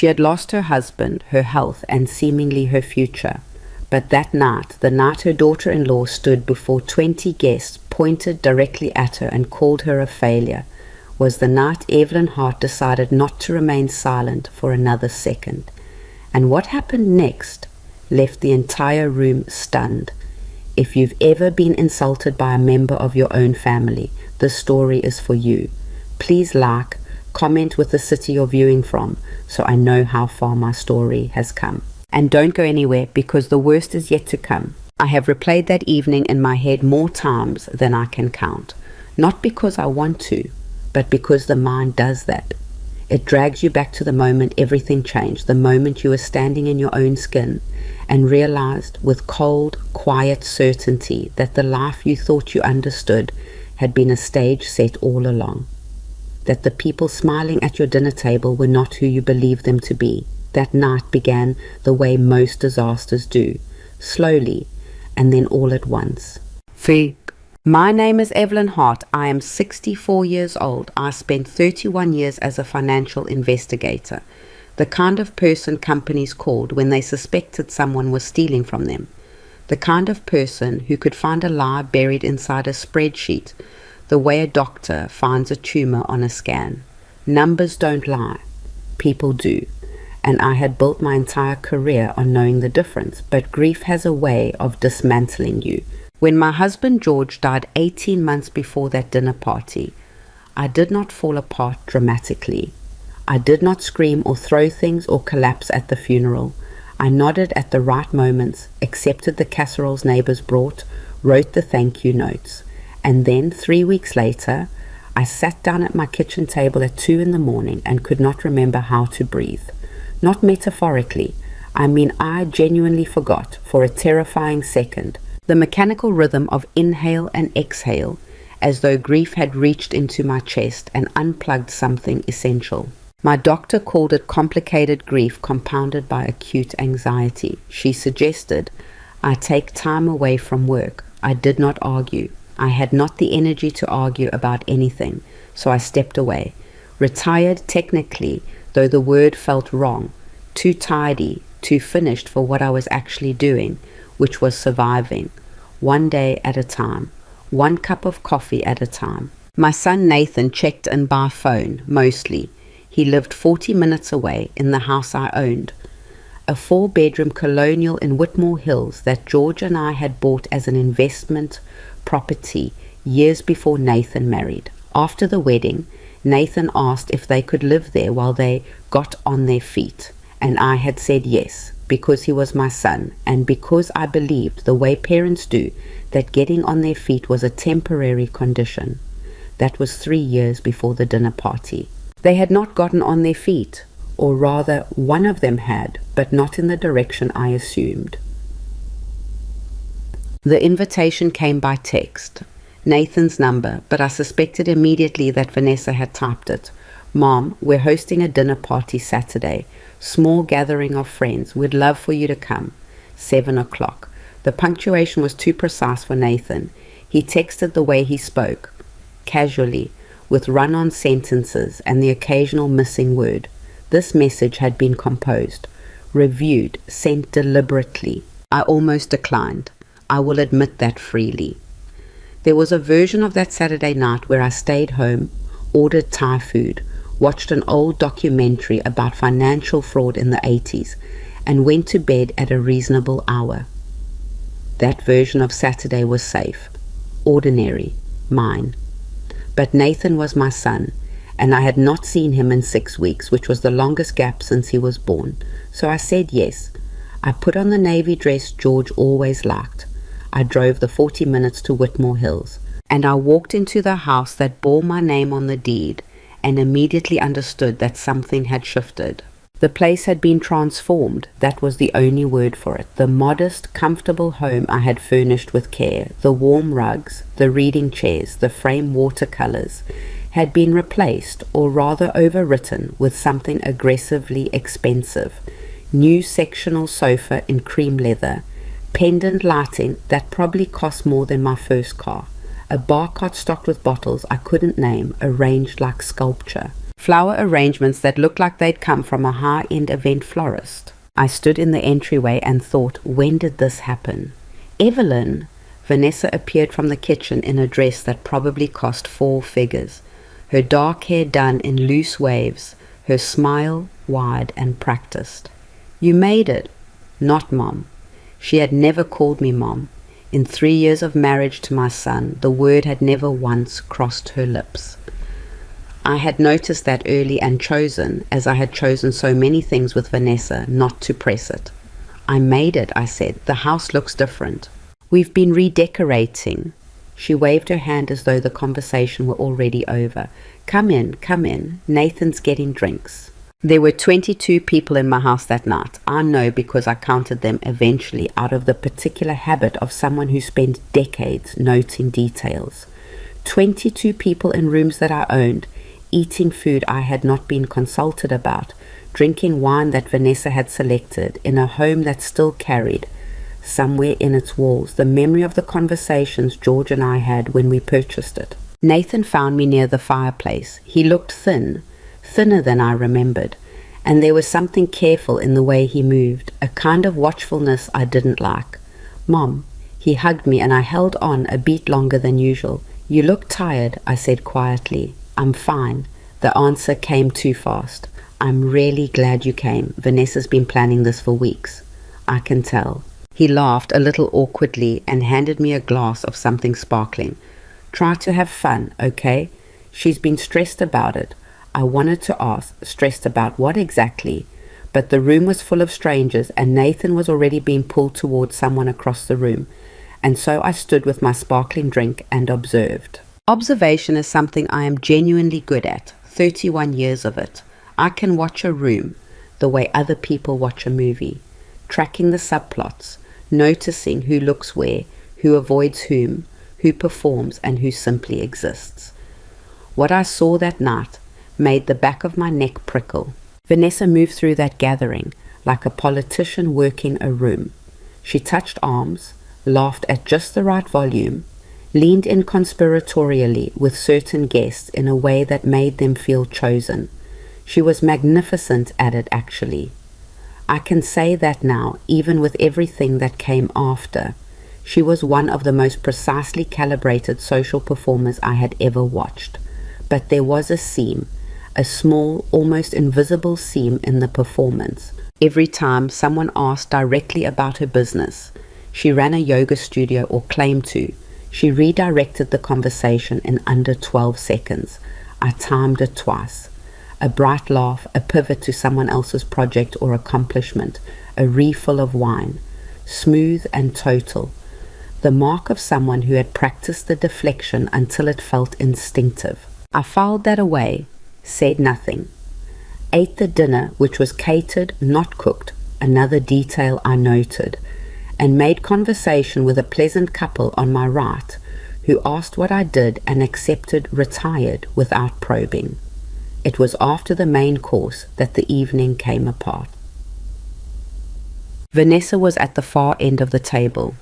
She had lost her husband, her health, and seemingly her future. But that night, the night her daughter-in-law stood before 20 guests, pointed directly at her and called her a failure, was the night Evelyn Hart decided not to remain silent for another second. And what happened next left the entire room stunned. If you've ever been insulted by a member of your own family, this story is for you. Please like, comment with the city you're viewing from, so I know how far my story has come. And don't go anywhere, because the worst is yet to come. I have replayed that evening in my head more times than I can count. Not because I want to, but because the mind does that. It drags you back to the moment everything changed, the moment you were standing in your own skin and realized with cold, quiet certainty that the life you thought you understood had been a stage set all along. That the people smiling at your dinner table were not who you believed them to be. That night began the way most disasters do, slowly and then all at once. My name is Evelyn Hart. I am 64 years old. I spent 31 years as a financial investigator, the kind of person companies called when they suspected someone was stealing from them, the kind of person who could find a lie buried inside a spreadsheet, the way a doctor finds a tumor on a scan. Numbers don't lie. People do. And I had built my entire career on knowing the difference, but grief has a way of dismantling you. When my husband George died 18 months before that dinner party, I did not fall apart dramatically. I did not scream or throw things or collapse at the funeral. I nodded at the right moments, accepted the casseroles neighbors brought, wrote the thank you notes. And then 3 weeks later, I sat down at my kitchen table at 2 in the morning and could not remember how to breathe. Not metaphorically. I mean, I genuinely forgot, for a terrifying second, the mechanical rhythm of inhale and exhale, as though grief had reached into my chest and unplugged something essential. My doctor called it complicated grief compounded by acute anxiety. She suggested I take time away from work. I did not argue. I had not the energy to argue about anything, so I stepped away. Retired technically, though the word felt wrong. Too tidy, too finished for what I was actually doing, which was surviving. One day at a time. One cup of coffee at a time. My son Nathan checked in by phone, mostly. He lived 40 minutes away in the house I owned. A 4-bedroom colonial in Whitmore Hills that George and I had bought as an investment property years before Nathan married. After the wedding, Nathan asked if they could live there while they got on their feet, and I had said yes, because he was my son, and because I believed, the way parents do, that getting on their feet was a temporary condition. That was 3 years before the dinner party. They had not gotten on their feet, or rather, one of them had, but not in the direction I assumed. The invitation came by text. Nathan's number, but I suspected immediately that Vanessa had typed it. Mom, we're hosting a dinner party Saturday. Small gathering of friends. We'd love for you to come. 7 o'clock. The punctuation was too precise for Nathan. He texted the way he spoke, casually, with run-on sentences and the occasional missing word. This message had been composed, reviewed, sent deliberately. I almost declined. I will admit that freely. There was a version of that Saturday night where I stayed home, ordered Thai food, watched an old documentary about financial fraud in the 80s, and went to bed at a reasonable hour. That version of Saturday was safe, ordinary, mine. But Nathan was my son, and I had not seen him in 6 weeks, which was the longest gap since he was born. So I said yes. I put on the navy dress George always liked. I drove the 40 minutes to Whitmore Hills, and I walked into the house that bore my name on the deed, and immediately understood that something had shifted. The place had been transformed. That was the only word for it. The modest, comfortable home I had furnished with care, the warm rugs, the reading chairs, the frame watercolors, had been replaced, or rather overwritten, with something aggressively expensive. New sectional sofa in cream leather, pendant lighting that probably cost more than my first car, a bar cart stocked with bottles I couldn't name, arranged like sculpture. flower arrangements that looked like they'd come from a high-end event florist. I stood in the entryway and thought, when did this happen? Evelyn! Vanessa appeared from the kitchen in a dress that probably cost 4 figures, her dark hair done in loose waves, her smile wide and practiced. You made it. Not Mom. She had never called me Mom. In 3 years of marriage to my son, the word had never once crossed her lips. I had noticed that early and chosen, as I had chosen so many things with Vanessa, not to press it. I made it, I said. The house looks different. We've been redecorating. She waved her hand as though the conversation were already over. Come in, come in. Nathan's getting drinks. There were 22 people in my house that night. I know because I counted them eventually out of the particular habit of someone who spent decades noting details. 22 people in rooms that I owned, eating food I had not been consulted about, drinking wine that Vanessa had selected, in a home that still carried, somewhere in its walls, the memory of the conversations George and I had when we purchased it. Nathan found me near the fireplace. He looked thin, thinner than I remembered, and there was something careful in the way he moved, a kind of watchfulness I didn't like. Mom, he hugged me and I held on a beat longer than usual. You look tired, I said quietly. I'm fine. The answer came too fast. I'm really glad you came. Vanessa's been planning this for weeks. I can tell. He laughed a little awkwardly and handed me a glass of something sparkling. Try to have fun, okay? She's been stressed about it. I wanted to ask, stressed about what exactly? But the room was full of strangers and Nathan was already being pulled towards someone across the room. And so I stood with my sparkling drink and observed. Observation is something I am genuinely good at, 31 years of it. I can watch a room the way other people watch a movie, tracking the subplots, noticing who looks where, who avoids whom, who performs and who simply exists. What I saw that night made the back of my neck prickle. Vanessa moved through that gathering like a politician working a room. She touched arms, laughed at just the right volume, leaned in conspiratorially with certain guests in a way that made them feel chosen. She was magnificent at it, actually. I can say that now, even with everything that came after. She was one of the most precisely calibrated social performers I had ever watched. But there was a seam, a small, almost invisible seam in the performance. Every time someone asked directly about her business, she ran a yoga studio or claimed to, she redirected the conversation in under 12 seconds. I timed it twice. A bright laugh, a pivot to someone else's project or accomplishment, a refill of wine. Smooth and total. The mark of someone who had practiced the deflection until it felt instinctive. I filed that away, said nothing. Ate the dinner, which was catered, not cooked, another detail I noted, and made conversation with a pleasant couple on my right, who asked what I did and accepted retired without probing. It was after the main course that the evening came apart. Vanessa was at the far end of the table.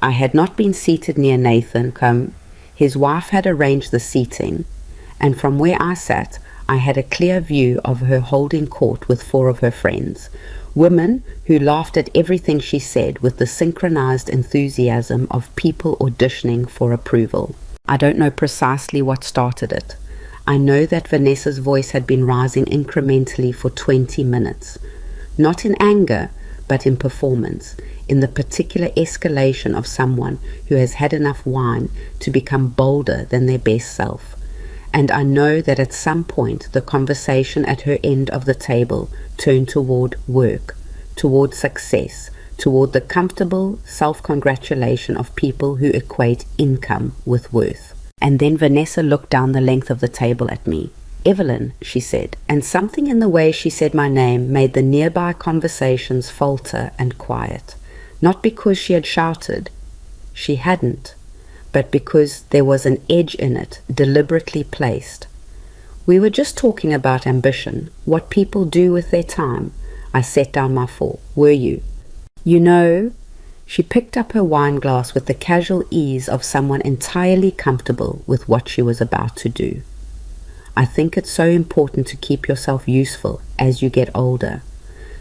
I had not been seated near Nathan. His wife had arranged the seating, and from where I sat, I had a clear view of her holding court with 4 of her friends, women who laughed at everything she said with the synchronized enthusiasm of people auditioning for approval. I don't know precisely what started it. I know that Vanessa's voice had been rising incrementally for 20 minutes, not in anger, but in performance, in the particular escalation of someone who has had enough wine to become bolder than their best self. And I know that at some point the conversation at her end of the table turned toward work, toward success, toward the comfortable self-congratulation of people who equate income with worth. And then Vanessa looked down the length of the table at me. Evelyn, she said, and something in the way she said my name made the nearby conversations falter and quiet. Not because she had shouted. She hadn't. But because there was an edge in it, deliberately placed. We were just talking about ambition, what people do with their time. I set down my fork. Were you? You know, she picked up her wine glass with the casual ease of someone entirely comfortable with what she was about to do. I think it's so important to keep yourself useful as you get older,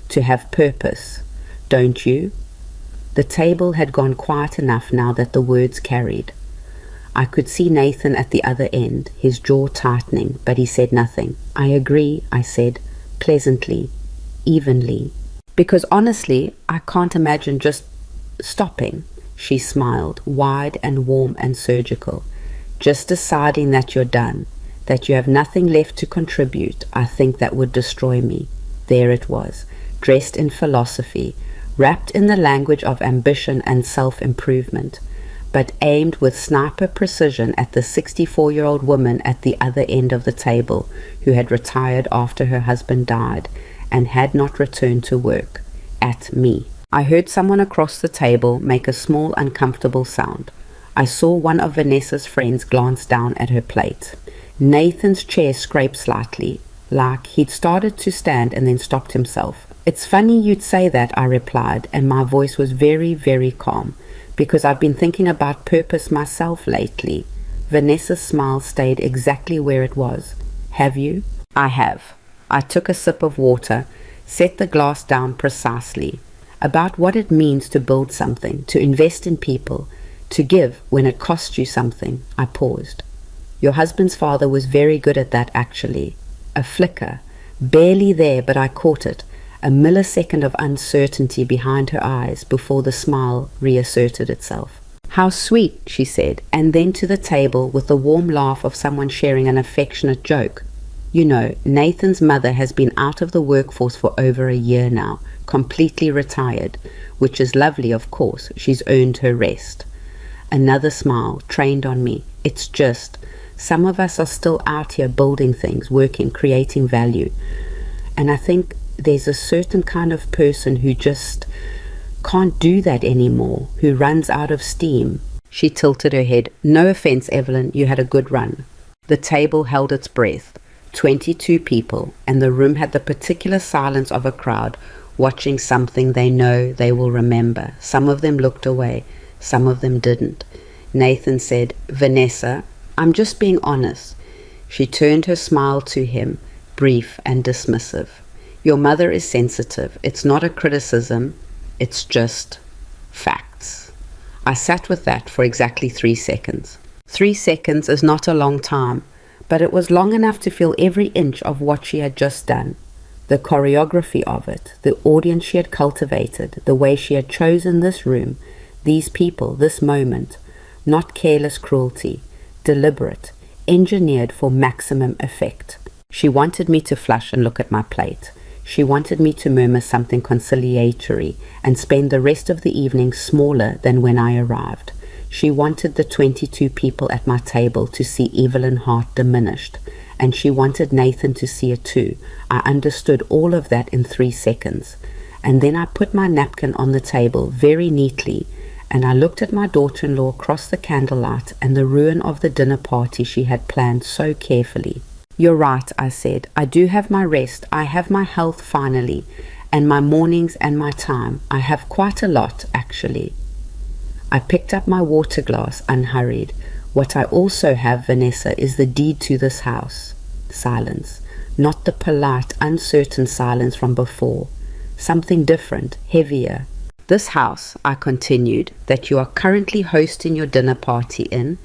to have purpose, don't you?" The table had gone quiet enough now that the words carried. I could see Nathan at the other end, his jaw tightening, but he said nothing. "I agree," I said, pleasantly, evenly. "Because honestly, I can't imagine just stopping." She smiled, wide and warm and surgical. "Just deciding that you're done, that you have nothing left to contribute. I think that would destroy me." There it was, dressed in philosophy, wrapped in the language of ambition and self-improvement, but aimed with sniper precision at the 64-year-old woman at the other end of the table, who had retired after her husband died and had not returned to work. At me. I heard someone across the table make a small, uncomfortable sound. I saw one of Vanessa's friends glance down at her plate. Nathan's chair scraped slightly, like he'd started to stand and then stopped himself. "It's funny you'd say that," I replied, and my voice was very, very calm, because I've been thinking about purpose myself lately. Vanessa's smile stayed exactly where it was. "Have you?" "I have." I took a sip of water, set the glass down precisely. "About what it means to build something, to invest in people, to give when it costs you something." I paused. "Your husband's father was very good at that, actually." A flicker, barely there, but I caught it. A millisecond of uncertainty behind her eyes before the smile reasserted itself. "How sweet," she said, and then to the table with the warm laugh of someone sharing an affectionate joke. "You know, Nathan's mother has been out of the workforce for over a year now, completely retired, which is lovely, of course. She's earned her rest." Another smile trained on me. "It's just, some of us are still out here building things, working, creating value. And I think there's a certain kind of person who just can't do that anymore, who runs out of steam." She tilted her head. "No offense, Evelyn, you had a good run." The table held its breath. 22 people, and the room had the particular silence of a crowd watching something they know they will remember. Some of them looked away, some of them didn't. Nathan said, "Vanessa, I'm just being honest." She turned her smile to him, brief and dismissive. "Your mother is sensitive. It's not a criticism. It's just facts." I sat with that for exactly 3 seconds. 3 seconds is not a long time, but it was long enough to feel every inch of what she had just done. The choreography of it, the audience she had cultivated, the way she had chosen this room, these people, this moment. Not careless cruelty, deliberate, engineered for maximum effect. She wanted me to flush and look at my plate. She wanted me to murmur something conciliatory and spend the rest of the evening smaller than when I arrived. She wanted the 22 people at my table to see Evelyn Hart diminished, and she wanted Nathan to see it too. I understood all of that in 3 seconds. And then I put my napkin on the table very neatly, and I looked at my daughter-in-law across the candlelight and the ruin of the dinner party she had planned so carefully. "You're right," I said. "I do have my rest. I have my health finally, and my mornings and my time. I have quite a lot, actually." I picked up my water glass, unhurried. "What I also have, Vanessa, is the deed to this house." Silence. Not the polite, uncertain silence from before. Something different, heavier. "This house," I continued, "that you are currently hosting your dinner party in,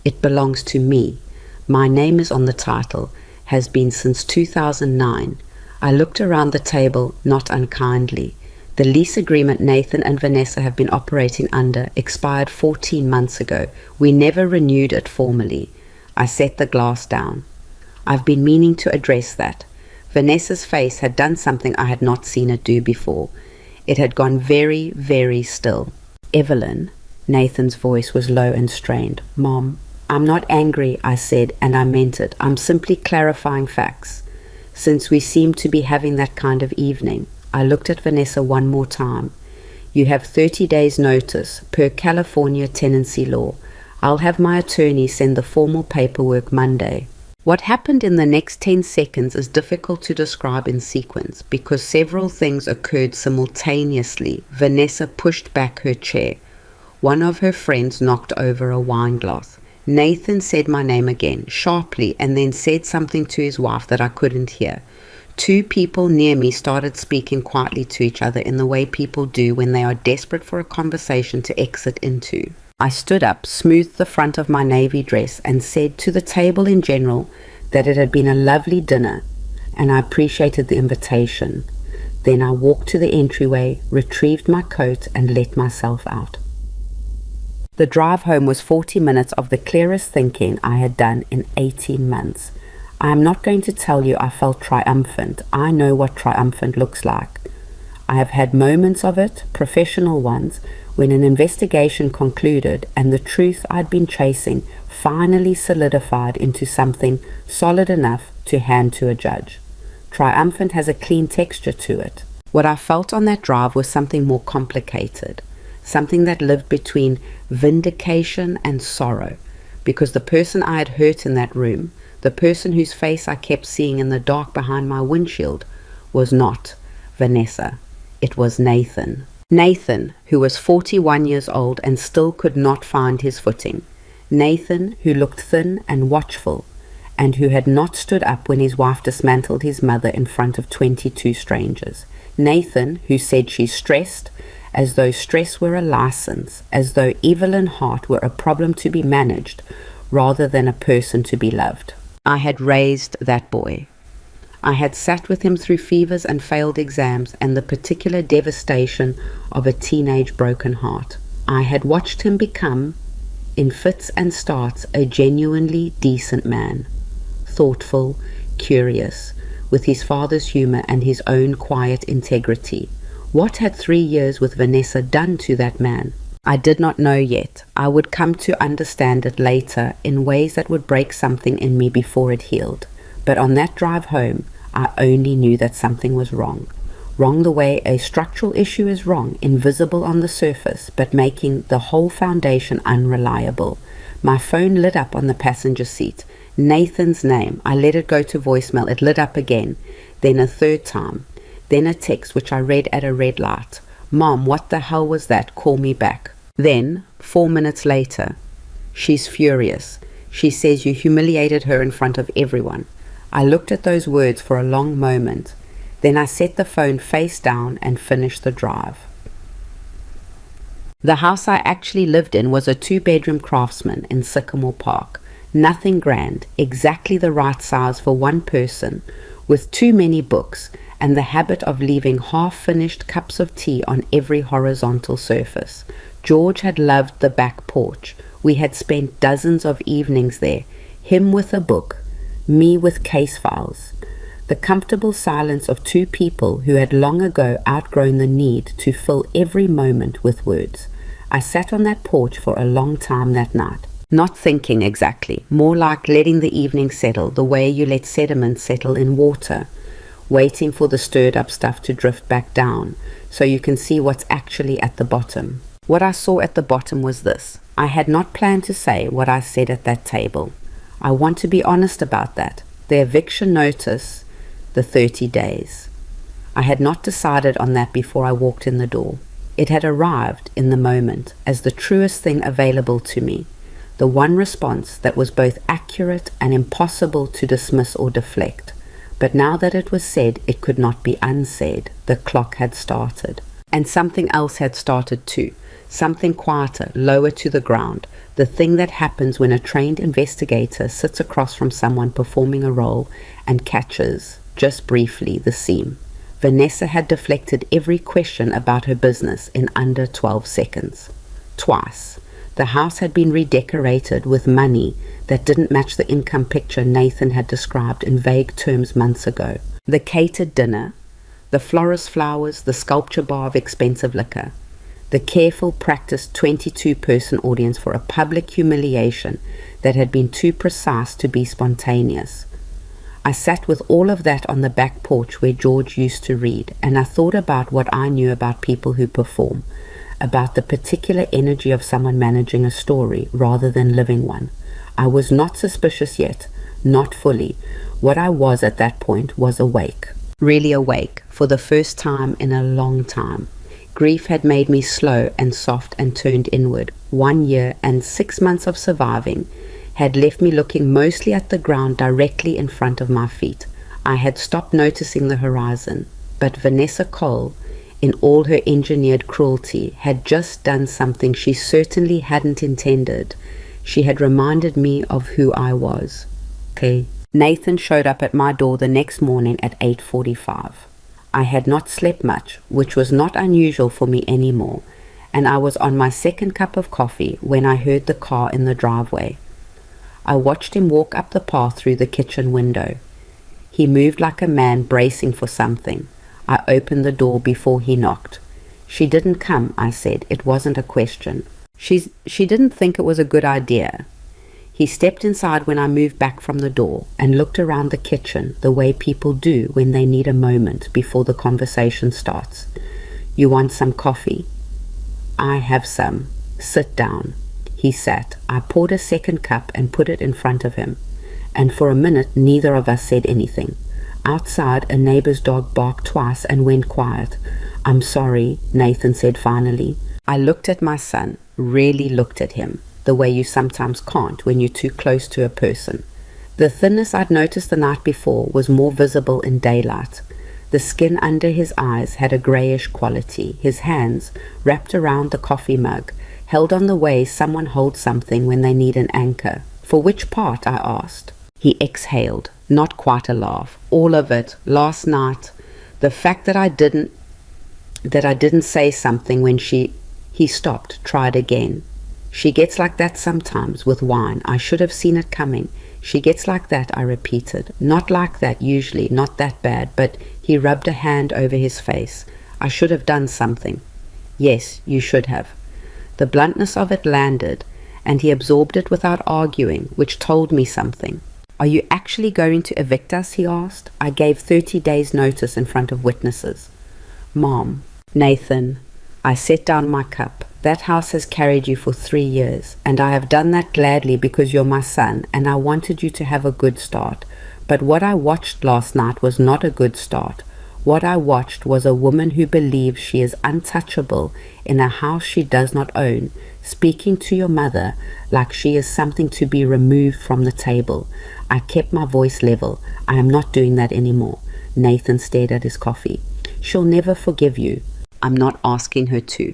it belongs to me. My name is on the title, has been since 2009. I looked around the table, not unkindly. The lease agreement Nathan and Vanessa have been operating under expired 14 months ago. We never renewed it formally." I set the glass down. I've been meaning to address that. Vanessa's face had done something I had not seen it do before. It had gone very, very still. "Evelyn," Nathan's voice was low and strained. "Mom, I'm not angry," I said, and I meant it. "I'm simply clarifying facts. Since we seem to be having that kind of evening." I looked at Vanessa one more time. "You have 30 days notice per California tenancy law. I'll have my attorney send the formal paperwork Monday." What happened in the next 10 seconds is difficult to describe in sequence because several things occurred simultaneously. Vanessa pushed back her chair. One of her friends knocked over a wine glass. Nathan said my name again, sharply, and then said something to his wife that I couldn't hear. Two people near me started speaking quietly to each other in the way people do when they are desperate for a conversation to exit into. I stood up, smoothed the front of my navy dress, and said to the table in general that it had been a lovely dinner, and I appreciated the invitation. Then I walked to the entryway, retrieved my coat, and let myself out. The drive home was 40 minutes of the clearest thinking I had done in 18 months. I am not going to tell you I felt triumphant. I know what triumphant looks like. I have had moments of it, professional ones, when an investigation concluded and the truth I'd been chasing finally solidified into something solid enough to hand to a judge. Triumphant has a clean texture to it. What I felt on that drive was something more complicated, something that lived between vindication and sorrow, because the person I had hurt in that room, the person whose face I kept seeing in the dark behind my windshield, was not Vanessa. It was Nathan. Nathan, who was 41 years old and still could not find his footing. Nathan, who looked thin and watchful, and who had not stood up when his wife dismantled his mother in front of 22 strangers. Nathan, who said she's stressed, as though stress were a license, as though Evelyn Hart were a problem to be managed, rather than a person to be loved. I had raised that boy. I had sat with him through fevers and failed exams and the particular devastation of a teenage broken heart. I had watched him become, in fits and starts, a genuinely decent man. Thoughtful, curious, with his father's humor and his own quiet integrity. What had 3 years with Vanessa done to that man? I did not know yet. I would come to understand it later in ways that would break something in me before it healed. But on that drive home, I only knew that something was wrong. Wrong the way a structural issue is wrong, invisible on the surface, but making the whole foundation unreliable. My phone lit up on the passenger seat. Nathan's name. I let it go to voicemail. It lit up again. Then a third time. Then a text which I read at a red light. Mom, what the hell was that? Call me back. Then, 4 minutes later, she's furious. She says you humiliated her in front of everyone. I looked at those words for a long moment. Then I set the phone face down and finished the drive. The house I actually lived in was a 2-bedroom Craftsman in Sycamore Park. Nothing grand, exactly the right size for one person, with too many books, and the habit of leaving half-finished cups of tea on every horizontal surface. George had loved the back porch. We had spent dozens of evenings there, him with a book, me with case files. The comfortable silence of two people who had long ago outgrown the need to fill every moment with words. I sat on that porch for a long time that night. Not thinking exactly, more like letting the evening settle, the way you let sediment settle in water, waiting for the stirred up stuff to drift back down, so you can see what's actually at the bottom. What I saw at the bottom was this. I had not planned to say what I said at that table. I want to be honest about that. The eviction notice, the 30 days. I had not decided on that before I walked in the door. It had arrived in the moment as the truest thing available to me. The one response that was both accurate and impossible to dismiss or deflect. But now that it was said, it could not be unsaid. The clock had started. And something else had started too. Something quieter, lower to the ground. The thing that happens when a trained investigator sits across from someone performing a role and catches, just briefly, the seam. Vanessa had deflected every question about her business in under 12 seconds. Twice. The house had been redecorated with money that didn't match the income picture Nathan had described in vague terms months ago. The catered dinner, the florist flowers, the sculpture bar of expensive liquor, the careful, practiced 22-person audience for a public humiliation that had been too precise to be spontaneous. I sat with all of that on the back porch where George used to read, and I thought about what I knew about people who perform, about the particular energy of someone managing a story rather than living one. I was not suspicious yet, not fully. What I was at that point was awake, really awake, for the first time in a long time. Grief had made me slow and soft and turned inward. 1 year and 6 months of surviving, had left me looking mostly at the ground directly in front of my feet. I had stopped noticing the horizon, but Vanessa Cole, in all her engineered cruelty, had just done something she certainly hadn't intended. She had reminded me of who I was. Okay. Nathan showed up at my door the next morning at 8:45. I had not slept much, which was not unusual for me anymore, and I was on my second cup of coffee when I heard the car in the driveway. I watched him walk up the path through the kitchen window. He moved like a man bracing for something. I opened the door before he knocked. "She didn't come," I said. It wasn't a question. She didn't think it was a good idea. He stepped inside when I moved back from the door and looked around the kitchen the way people do when they need a moment before the conversation starts. "You want some coffee?" "I have some. Sit down." He sat. I poured a second cup and put it in front of him, and for a minute neither of us said anything. Outside, a neighbor's dog barked twice and went quiet. "I'm sorry," Nathan said finally. I looked at my son, really looked at him, the way you sometimes can't when you're too close to a person. The thinness I'd noticed the night before was more visible in daylight. The skin under his eyes had a greyish quality. His hands, wrapped around the coffee mug, held on the way someone holds something when they need an anchor. "For which part?" I asked. He exhaled, not quite a laugh. "All of it. Last night. The fact that I didn't say something when He stopped, tried again. "She gets like that sometimes with wine. I should have seen it coming. She gets like that," I repeated. "Not like that usually, not that bad," but he rubbed a hand over his face. "I should have done something." "Yes, you should have." The bluntness of it landed, and he absorbed it without arguing, which told me something. "Are you actually going to evict us?" he asked. I gave 30 days notice in front of witnesses. "Mom." "Nathan." I set down my cup. "That house has carried you for 3 years, and I have done that gladly because you're my son, and I wanted you to have a good start. But what I watched last night was not a good start. What I watched was a woman who believes she is untouchable in a house she does not own, speaking to your mother like she is something to be removed from the table." I kept my voice level. "I am not doing that anymore." Nathan stared at his coffee. "She'll never forgive you." "I'm not asking her to.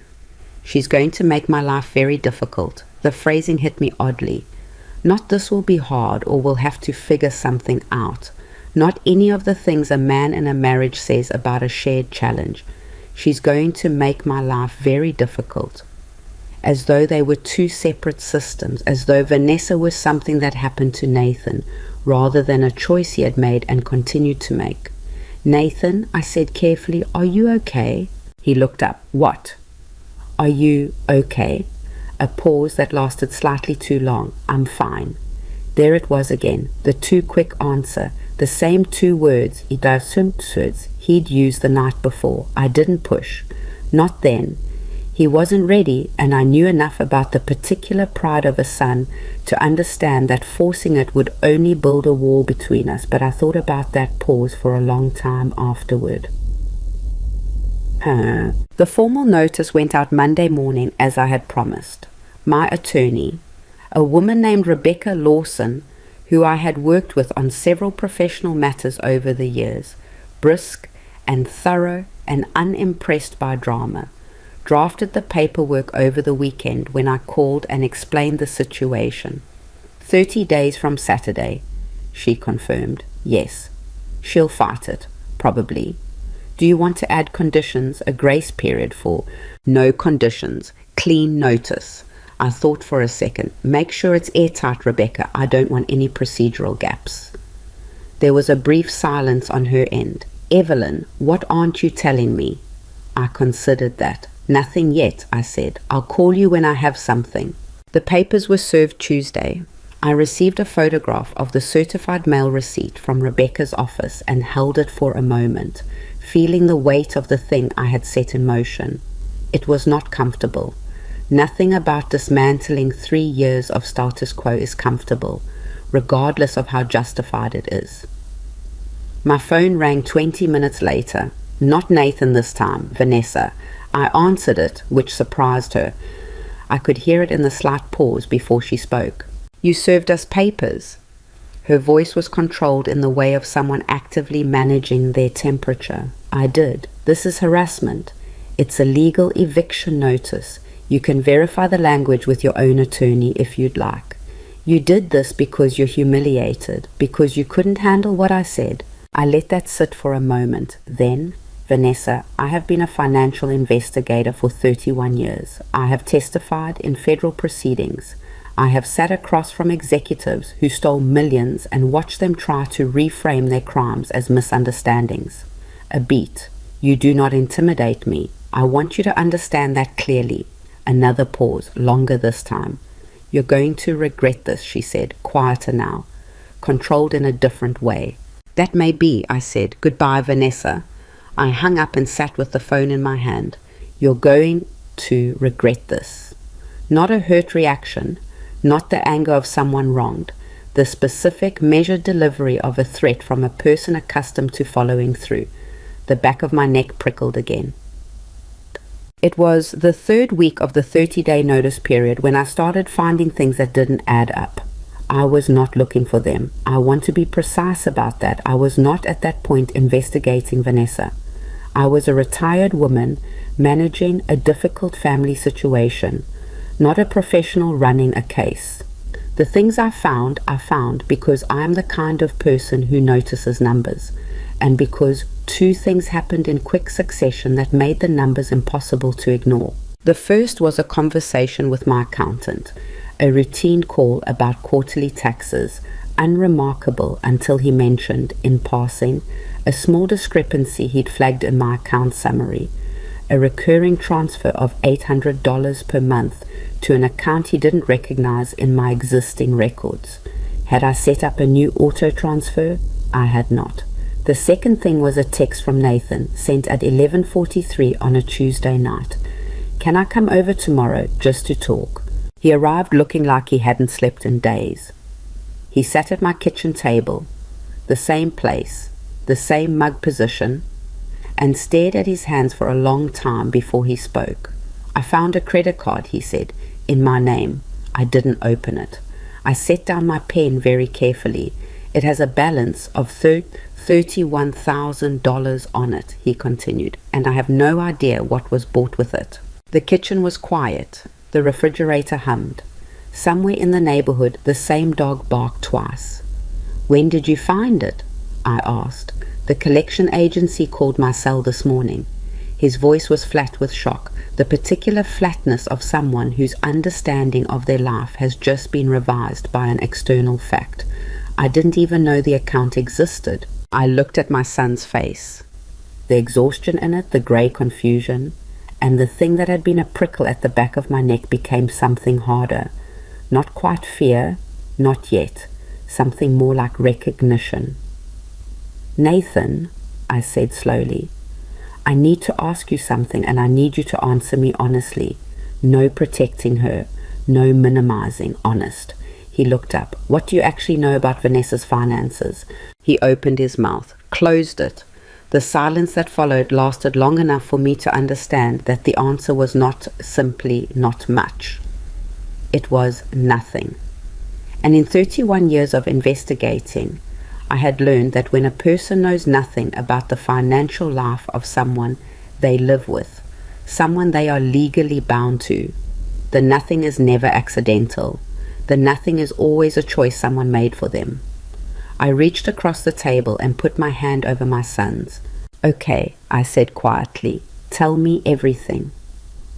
She's going to make my life very difficult." The phrasing hit me oddly. Not "this will be hard" or "we'll have to figure something out." Not any of the things a man in a marriage says about a shared challenge. She's going to make my life very difficult. As though they were two separate systems, as though Vanessa was something that happened to Nathan, rather than a choice he had made and continued to make. "Nathan," I said carefully, "are you okay?" He looked up. "What?" "Are you okay?" A pause that lasted slightly too long. "I'm fine." There it was again, the too quick answer, the same 2 words, he'd used the night before. I didn't push. Not then. He wasn't ready, and I knew enough about the particular pride of a son to understand that forcing it would only build a wall between us, but I thought about that pause for a long time afterward. The formal notice went out Monday morning as I had promised. My attorney, a woman named Rebecca Lawson, who I had worked with on several professional matters over the years, brisk and thorough and unimpressed by drama, drafted the paperwork over the weekend when I called and explained the situation. 30 days from Saturday, she confirmed. Yes, she'll fight it, probably. Do you want to add conditions, a grace period for? No conditions, clean notice. I thought for a second. Make sure it's airtight, Rebecca. I don't want any procedural gaps. There was a brief silence on her end. Evelyn, what aren't you telling me? I considered that. Nothing yet, I said. I'll call you when I have something. The papers were served Tuesday. I received a photograph of the certified mail receipt from Rebecca's office and held it for a moment, feeling the weight of the thing I had set in motion. It was not comfortable. Nothing about dismantling 3 years of status quo is comfortable, regardless of how justified it is. My phone rang 20 minutes later. Not Nathan this time, Vanessa. I answered it, which surprised her. I could hear it in the slight pause before she spoke. You served us papers. Her voice was controlled in the way of someone actively managing their temperature. I did. This is harassment. It's a legal eviction notice. You can verify the language with your own attorney if you'd like. You did this because you're humiliated, because you couldn't handle what I said. I let that sit for a moment. Then, Vanessa, I have been a financial investigator for 31 years. I have testified in federal proceedings. I have sat across from executives who stole millions and watched them try to reframe their crimes as misunderstandings. A beat. You do not intimidate me. I want you to understand that clearly. Another pause, longer this time. You're going to regret this, she said, quieter now, controlled in a different way. That may be, I said. Goodbye, Vanessa. I hung up and sat with the phone in my hand. You're going to regret this. Not a hurt reaction, not the anger of someone wronged, the specific, measured delivery of a threat from a person accustomed to following through. The back of my neck prickled again. It was the third week of the 30-day notice period when I started finding things that didn't add up. I was not looking for them. I want to be precise about that. I was not at that point investigating Vanessa. I was a retired woman managing a difficult family situation, not a professional running a case. The things I found because I am the kind of person who notices numbers, and because two things happened in quick succession that made the numbers impossible to ignore. The first was a conversation with my accountant, a routine call about quarterly taxes, unremarkable until he mentioned, in passing, a small discrepancy he'd flagged in my account summary, a recurring transfer of $800 per month to an account he didn't recognize in my existing records. Had I set up a new auto transfer? I had not. The second thing was a text from Nathan, sent at 11:43 on a Tuesday night. Can I come over tomorrow just to talk? He arrived looking like he hadn't slept in days. He sat at my kitchen table, the same place, the same mug position, and stared at his hands for a long time before he spoke. I found a credit card, he said, in my name. I didn't open it. I set down my pen very carefully. It has a balance of $31,000 on it, he continued, and I have no idea what was bought with it. The kitchen was quiet. The refrigerator hummed. Somewhere in the neighborhood, the same dog barked twice. When did you find it? I asked. The collection agency called my cell this morning. His voice was flat with shock, the particular flatness of someone whose understanding of their life has just been revised by an external fact. I didn't even know the account existed. I looked at my son's face. The exhaustion in it, the grey confusion, and the thing that had been a prickle at the back of my neck became something harder. Not quite fear, not yet. Something more like recognition. Nathan, I said slowly, I need to ask you something, and I need you to answer me honestly. No protecting her, no minimizing, honest. He looked up. What do you actually know about Vanessa's finances? He opened his mouth, closed it. The silence that followed lasted long enough for me to understand that the answer was not simply not much. It was nothing. And in 31 years of investigating, I had learned that when a person knows nothing about the financial life of someone they live with, someone they are legally bound to, the nothing is never accidental. The nothing is always a choice someone made for them. I reached across the table and put my hand over my son's. Okay, I said quietly, tell me everything.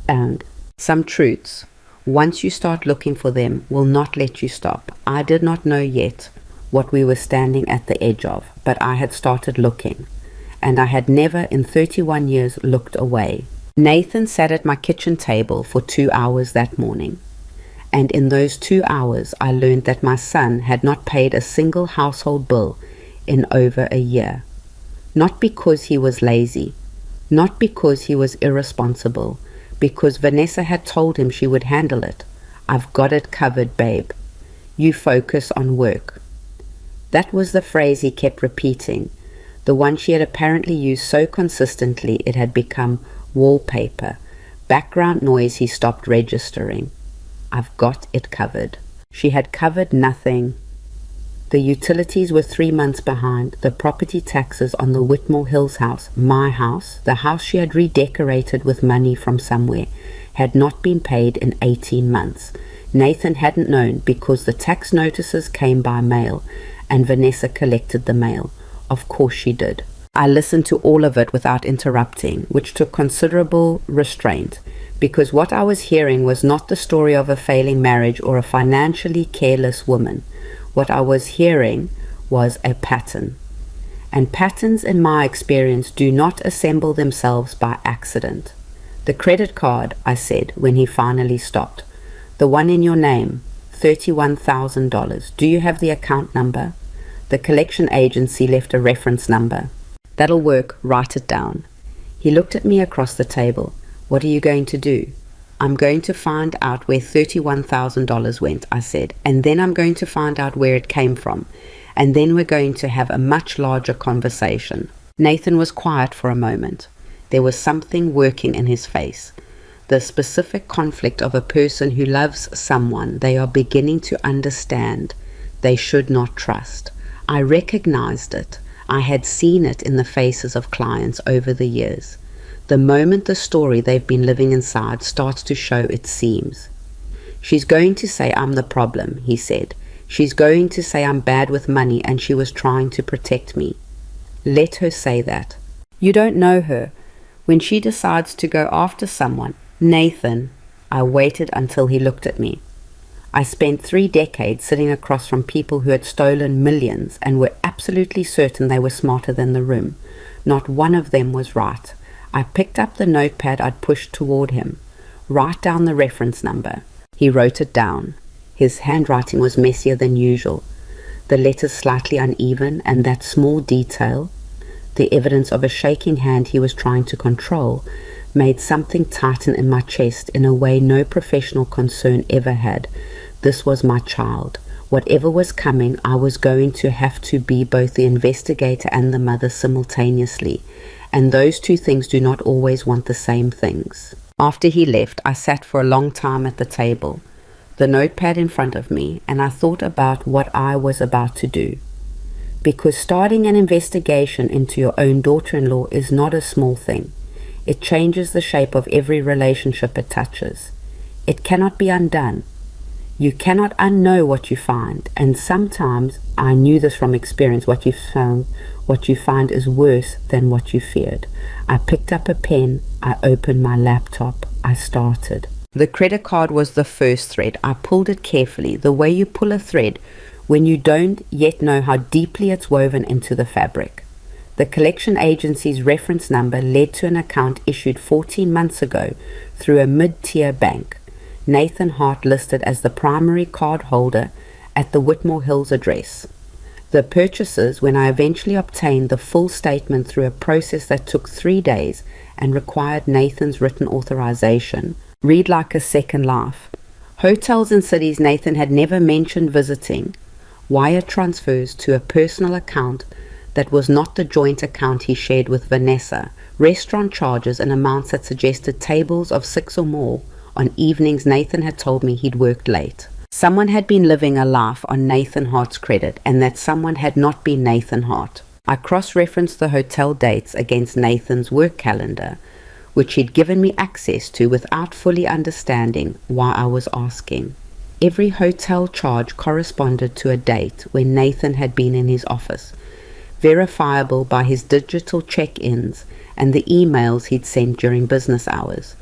And some truths, once you start looking for them, will not let you stop. I did not know yet what we were standing at the edge of, but I had started looking, and I had never in 31 years looked away. Nathan sat at my kitchen table for 2 hours that morning, and in those 2 hours I learned that my son had not paid a single household bill in over a year. Not because he was lazy, not because he was irresponsible, because Vanessa had told him she would handle it. I've got it covered, babe. You focus on work. That was the phrase he kept repeating, the one she had apparently used so consistently it had become wallpaper, background noise he stopped registering. I've got it covered. She had covered nothing. The utilities were 3 months behind. The property taxes on the Whitmore Hills house, my house, the house she had redecorated with money from somewhere, had not been paid in 18 months. Nathan hadn't known because the tax notices came by mail and Vanessa collected the mail. Of course she did. I listened to all of it without interrupting, which took considerable restraint, because what I was hearing was not the story of a failing marriage or a financially careless woman. What I was hearing was a pattern. And patterns, in my experience, do not assemble themselves by accident. "The credit card," I said when he finally stopped. "The one in your name, $31,000. Do you have the account number?" The collection agency left a reference number. "That'll work, write it down." He looked at me across the table. "What are you going to do?" "I'm going to find out where $31,000 went," I said, "and then I'm going to find out where it came from, and then we're going to have a much larger conversation." Nathan was quiet for a moment. There was something working in his face. The specific conflict of a person who loves someone they are beginning to understand they should not trust. I recognized it. I had seen it in the faces of clients over the years. The moment the story they've been living inside starts to show its seams. "She's going to say I'm the problem," he said. "She's going to say I'm bad with money and she was trying to protect me." Let her say that. You don't know her. When she decides to go after someone, Nathan, I waited until he looked at me. I spent 3 decades sitting across from people who had stolen millions and were absolutely certain they were smarter than the room. Not one of them was right. I picked up the notepad I'd pushed toward him. "Write down the reference number." He wrote it down. His handwriting was messier than usual, the letters slightly uneven, and that small detail, the evidence of a shaking hand he was trying to control, made something tighten in my chest in a way no professional concern ever had. This was my child. Whatever was coming, I was going to have to be both the investigator and the mother simultaneously, and those two things do not always want the same things. After he left, I sat for a long time at the table, the notepad in front of me, and I thought about what I was about to do. Because starting an investigation into your own daughter-in-law is not a small thing. It changes the shape of every relationship it touches. It cannot be undone. You cannot unknow what you find, and sometimes, I knew this from experience, what you find is worse than what you feared. I picked up a pen, I opened my laptop, I started. The credit card was the first thread. I pulled it carefully, the way you pull a thread when you don't yet know how deeply it's woven into the fabric. The collection agency's reference number led to an account issued 14 months ago through a mid-tier bank. Nathan Hart listed as the primary card holder at the Whitmore Hills address. The purchases, when I eventually obtained the full statement through a process that took 3 days and required Nathan's written authorization, read like a second life. Hotels in cities Nathan had never mentioned visiting, wire transfers to a personal account that was not the joint account he shared with Vanessa, restaurant charges and amounts that suggested tables of 6 or more on evenings Nathan had told me he'd worked late. Someone had been living a life on Nathan Hart's credit, and that someone had not been Nathan Hart. I cross-referenced the hotel dates against Nathan's work calendar, which he'd given me access to without fully understanding why I was asking. Every hotel charge corresponded to a date when Nathan had been in his office, verifiable by his digital check-ins and the emails he'd sent during business hours.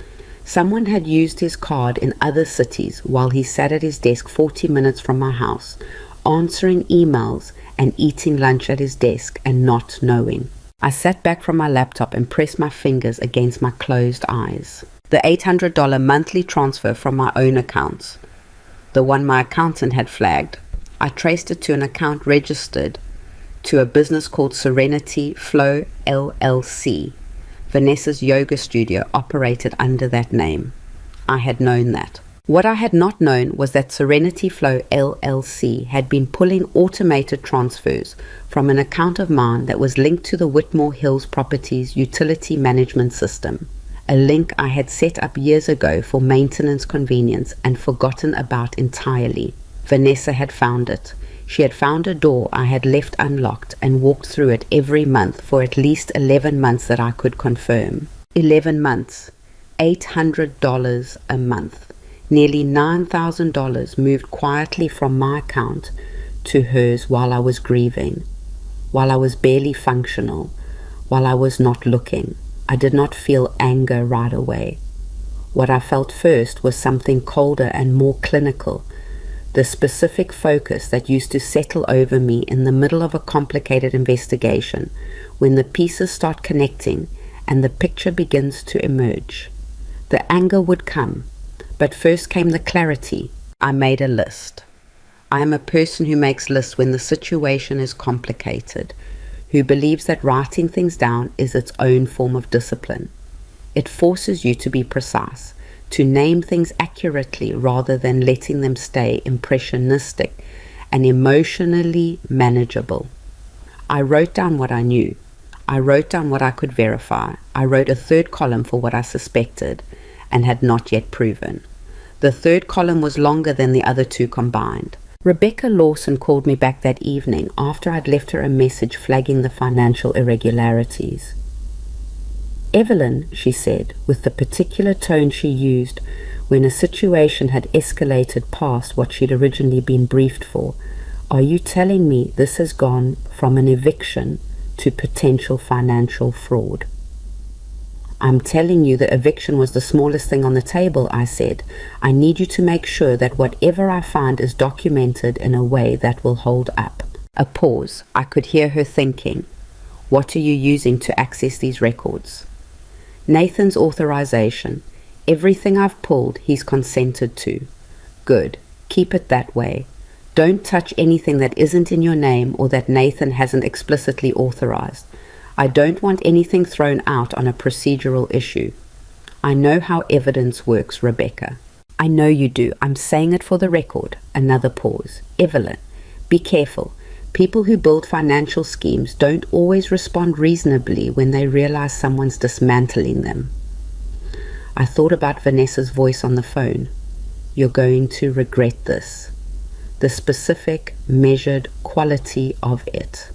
Someone had used his card in other cities while he sat at his desk 40 minutes from my house, answering emails and eating lunch at his desk and not knowing. I sat back from my laptop and pressed my fingers against my closed eyes. The $800 monthly transfer from my own accounts, the one my accountant had flagged, I traced it to an account registered to a business called Serenity Flow LLC. Vanessa's yoga studio operated under that name. I had known that. What I had not known was that Serenity Flow LLC had been pulling automated transfers from an account of mine that was linked to the Whitmore Hills Properties utility management system, a link I had set up years ago for maintenance convenience and forgotten about entirely. Vanessa had found it. She had found a door I had left unlocked and walked through it every month for at least 11 months that I could confirm. 11 months. $800 a month. Nearly $9,000 moved quietly from my account to hers while I was grieving, while I was barely functional, while I was not looking. I did not feel anger right away. What I felt first was something colder and more clinical, the specific focus that used to settle over me in the middle of a complicated investigation, when the pieces start connecting and the picture begins to emerge. The anger would come, but first came the clarity. I made a list. I am a person who makes lists when the situation is complicated, who believes that writing things down is its own form of discipline. It forces you to be precise, to name things accurately rather than letting them stay impressionistic and emotionally manageable. I wrote down what I knew. I wrote down what I could verify. I wrote a third column for what I suspected and had not yet proven. The third column was longer than the other two combined. Rebecca Lawson called me back that evening after I'd left her a message flagging the financial irregularities. "Evelyn," she said, with the particular tone she used when a situation had escalated past what she'd originally been briefed for, "are you telling me this has gone from an eviction to potential financial fraud?" "I'm telling you the eviction was the smallest thing on the table," I said. "I need you to make sure that whatever I find is documented in a way that will hold up." A pause. I could hear her thinking. "What are you using to access these records?" "Nathan's authorization. Everything I've pulled, he's consented to." "Good. Keep it that way. Don't touch anything that isn't in your name or that Nathan hasn't explicitly authorized. I don't want anything thrown out on a procedural issue." "I know how evidence works, Rebecca." "I know you do. I'm saying it for the record." Another pause. "Evelyn, be careful. People who build financial schemes don't always respond reasonably when they realize someone's dismantling them." I thought about Vanessa's voice on the phone. "You're going to regret this." The specific, measured quality of it.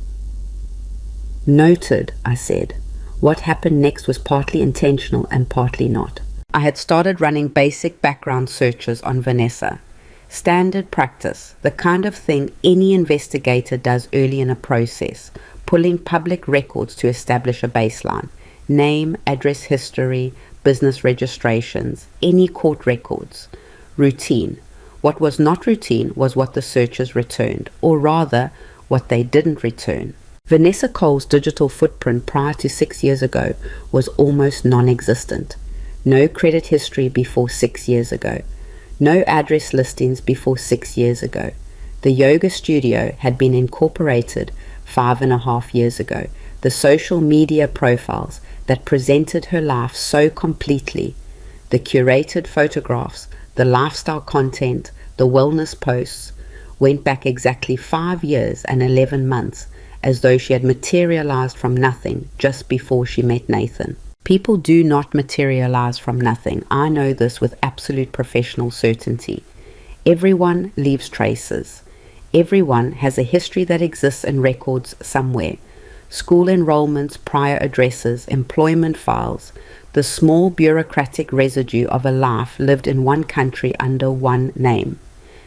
"Noted," I said. What happened next was partly intentional and partly not. I had started running basic background searches on Vanessa. Standard practice, the kind of thing any investigator does early in a process, pulling public records to establish a baseline. Name, address history, business registrations, any court records. Routine. What was not routine was what the searchers returned, or rather, what they didn't return. Vanessa Cole's digital footprint prior to 6 years ago was almost non-existent. No credit history before 6 years ago. No address listings before 6 years ago. The yoga studio had been incorporated 5.5 years ago. The social media profiles that presented her life so completely, the curated photographs, the lifestyle content, the wellness posts, went back exactly 5 years and 11 months, as though she had materialized from nothing just before she met Nathan. People do not materialize from nothing. I know this with absolute professional certainty. Everyone leaves traces. Everyone has a history that exists in records somewhere. School enrollments, prior addresses, employment files, the small bureaucratic residue of a life lived in one country under one name.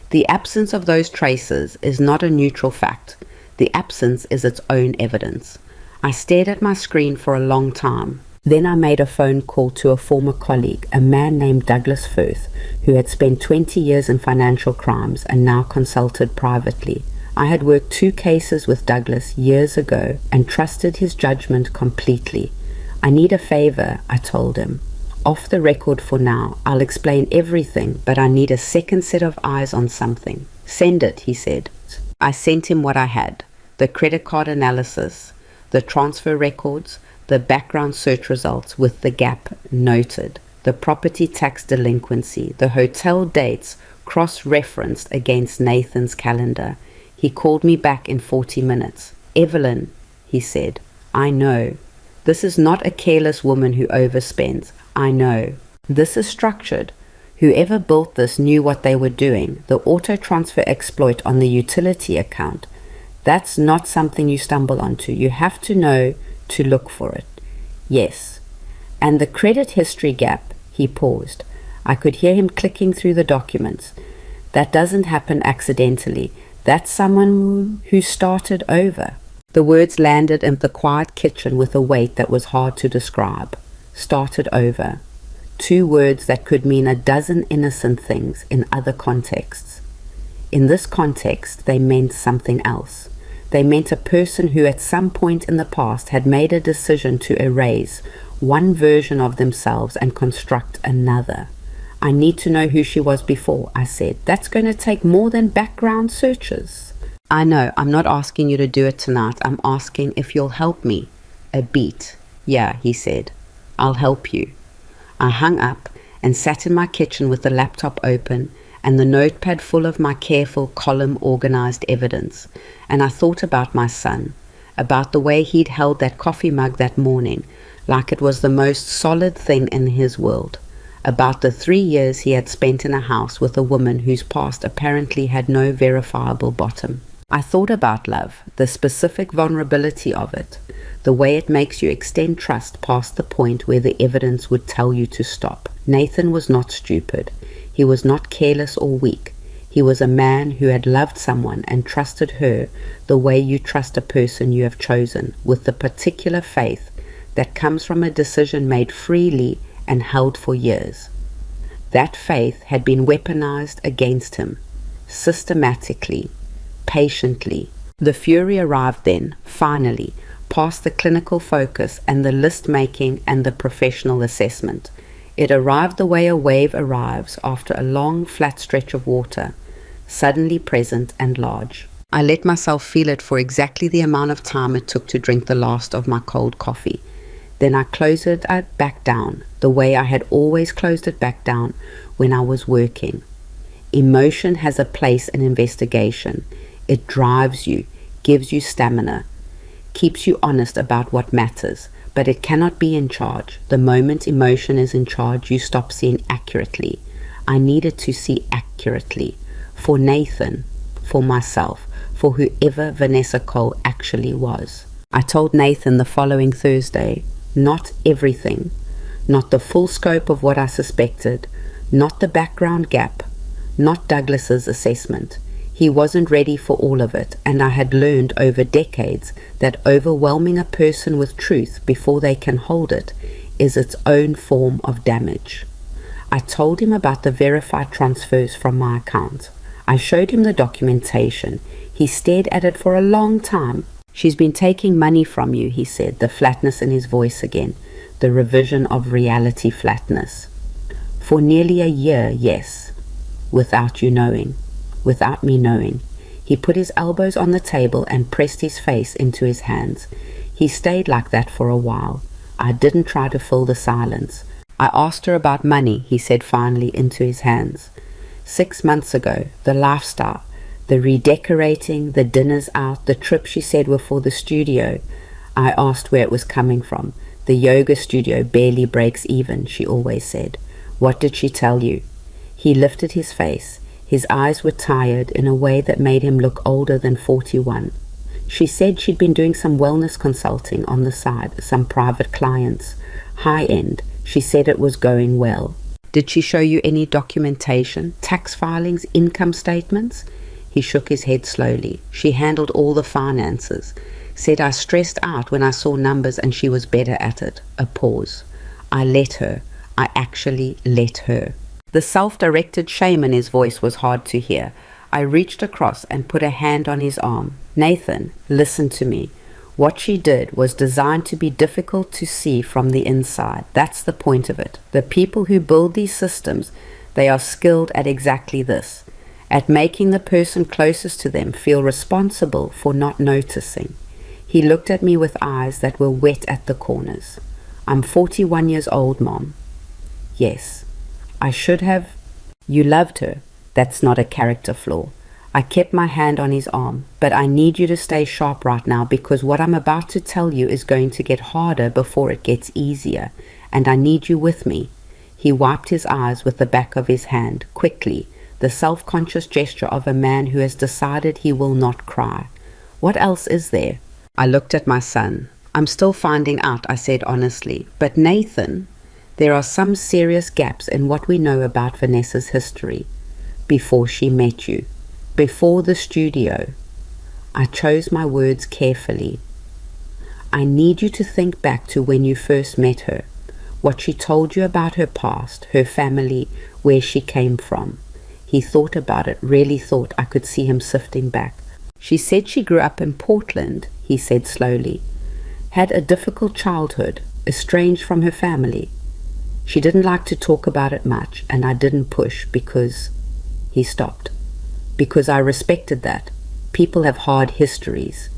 The absence of those traces is not a neutral fact. The absence is its own evidence. I stared at my screen for a long time. Then I made a phone call to a former colleague, a man named Douglas Firth, who had spent 20 years in financial crimes and now consulted privately. I had worked 2 cases with Douglas years ago and trusted his judgment completely. "I need a favor," I told him. "Off the record for now. I'll explain everything, but I need a second set of eyes on something." "Send it," he said. I sent him what I had. The credit card analysis, the transfer records, the background search results with the gap noted, the property tax delinquency, the hotel dates cross-referenced against Nathan's calendar. He called me back in 40 minutes. "Evelyn," he said, "I know. This is not a careless woman who overspends. I know. This is structured. Whoever built this knew what they were doing. The auto transfer exploit on the utility account, that's not something you stumble onto. You have to know to look for it. Yes. And the credit history gap, he paused. I could hear him clicking through the documents. That doesn't happen accidentally. That's someone who started over. The words landed in the quiet kitchen with a weight that was hard to describe. Started over. 2 words that could mean a dozen innocent things in other contexts. In this context, they meant something else. They meant a person who at some point in the past had made a decision to erase one version of themselves and construct another. I need to know who she was before, I said. That's going to take more than background searches. I know, I'm not asking you to do it tonight. I'm asking if you'll help me. A beat. Yeah, he said. I'll help you. I hung up and sat in my kitchen with the laptop open and the notepad full of my careful column-organized evidence. And I thought about my son, about the way he'd held that coffee mug that morning, like it was the most solid thing in his world, about the 3 years he had spent in a house with a woman whose past apparently had no verifiable bottom. I thought about love, the specific vulnerability of it, the way it makes you extend trust past the point where the evidence would tell you to stop. Nathan was not stupid. He was not careless or weak. He was a man who had loved someone and trusted her the way you trust a person you have chosen, with the particular faith that comes from a decision made freely and held for years. That faith had been weaponized against him, systematically, patiently. The fury arrived then, finally, past the clinical focus and the list-making and the professional assessment. It arrived the way a wave arrives after a long, flat stretch of water, suddenly present and large. I let myself feel it for exactly the amount of time it took to drink the last of my cold coffee. Then I closed it back down, the way I had always closed it back down when I was working. Emotion has a place in investigation. It drives you, gives you stamina, keeps you honest about what matters, but it cannot be in charge. The moment emotion is in charge, you stop seeing accurately. I needed to see accurately. For Nathan, for myself, for whoever Vanessa Cole actually was. I told Nathan the following Thursday, not everything, not the full scope of what I suspected, not the background gap, not Douglas's assessment. He wasn't ready for all of it, and I had learned over decades that overwhelming a person with truth before they can hold it is its own form of damage. I told him about the verified transfers from my account. I showed him the documentation. He stared at it for a long time. She's been taking money from you, he said, the flatness in his voice again, the revision of reality flatness. For nearly a year, yes, without you knowing. Without me knowing. He put his elbows on the table and pressed his face into his hands. He stayed like that for a while. I didn't try to fill the silence. I asked her about money, he said finally into his hands. 6 months ago, the lifestyle, the redecorating, the dinners out, the trips she said were for the studio. I asked where it was coming from. The yoga studio barely breaks even, she always said. What did she tell you? He lifted his face. His eyes were tired in a way that made him look older than 41. She said she'd been doing some wellness consulting on the side, some private clients. High-end. She said it was going well. Did she show you any documentation, tax filings, income statements? He shook his head slowly. She handled all the finances. Said I stressed out when I saw numbers and she was better at it. A pause. I let her. I actually let her. The self-directed shame in his voice was hard to hear. I reached across and put a hand on his arm. Nathan, listen to me. What she did was designed to be difficult to see from the inside. That's the point of it. The people who build these systems, they are skilled at exactly this, at making the person closest to them feel responsible for not noticing. He looked at me with eyes that were wet at the corners. I'm 41 years old, Mom. Yes. I should have. You loved her. That's not a character flaw. I kept my hand on his arm, but I need you to stay sharp right now because what I'm about to tell you is going to get harder before it gets easier, and I need you with me. He wiped his eyes with the back of his hand, quickly, the self-conscious gesture of a man who has decided he will not cry. What else is there? I looked at my son. I'm still finding out, I said honestly. But Nathan, there are some serious gaps in what we know about Vanessa's history. Before she met you. Before the studio. I chose my words carefully. I need you to think back to when you first met her. What she told you about her past, her family, where she came from. He thought about it, really thought. I could see him sifting back. She said she grew up in Portland, he said slowly. Had a difficult childhood, estranged from her family. She didn't like to talk about it much, and I didn't push because... He stopped. Because I respected that. People have hard histories.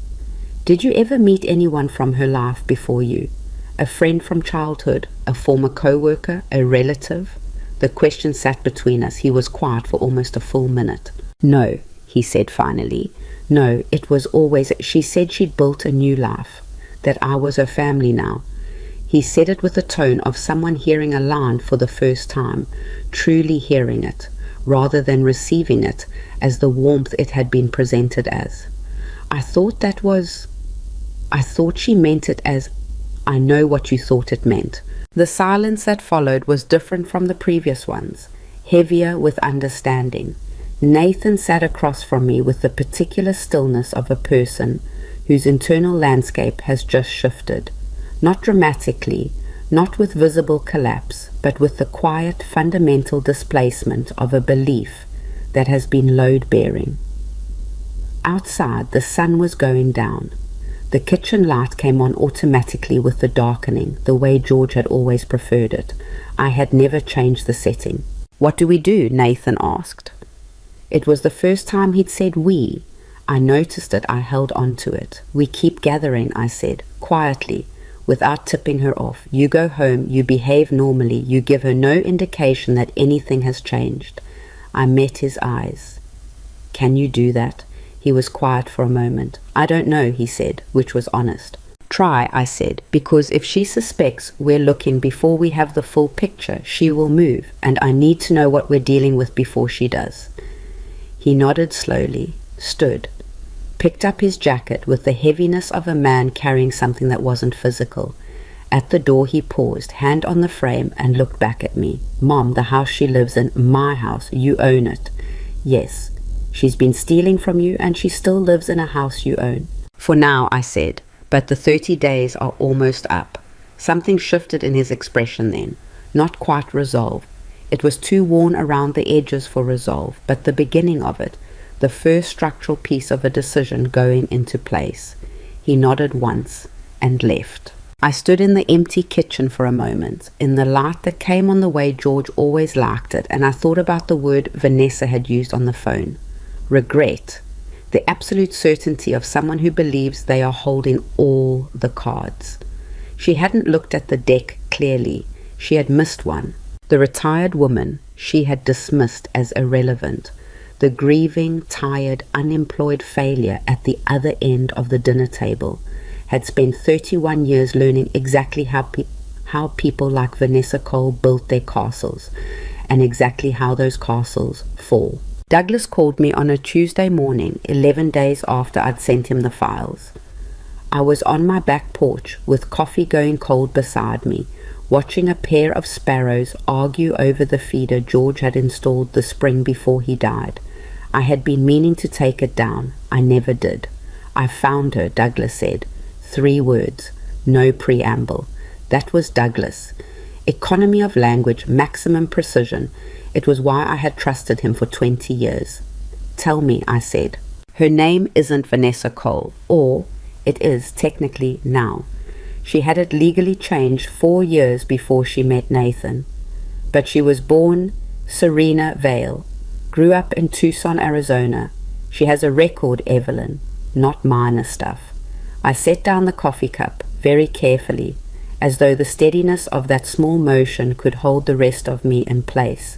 Did you ever meet anyone from her life before you? A friend from childhood, a former co-worker, a relative? The question sat between us. He was quiet for almost a full minute. No, he said finally. No, it was always... She said she'd built a new life, that I was her family now. He said it with the tone of someone hearing a line for the first time, truly hearing it, rather than receiving it as the warmth it had been presented as. I thought she meant it as, I know what you thought it meant. The silence that followed was different from the previous ones, heavier with understanding. Nathan sat across from me with the particular stillness of a person whose internal landscape has just shifted. Not dramatically, not with visible collapse, but with the quiet, fundamental displacement of a belief that has been load-bearing. Outside, the sun was going down. The kitchen light came on automatically with the darkening, the way George had always preferred it. I had never changed the setting. What do we do? Nathan asked. It was the first time he'd said we. I noticed it. I held on to it. We keep gathering, I said, quietly, without tipping her off. You go home, you behave normally, you give her no indication that anything has changed. I met his eyes. Can you do that? He was quiet for a moment. I don't know, he said, which was honest. Try, I said, because if she suspects we're looking before we have the full picture, she will move, and I need to know what we're dealing with before she does. He nodded slowly, stood, picked up his jacket with the heaviness of a man carrying something that wasn't physical. At the door he paused, hand on the frame, and looked back at me. Mom, the house she lives in, my house, you own it. Yes, she's been stealing from you, and she still lives in a house you own. For now, I said, but the 30 days are almost up. Something shifted in his expression then, not quite resolve. It was too worn around the edges for resolve, but the beginning of it, the first structural piece of a decision going into place. He nodded once and left. I stood in the empty kitchen for a moment, in the light that came on the way George always liked it, and I thought about the word Vanessa had used on the phone. Regret. The absolute certainty of someone who believes they are holding all the cards. She hadn't looked at the deck clearly. She had missed one. The retired woman she had dismissed as irrelevant. The grieving, tired, unemployed failure at the other end of the dinner table had spent 31 years learning exactly how people like Vanessa Cole built their castles, and exactly how those castles fall. Douglas called me on a Tuesday morning, 11 days after I'd sent him the files. I was on my back porch with coffee going cold beside me, watching a pair of sparrows argue over the feeder George had installed the spring before he died. I had been meaning to take it down. I never did. I found her, Douglas said. 3 words. No preamble. That was Douglas. Economy of language, maximum precision. It was why I had trusted him for 20 years. Tell me, I said. Her name isn't Vanessa Cole, or it is technically now. She had it legally changed 4 years before she met Nathan. But she was born Serena Vale. Grew up in Tucson, Arizona. She has a record, Evelyn, not minor stuff. I set down the coffee cup very carefully, as though the steadiness of that small motion could hold the rest of me in place.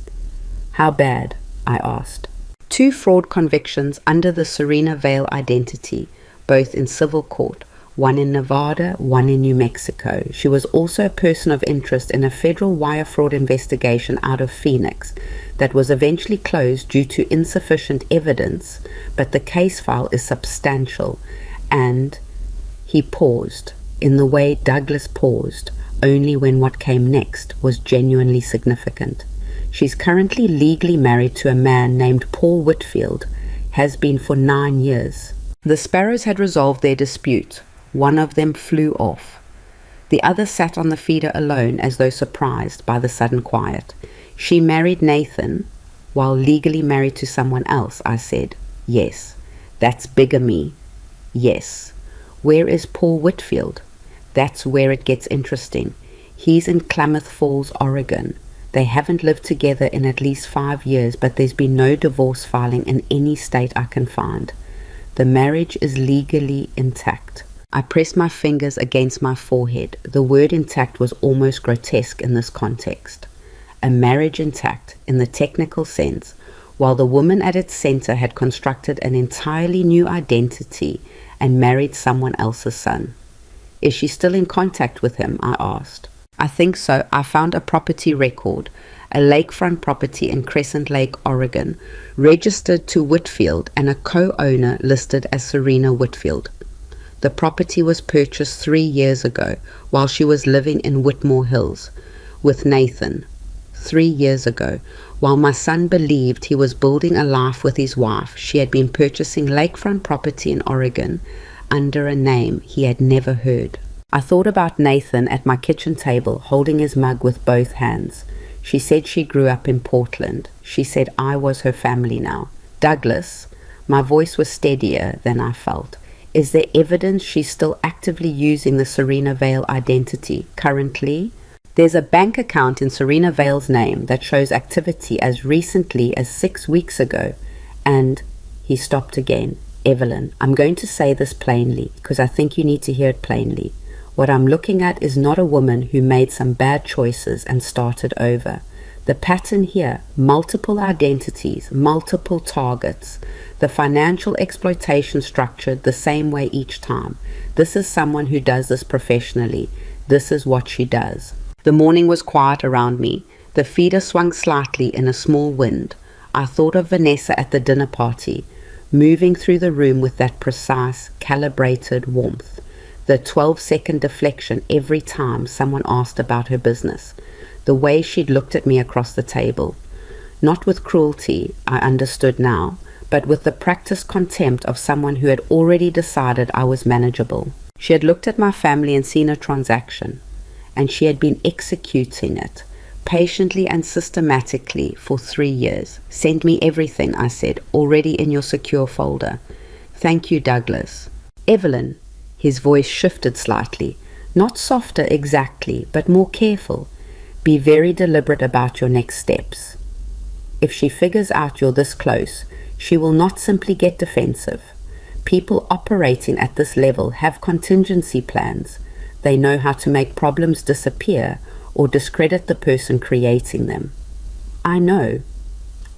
How bad? I asked. 2 fraud convictions under the Serena Vale identity, both in civil court, one in Nevada, one in New Mexico. She was also a person of interest in a federal wire fraud investigation out of Phoenix that was eventually closed due to insufficient evidence, but the case file is substantial. And he paused, in the way Douglas paused, only when what came next was genuinely significant. She's currently legally married to a man named Paul Whitfield, has been for 9 years. The sparrows had resolved their dispute. One of them flew off. The other sat on the feeder alone, as though surprised by the sudden quiet. She married Nathan, while legally married to someone else, I said. Yes. That's bigamy. Yes. Where is Paul Whitfield? That's where it gets interesting. He's in Klamath Falls, Oregon. They haven't lived together in at least 5 years, but there's been no divorce filing in any state I can find. The marriage is legally intact. I pressed my fingers against my forehead. The word intact was almost grotesque in this context. A marriage intact, in the technical sense, while the woman at its center had constructed an entirely new identity and married someone else's son. Is she still in contact with him? I asked. I think so. I found a property record, a lakefront property in Crescent Lake, Oregon, registered to Whitfield and a co-owner listed as Serena Whitfield. The property was purchased 3 years ago while she was living in Whitmore Hills with Nathan. 3 years ago, while my son believed he was building a life with his wife, she had been purchasing lakefront property in Oregon under a name he had never heard. I thought about Nathan at my kitchen table, holding his mug with both hands. She said she grew up in Portland. She said I was her family now. Douglas, my voice was steadier than I felt. Is there evidence she's still actively using the Serena Vale identity currently? There's a bank account in Serena Vale's name that shows activity as recently as 6 weeks ago. And he stopped again. Evelyn, I'm going to say this plainly because I think you need to hear it plainly. What I'm looking at is not a woman who made some bad choices and started over. The pattern here, multiple identities, multiple targets, the financial exploitation structured the same way each time. This is someone who does this professionally. This is what she does. The morning was quiet around me. The feeder swung slightly in a small wind. I thought of Vanessa at the dinner party, moving through the room with that precise, calibrated warmth. The 12-second deflection every time someone asked about her business. The way she'd looked at me across the table. Not with cruelty, I understood now, but with the practiced contempt of someone who had already decided I was manageable. She had looked at my family and seen a transaction, and she had been executing it, patiently and systematically for 3 years. Send me everything, I said, already in your secure folder. Thank you, Douglas. Evelyn, his voice shifted slightly, not softer exactly, but more careful. Be very deliberate about your next steps. If she figures out you're this close, she will not simply get defensive. People operating at this level have contingency plans. They know how to make problems disappear or discredit the person creating them. I know.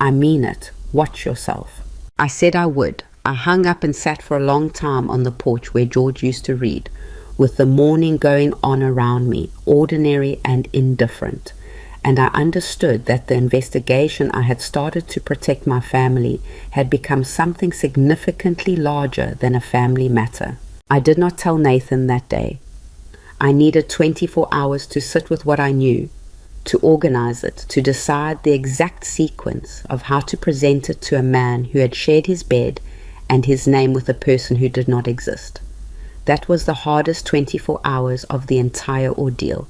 I mean it. Watch yourself. I said I would. I hung up and sat for a long time on the porch where George used to read, with the morning going on around me, ordinary and indifferent. And I understood that the investigation I had started to protect my family had become something significantly larger than a family matter. I did not tell Nathan that day. I needed 24 hours to sit with what I knew, to organize it, to decide the exact sequence of how to present it to a man who had shared his bed and his name with a person who did not exist. That was the hardest 24 hours of the entire ordeal.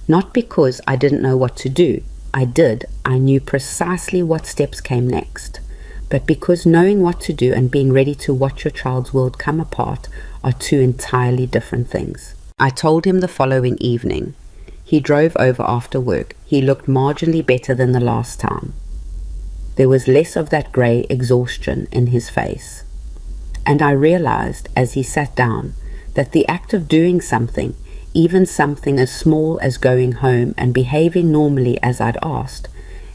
Not because I didn't know what to do. I did. I knew precisely what steps came next. But because knowing what to do and being ready to watch your child's world come apart are two entirely different things. I told him the following evening. He drove over after work. He looked marginally better than the last time. There was less of that grey exhaustion in his face. And I realized as he sat down that the act of doing something, even something as small as going home and behaving normally as I'd asked,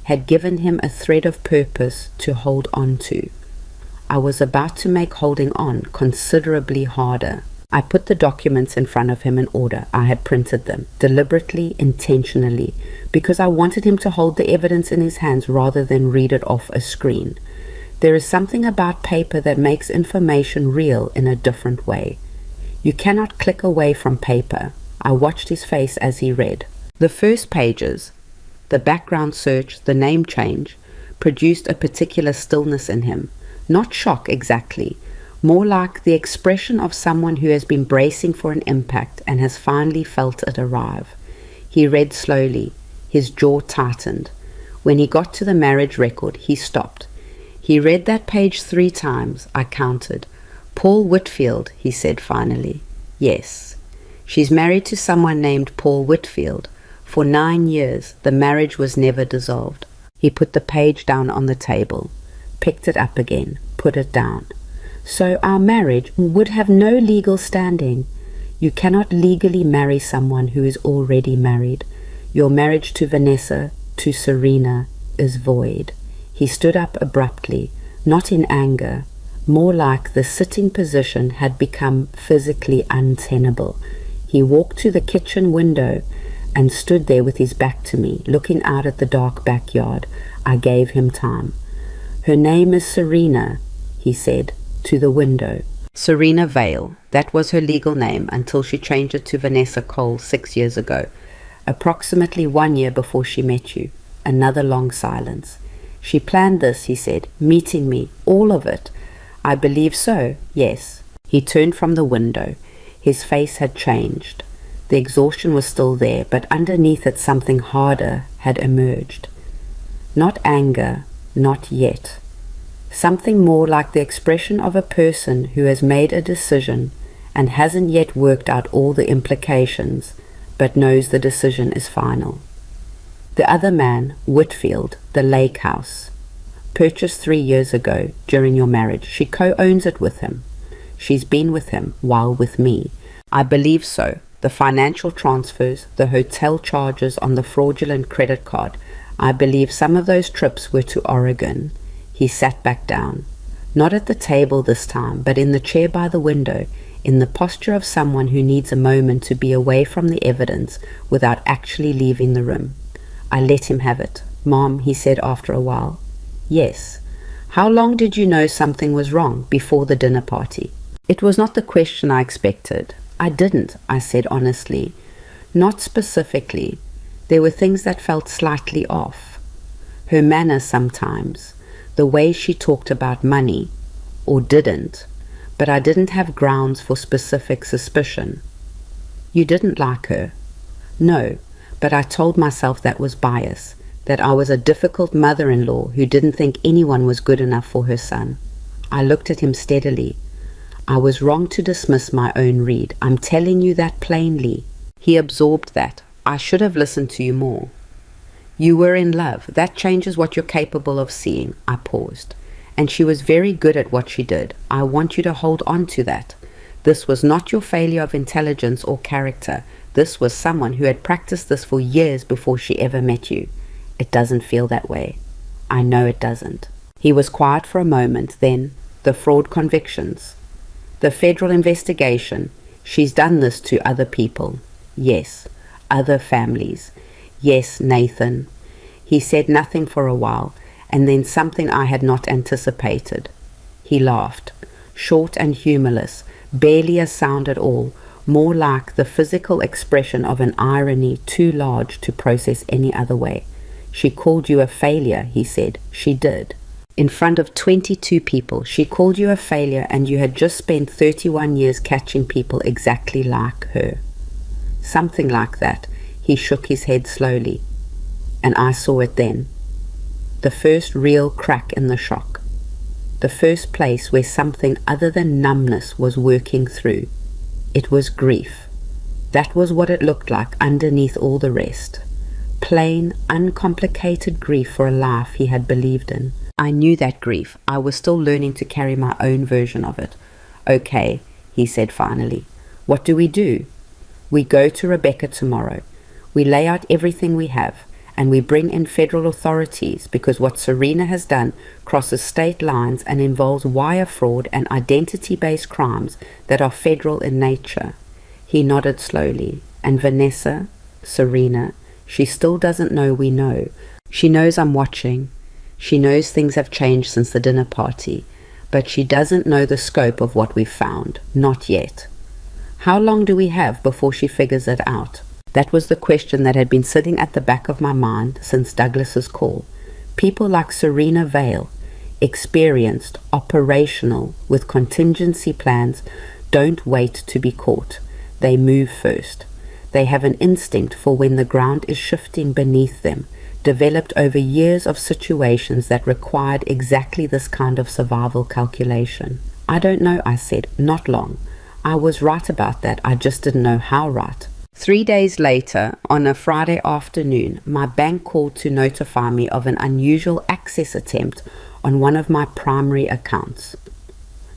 had given him a thread of purpose to hold on to. I was about to make holding on considerably harder. I put the documents in front of him in order. I had printed them, deliberately, intentionally, because I wanted him to hold the evidence in his hands rather than read it off a screen. There is something about paper that makes information real in a different way. You cannot click away from paper. I watched his face as he read. The first pages, the background search, the name change, produced a particular stillness in him. Not shock exactly, more like the expression of someone who has been bracing for an impact and has finally felt it arrive. He read slowly. His jaw tightened. When he got to the marriage record, he stopped. He read that page 3 times, I counted. Paul Whitfield, he said finally. Yes. She's married to someone named Paul Whitfield. For 9 years, the marriage was never dissolved. He put the page down on the table, picked it up again, put it down. So our marriage would have no legal standing. You cannot legally marry someone who is already married. Your marriage to Vanessa, to Serena, is void. He stood up abruptly, not in anger, more like the sitting position had become physically untenable. He walked to the kitchen window and stood there with his back to me, looking out at the dark backyard. I gave him time. Her name is Serena, he said, to the window. Serena Vale, that was her legal name until she changed it to Vanessa Cole 6 years ago, approximately 1 year before she met you. Another long silence. She planned this, he said, meeting me, all of it. I believe so, yes. He turned from the window. His face had changed. The exhaustion was still there, but underneath it something harder had emerged. Not anger, not yet. Something more like the expression of a person who has made a decision and hasn't yet worked out all the implications, but knows the decision is final. The other man, Whitfield, the lake house, purchased 3 years ago during your marriage. She co-owns it with him. She's been with him while with me. I believe so. The financial transfers, the hotel charges on the fraudulent credit card. I believe some of those trips were to Oregon. He sat back down, not at the table this time, but in the chair by the window, in the posture of someone who needs a moment to be away from the evidence without actually leaving the room. I let him have it. Mom, he said after a while. Yes. How long did you know something was wrong before the dinner party? It was not the question I expected. I didn't, I said honestly. Not specifically. There were things that felt slightly off. Her manner sometimes, the way she talked about money, or didn't, but I didn't have grounds for specific suspicion. You didn't like her? No, but I told myself that was bias, that I was a difficult mother-in-law who didn't think anyone was good enough for her son. I looked at him steadily. I was wrong to dismiss my own read. I'm telling you that plainly. He absorbed that. I should have listened to you more. You were in love. That changes what you're capable of seeing. I paused. And she was very good at what she did. I want you to hold on to that. This was not your failure of intelligence or character. This was someone who had practiced this for years before she ever met you. It doesn't feel that way. I know it doesn't. He was quiet for a moment, then, the fraud convictions. The federal investigation. She's done this to other people. Yes. Other families. Yes, Nathan. He said nothing for a while, and then something I had not anticipated. He laughed, short and humorless, barely a sound at all, more like the physical expression of an irony too large to process any other way. She called you a failure, he said. She did. In front of 22 people, she called you a failure, and you had just spent 31 years catching people exactly like her. Something like that. He shook his head slowly, and I saw it then. The first real crack in the shock. The first place where something other than numbness was working through. It was grief. That was what it looked like underneath all the rest. Plain, uncomplicated grief for a life he had believed in. I knew that grief. I was still learning to carry my own version of it. Okay, he said finally. What do? We go to Rebecca tomorrow. We lay out everything we have. and we bring in federal authorities because what Serena has done crosses state lines and involves wire fraud and identity-based crimes that are federal in nature." He nodded slowly. "And Vanessa, Serena, she still doesn't know we know. She knows I'm watching. She knows things have changed since the dinner party, but she doesn't know the scope of what we've found. Not yet. How long do we have before she figures it out?" That was the question that had been sitting at the back of my mind since Douglas's call. People like Serena Vale, experienced, operational, with contingency plans, don't wait to be caught. They move first. They have an instinct for when the ground is shifting beneath them, developed over years of situations that required exactly this kind of survival calculation. "I don't know," I said. "Not long. I was right about that. I just didn't know how right." 3 days later, on a Friday afternoon, my bank called to notify me of an unusual access attempt on one of my primary accounts.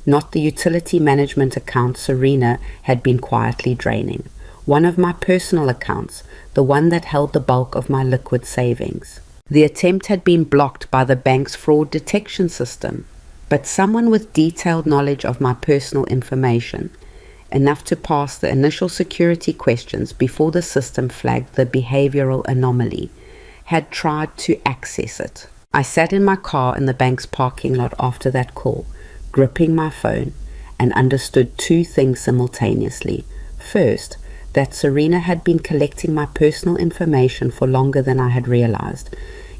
Not the utility management account Serena had been quietly draining. One of my personal accounts, the one that held the bulk of my liquid savings. The attempt had been blocked by the bank's fraud detection system, but someone with detailed knowledge of my personal information, enough to pass the initial security questions before the system flagged the behavioral anomaly, had tried to access it. I sat in my car in the bank's parking lot after that call, gripping my phone, and understood two things simultaneously. First, that Serena had been collecting my personal information for longer than I had realized,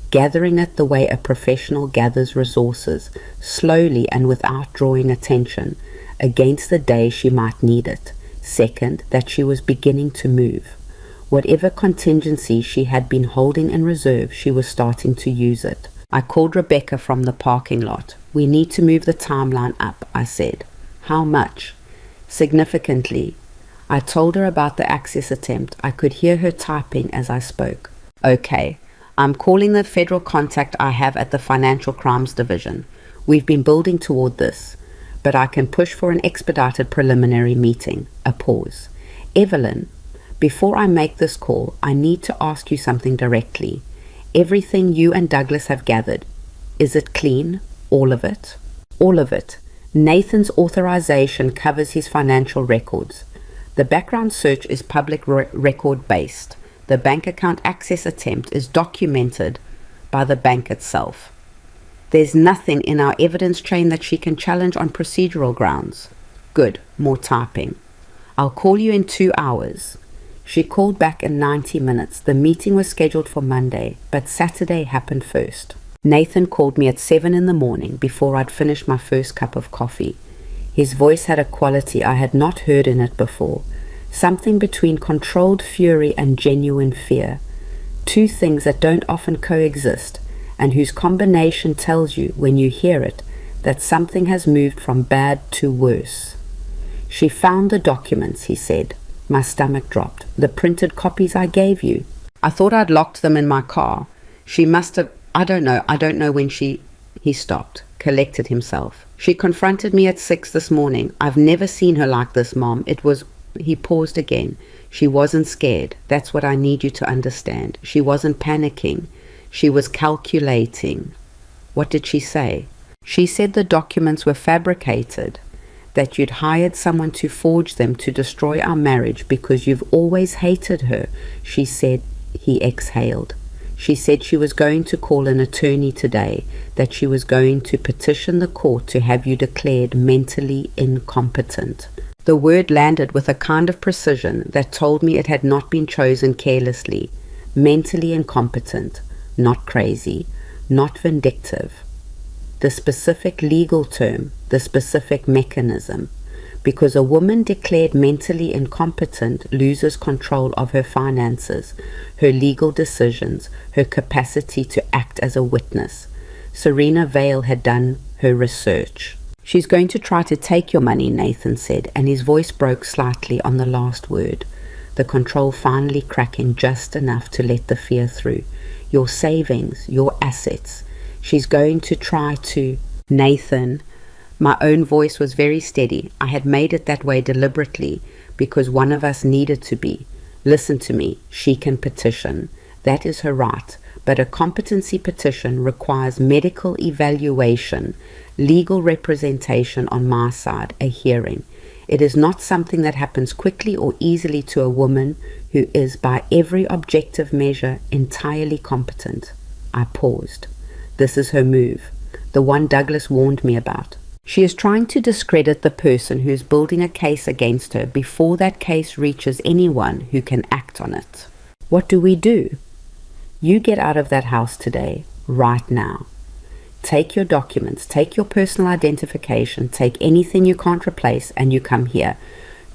gathering it the way a professional gathers resources, slowly and without drawing attention, against the day she might need it. Second, that she was beginning to move. Whatever contingency she had been holding in reserve, she was starting to use it. I called Rebecca from the parking lot. "We need to move the timeline up," I said. "How much?" "Significantly." I told her about the access attempt. I could hear her typing as I spoke. "Okay, I'm calling the federal contact I have at the Financial Crimes Division. We've been building toward this, but I can push for an expedited preliminary meeting." A pause. "Evelyn, before I make this call, I need to ask you something directly. Everything you and Douglas have gathered, is it clean? All of it?" "All of it. Nathan's authorization covers his financial records. The background search is public record based. The bank account access attempt is documented by the bank itself. There's nothing in our evidence chain that she can challenge on procedural grounds." "Good." More typing. "I'll call you in 2 hours." She called back in 90 minutes. The meeting was scheduled for Monday, but Saturday happened first. Nathan called me at 7 in the morning before I'd finished my first cup of coffee. His voice had a quality I had not heard in it before, something between controlled fury and genuine fear, two things that don't often coexist, and whose combination tells you, when you hear it, that something has moved from bad to worse. "She found the documents," he said. My stomach dropped. "The printed copies I gave you. I thought I'd locked them in my car. She must have, I don't know when she..." He stopped, collected himself. "She confronted me at 6 this morning. I've never seen her like this, Mom. It was..." He paused again. "She wasn't scared. That's what I need you to understand. She wasn't panicking. She was calculating." "What did she say?" "She said the documents were fabricated, that you'd hired someone to forge them to destroy our marriage because you've always hated her." She said. He exhaled. "She said she was going to call an attorney today, that she was going to petition the court to have you declared mentally incompetent." The word landed with a kind of precision that told me it had not been chosen carelessly. Mentally incompetent, not crazy, not vindictive. The specific legal term, the specific mechanism, because a woman declared mentally incompetent loses control of her finances, her legal decisions, her capacity to act as a witness. Serena Vale had done her research. "She's going to try to take your money," Nathan said, and his voice broke slightly on the last word, the control finally cracking just enough to let the fear through. "Your savings, your assets. She's going to try to..." "Nathan..." My own voice was very steady. I had made it that way deliberately because one of us needed to be. "Listen to me. She can petition. That is her right. but a competency petition requires medical evaluation, legal representation on my side, a hearing. It is not something that happens quickly or easily to a woman who is, by every objective measure, entirely competent. I paused. This is her move, the one Douglas warned me about. She is trying to discredit the person who is building a case against her before that case reaches anyone who can act on it. What do? You get out of that house today, right now. Take your documents, take your personal identification, take anything you can't replace, and you come here.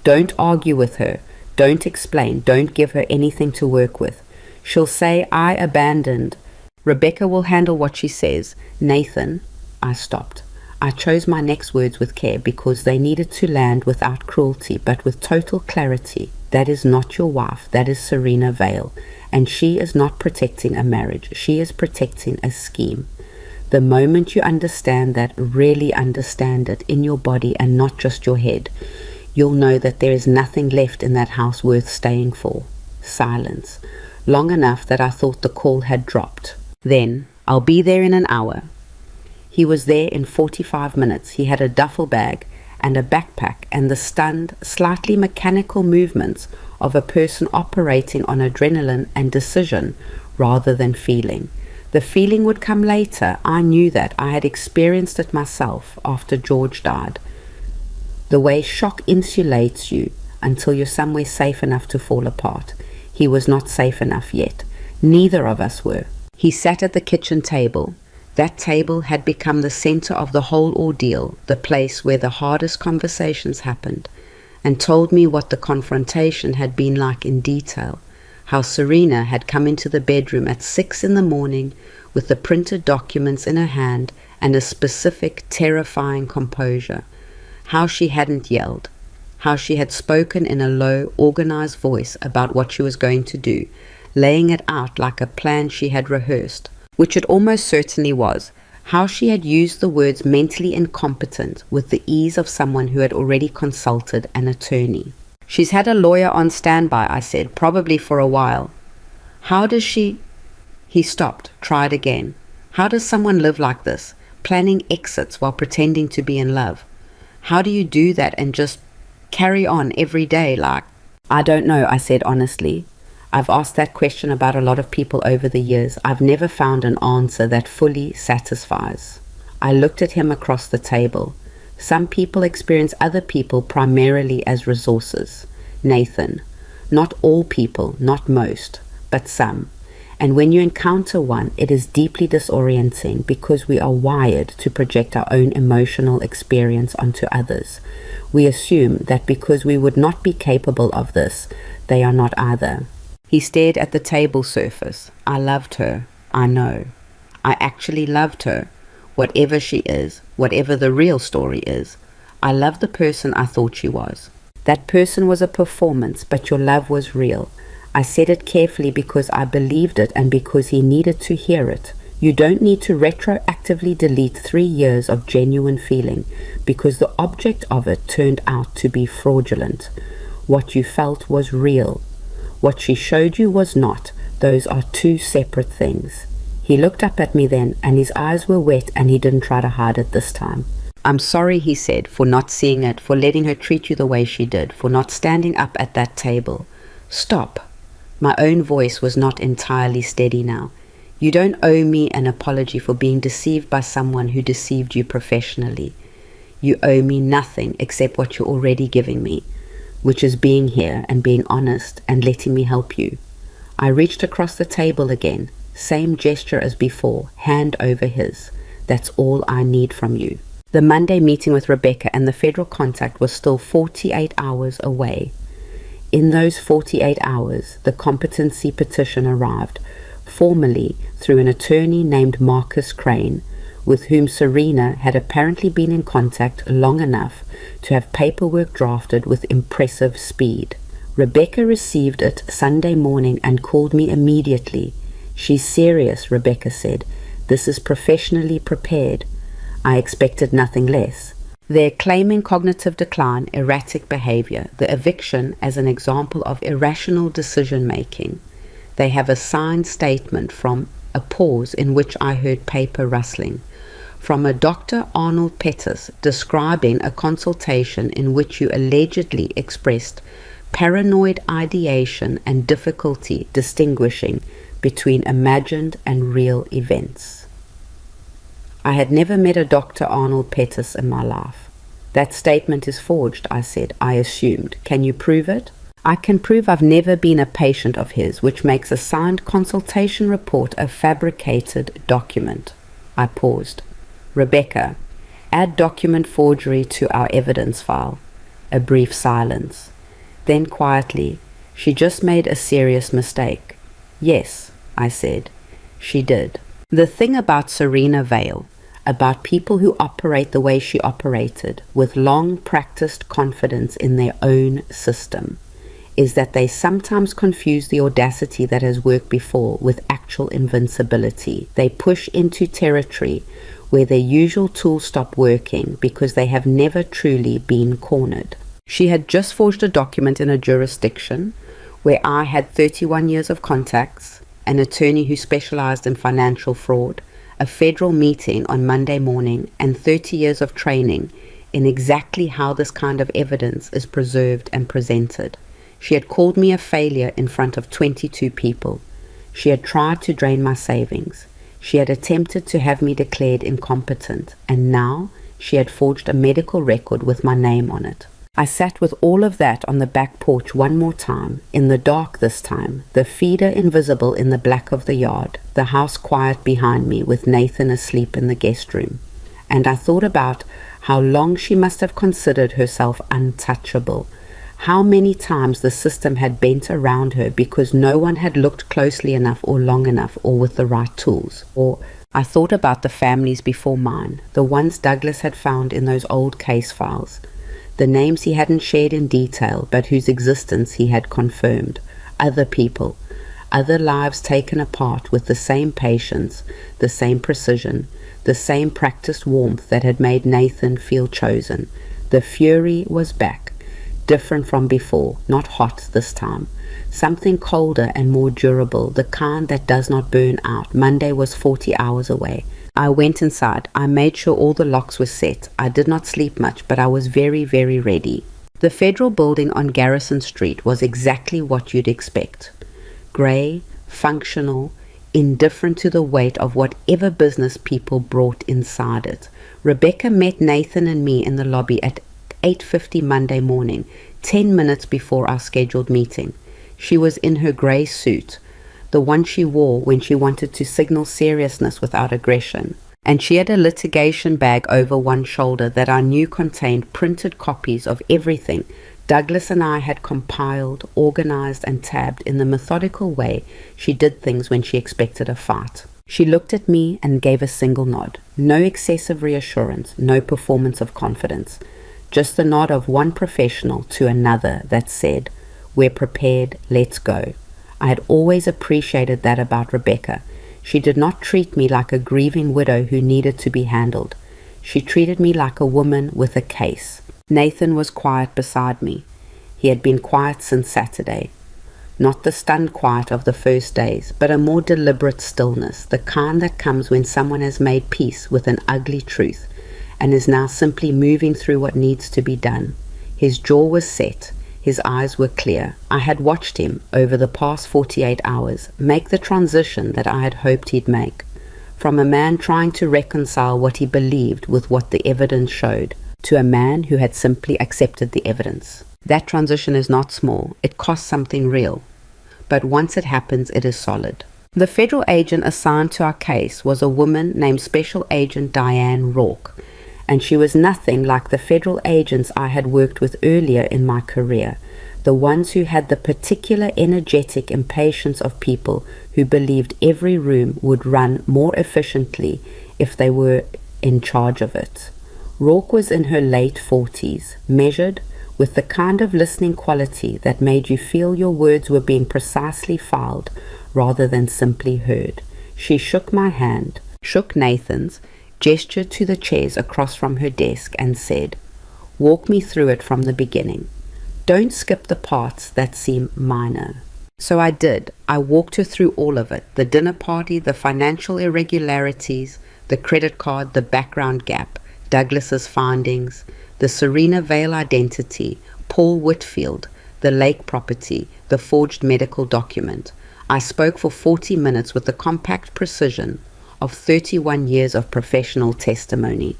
Don't argue with her. Don't explain. Don't give her anything to work with. She'll say, I abandoned. Rebecca will handle what she says. Nathan, I stopped. I chose my next words with care because they needed to land without cruelty, but with total clarity. That is not your wife. That is Serena Vale. And she is not protecting a marriage. She is protecting a scheme. The moment you understand that, really understand it in your body and not just your head, you'll know that there is nothing left in that house worth staying for. Silence. Long enough that I thought the call had dropped. Then, I'll be there in an hour. He was there in 45 minutes. He had a duffel bag and a backpack and the stunned, slightly mechanical movements of a person operating on adrenaline and decision rather than feeling. The feeling would come later. I knew that. I had experienced it myself after George died. The way shock insulates you until you're somewhere safe enough to fall apart. He was not safe enough yet. Neither of us were. He sat at the kitchen table. That table had become the center of the whole ordeal, the place where the hardest conversations happened, and told me what the confrontation had been like in detail. How Serena had come into the bedroom at 6 a.m. with the printed documents in her hand and a specific, terrifying composure. How she hadn't yelled. How she had spoken in a low, organized voice about what she was going to do, laying it out like a plan she had rehearsed, which it almost certainly was. How she had used the words mentally incompetent with the ease of someone who had already consulted an attorney. She's had a lawyer on standby, I said, probably for a while. How does she... He stopped, tried again. How does someone live like this, planning exits while pretending to be in love? How do you do that and just carry on every day like... I don't know, I said honestly. I've asked that question about a lot of people over the years. I've never found an answer that fully satisfies. I looked at him across the table. Some people experience other people primarily as resources. Nathan, not all people, not most, but some. And when you encounter one, it is deeply disorienting because we are wired to project our own emotional experience onto others. We assume that because we would not be capable of this, they are not either. He stared at the table surface. I loved her. I know. I actually loved her. Whatever she is, whatever the real story is. I loved the person I thought she was. That person was a performance, but your love was real. I said it carefully because I believed it and because he needed to hear it. You don't need to retroactively delete 3 years of genuine feeling because the object of it turned out to be fraudulent. What you felt was real. What she showed you was not. Those are two separate things. He looked up at me then, and his eyes were wet, and he didn't try to hide it this time. I'm sorry, he said, for not seeing it, for letting her treat you the way she did, for not standing up at that table. Stop. My own voice was not entirely steady now. You don't owe me an apology for being deceived by someone who deceived you professionally. You owe me nothing except what you're already giving me, which is being here and being honest and letting me help you. I reached across the table again. Same gesture as before, hand over his. That's all I need from you. The Monday meeting with Rebecca and the federal contact was still 48 hours away. In those 48 hours, the competency petition arrived, formally through an attorney named Marcus Crane, with whom Serena had apparently been in contact long enough to have paperwork drafted with impressive speed. Rebecca received it Sunday morning and called me immediately. She's serious, Rebecca said. This is professionally prepared. I expected nothing less. They're claiming cognitive decline, erratic behavior, the eviction as an example of irrational decision-making. They have a signed statement from a pause in which I heard paper rustling. From a Dr. Arnold Pettis describing a consultation in which you allegedly expressed paranoid ideation and difficulty distinguishing between imagined and real events. I had never met a Dr. Arnold Pettis in my life. That statement is forged, I said. I assumed. Can you prove it? I can prove I've never been a patient of his, which makes a signed consultation report a fabricated document. I paused. Rebecca, add document forgery to our evidence file. A brief silence. Then quietly, she just made a serious mistake. Yes, I said. She did. The thing about Serena Vale, about people who operate the way she operated, with long practiced confidence in their own system, is that they sometimes confuse the audacity that has worked before with actual invincibility. They push into territory where their usual tools stop working because they have never truly been cornered. She had just forged a document in a jurisdiction where I had 31 years of contacts, an attorney who specialized in financial fraud, a federal meeting on Monday morning, and 30 years of training in exactly how this kind of evidence is preserved and presented. She had called me a failure in front of 22 people. She had tried to drain my savings. She had attempted to have me declared incompetent, and now she had forged a medical record with my name on it. I sat with all of that on the back porch one more time, in the dark this time, the feeder invisible in the black of the yard, the house quiet behind me with Nathan asleep in the guest room. And I thought about how long she must have considered herself untouchable, how many times the system had bent around her because no one had looked closely enough or long enough or with the right tools. Or I thought about the families before mine, the ones Douglas had found in those old case files, the names he hadn't shared in detail but whose existence he had confirmed, other people, other lives taken apart with the same patience, the same precision, the same practiced warmth that had made Nathan feel chosen. The fury was back. Different from before, not hot this time. Something colder and more durable, the kind that does not burn out. Monday was 40 hours away. I went inside. I made sure all the locks were set. I did not sleep much, but I was very, very ready. The federal building on Garrison Street was exactly what you'd expect. Grey, functional, indifferent to the weight of whatever business people brought inside it. Rebecca met Nathan and me in the lobby at 8:50 Monday morning, 10 minutes before our scheduled meeting. She was in her grey suit, the one she wore when she wanted to signal seriousness without aggression. And she had a litigation bag over one shoulder that I knew contained printed copies of everything Douglas and I had compiled, organized, and tabbed in the methodical way she did things when she expected a fight. She looked at me and gave a single nod. No excessive reassurance, no performance of confidence. Just the nod of one professional to another that said, "We're prepared, let's go." I had always appreciated that about Rebecca. She did not treat me like a grieving widow who needed to be handled. She treated me like a woman with a case. Nathan was quiet beside me. He had been quiet since Saturday. Not the stunned quiet of the first days, but a more deliberate stillness, the kind that comes when someone has made peace with an ugly truth and is now simply moving through what needs to be done. His jaw was set. His eyes were clear. I had watched him, over the past 48 hours, make the transition that I had hoped he'd make, from a man trying to reconcile what he believed with what the evidence showed, to a man who had simply accepted the evidence. That transition is not small. It costs something real. But once it happens, it is solid. The federal agent assigned to our case was a woman named Special Agent Diane Rourke, and she was nothing like the federal agents I had worked with earlier in my career, the ones who had the particular energetic impatience of people who believed every room would run more efficiently if they were in charge of it. Rourke was in her late 40s, measured, with the kind of listening quality that made you feel your words were being precisely filed rather than simply heard. She shook my hand, shook Nathan's, gestured to the chairs across from her desk and said, "Walk me through it from the beginning. Don't skip the parts that seem minor." So I did. I walked her through all of it. The dinner party, the financial irregularities, the credit card, the background gap, Douglas's findings, the Serena Vale identity, Paul Whitfield, the lake property, the forged medical document. I spoke for 40 minutes with the compact precision of 31 years of professional testimony,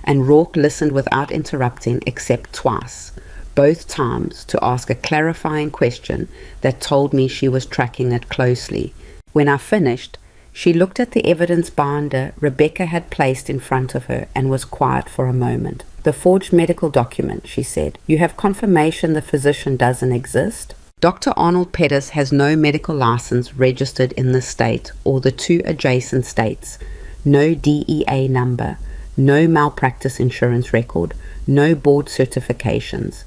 and Rourke listened without interrupting except twice, both times to ask a clarifying question that told me she was tracking it closely. When I finished, she looked at the evidence binder Rebecca had placed in front of her and was quiet for a moment. "The forged medical document," she said. "You have confirmation the physician doesn't exist?" Dr. Arnold Pettis has no medical license registered in the state or the two adjacent states, no DEA number, no malpractice insurance record, no board certifications.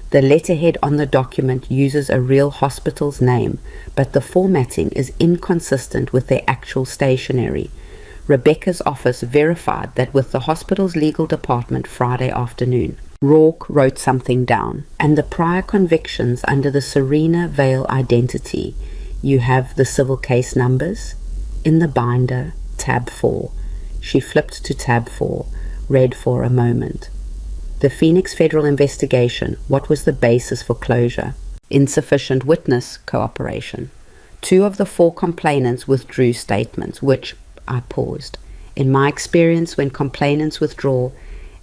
The letterhead on the document uses a real hospital's name, but the formatting is inconsistent with their actual stationery. Rebecca's office verified that with the hospital's legal department Friday afternoon. Rourke wrote something down. "And the prior convictions under the Serena Vale identity, you have the civil case numbers?" "In the binder, tab 4. She flipped to tab 4, read for a moment. "The Phoenix federal investigation, what was the basis for closure?" "Insufficient witness cooperation. 2 of the 4 complainants withdrew statements," which I paused. "In my experience, when complainants withdraw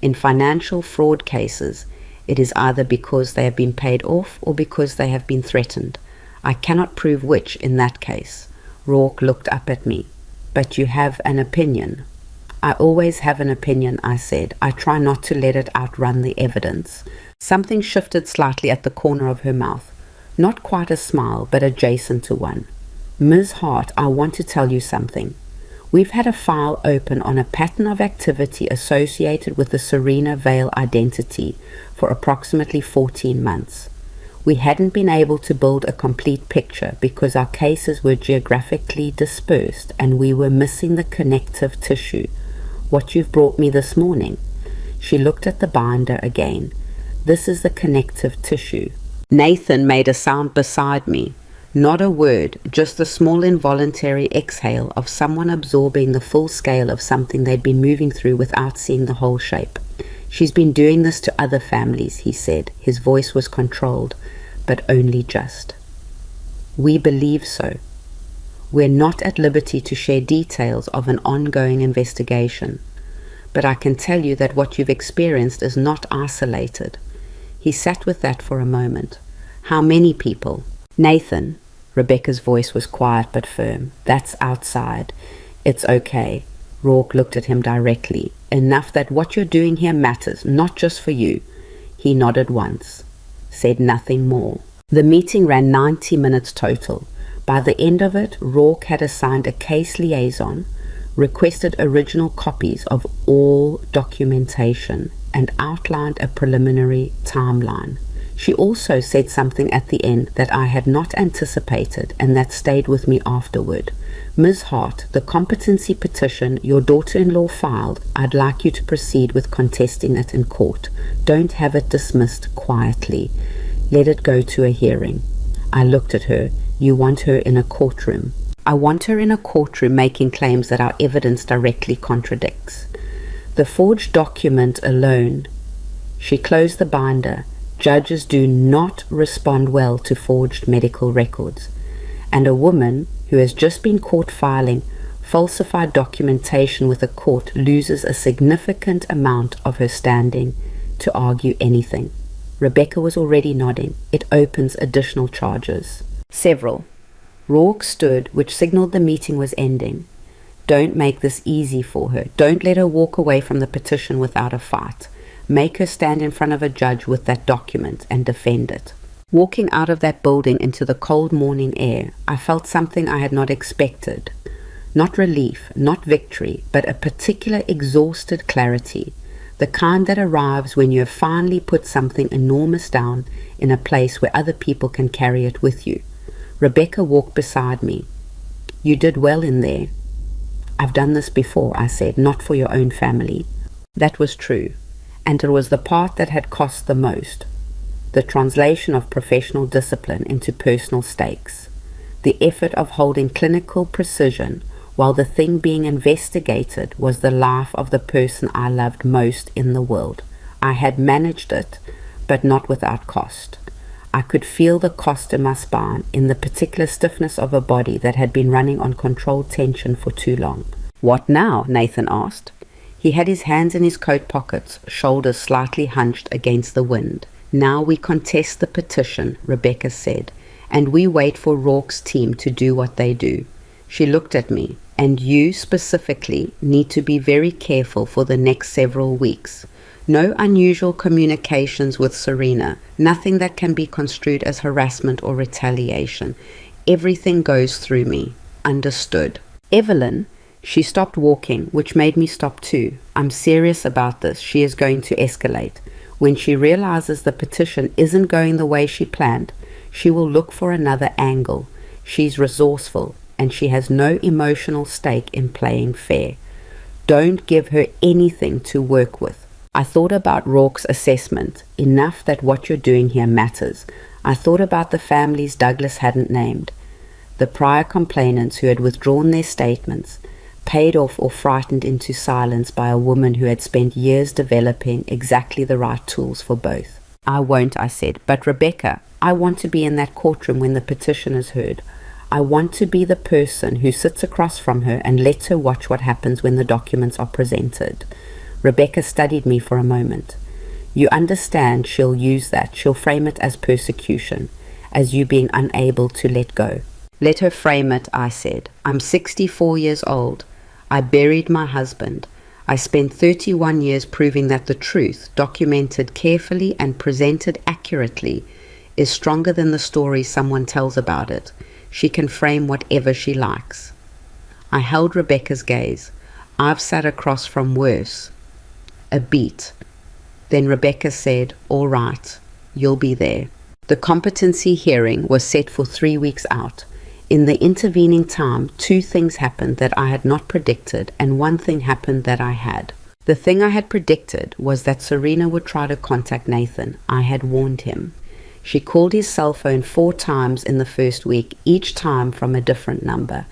in financial fraud cases, it is either because they have been paid off or because they have been threatened. I cannot prove which in that case." Rourke looked up at me. "But you have an opinion." "I always have an opinion," I said. "I try not to let it outrun the evidence." Something shifted slightly at the corner of her mouth. Not quite a smile, but adjacent to one. "Ms. Hart, I want to tell you something. We've had a file open on a pattern of activity associated with the Serena Vale identity for approximately 14 months. We hadn't been able to build a complete picture because our cases were geographically dispersed and we were missing the connective tissue. What you've brought me this morning." She looked at the binder again. "This is the connective tissue." Nathan made a sound beside me. Not a word, just the small involuntary exhale of someone absorbing the full scale of something they'd been moving through without seeing the whole shape. "She's been doing this to other families," he said. His voice was controlled, but only just. "We believe so. We're not at liberty to share details of an ongoing investigation, but I can tell you that what you've experienced is not isolated." He sat with that for a moment. "How many people?" "Nathan," Rebecca's voice was quiet but firm, "that's outside. It's okay." Rourke looked at him directly. "Enough that what you're doing here matters, not just for you." He nodded once, said nothing more. The meeting ran 90 minutes total. By the end of it, Rourke had assigned a case liaison, requested original copies of all documentation, and outlined a preliminary timeline. She also said something at the end that I had not anticipated and that stayed with me afterward. "Ms. Hart, the competency petition your daughter-in-law filed, I'd like you to proceed with contesting it in court. Don't have it dismissed quietly. Let it go to a hearing." I looked at her. "You want her in a courtroom?" "I want her in a courtroom making claims that our evidence directly contradicts. The forged document alone." She closed the binder. "Judges do not respond well to forged medical records. And a woman who has just been caught filing falsified documentation with a court loses a significant amount of her standing to argue anything." Rebecca was already nodding. "It opens additional charges." "Several." Rourke stood, which signaled the meeting was ending. "Don't make this easy for her. Don't let her walk away from the petition without a fight. Make her stand in front of a judge with that document and defend it." Walking out of that building into the cold morning air, I felt something I had not expected. Not relief, not victory, but a particular exhausted clarity, the kind that arrives when you have finally put something enormous down in a place where other people can carry it with you. Rebecca walked beside me. "You did well in there." "I've done this before," I said, "not for your own family." That was true. And it was the part that had cost the most, the translation of professional discipline into personal stakes. the effort of holding clinical precision while the thing being investigated was the life of the person I loved most in the world. I had managed it, but not without cost. I could feel the cost in my spine, in the particular stiffness of a body that had been running on controlled tension for too long. "What now?" Nathan asked. He had his hands in his coat pockets, shoulders slightly hunched against the wind. "Now we contest the petition," Rebecca said, "and we wait for Rourke's team to do what they do." She looked at me. "And you specifically need to be very careful for the next several weeks. No unusual communications with Serena, nothing that can be construed as harassment or retaliation. Everything goes through me." "Understood." "Evelyn," she stopped walking, which made me stop too. "I'm serious about this. She is going to escalate. When she realizes the petition isn't going the way she planned, she will look for another angle. She's resourceful, and she has no emotional stake in playing fair. Don't give her anything to work with." I thought about Rourke's assessment, enough that what you're doing here matters. I thought about the families Douglas hadn't named, the prior complainants who had withdrawn their statements, paid off or frightened into silence by a woman who had spent years developing exactly the right tools for both. "I won't," I said, "but Rebecca, I want to be in that courtroom when the petition is heard. I want to be the person who sits across from her and lets her watch what happens when the documents are presented." Rebecca studied me for a moment. "You understand she'll use that. She'll frame it as persecution, as you being unable to let go." "Let her frame it," I said. "I'm 64 years old. I buried my husband. I spent 31 years proving that the truth, documented carefully and presented accurately, is stronger than the story someone tells about it. She can frame whatever she likes." I held Rebecca's gaze. "I've sat across from worse." A beat. Then Rebecca said, "All right, you'll be there." The competency hearing was set for 3 weeks out. In the intervening time, 2 things happened that I had not predicted, and 1 thing happened that I had. The thing I had predicted was that Serena would try to contact Nathan. I had warned him. She called his cell phone 4 times in the first week, each time from a different number.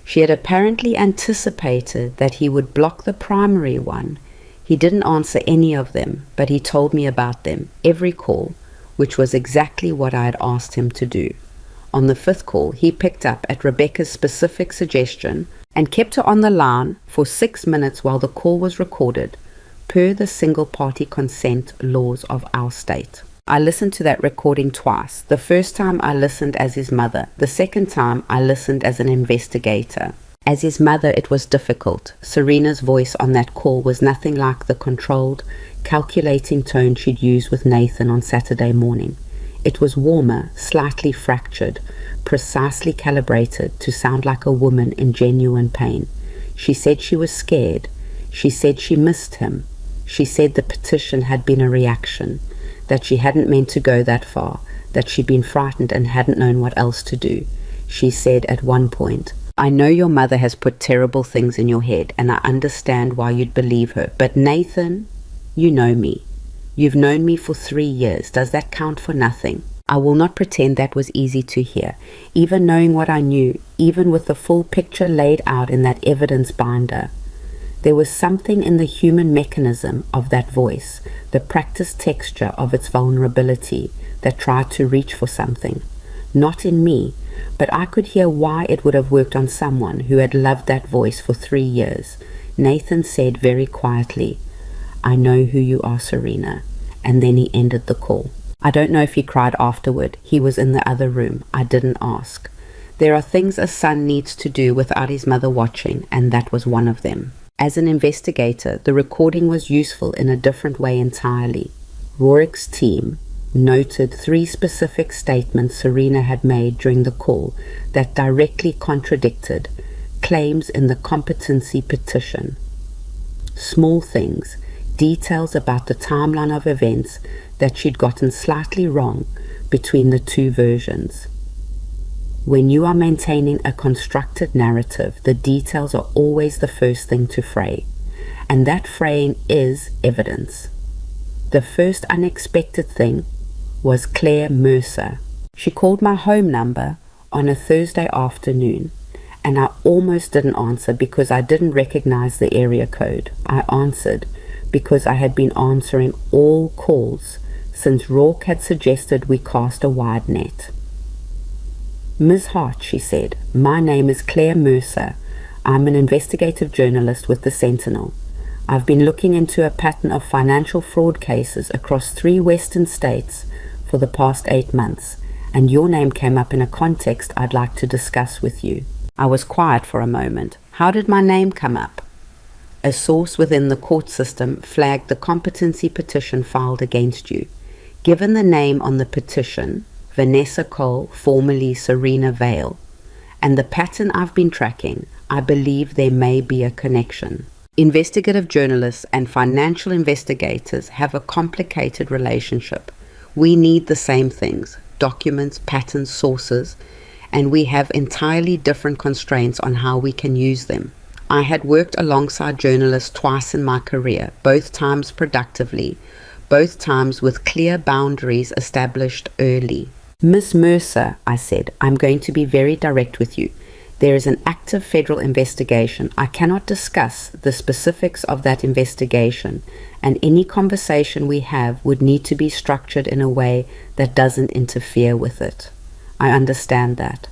She had apparently anticipated that he would block the primary one. He didn't answer any of them, but he told me about them, every call, which was exactly what I had asked him to do. On the 5th call, he picked up at Rebecca's specific suggestion and kept her on the line for 6 minutes while the call was recorded, per the single-party consent laws of our state. I listened to that recording twice. The first time I listened as his mother. The second time I listened as an investigator. As his mother, it was difficult. Serena's voice on that call was nothing like the controlled, calculating tone she'd used with Nathan on Saturday morning. It was warmer, slightly fractured, precisely calibrated to sound like a woman in genuine pain. She said she was scared. She said she missed him. She said the petition had been a reaction, that she hadn't meant to go that far, that she'd been frightened and hadn't known what else to do. She said at one point, "I know your mother has put terrible things in your head, and I understand why you'd believe her. But Nathan, you know me. You've known me for 3 years. Does that count for nothing?" I will not pretend that was easy to hear. Even knowing what I knew, even with the full picture laid out in that evidence binder, there was something in the human mechanism of that voice, the practiced texture of its vulnerability, that tried to reach for something. Not in me, but I could hear why it would have worked on someone who had loved that voice for 3 years. Nathan said very quietly, "I know who you are, Serena," and then he ended the call. I don't know if he cried afterward. He was in the other room. I didn't ask. There are things a son needs to do without his mother watching, and that was one of them. As an investigator, the recording was useful in a different way entirely. Rourke's team noted 3 specific statements Serena had made during the call that directly contradicted claims in the competency petition. Small things, details about the timeline of events that she'd gotten slightly wrong between the 2 versions. When you are maintaining a constructed narrative, the details are always the first thing to fray, and that fraying is evidence. The first unexpected thing was Claire Mercer. She called my home number on a Thursday afternoon, and I almost didn't answer because I didn't recognize the area code. I answered because I had been answering all calls since Rourke had suggested we cast a wide net. "Ms. Hart," she said, "my name is Claire Mercer. I'm an investigative journalist with the Sentinel. I've been looking into a pattern of financial fraud cases across 3 western states for the past 8 months, and your name came up in a context I'd like to discuss with you." I was quiet for a moment. How did my name come up? A source within the court system flagged the competency petition filed against you. Given the name on the petition, Vanessa Cole, formerly Serena Vale, and the pattern I've been tracking, I believe there may be a connection. Investigative journalists and financial investigators have a complicated relationship. We need the same things: documents, patterns, sources, and we have entirely different constraints on how we can use them. I had worked alongside journalists twice in my career, both times productively, both times with clear boundaries established early. "Miss Mercer," I said, "I'm going to be very direct with you. There is an active federal investigation. I cannot discuss the specifics of that investigation, and any conversation we have would need to be structured in a way that doesn't interfere with it. I understand that.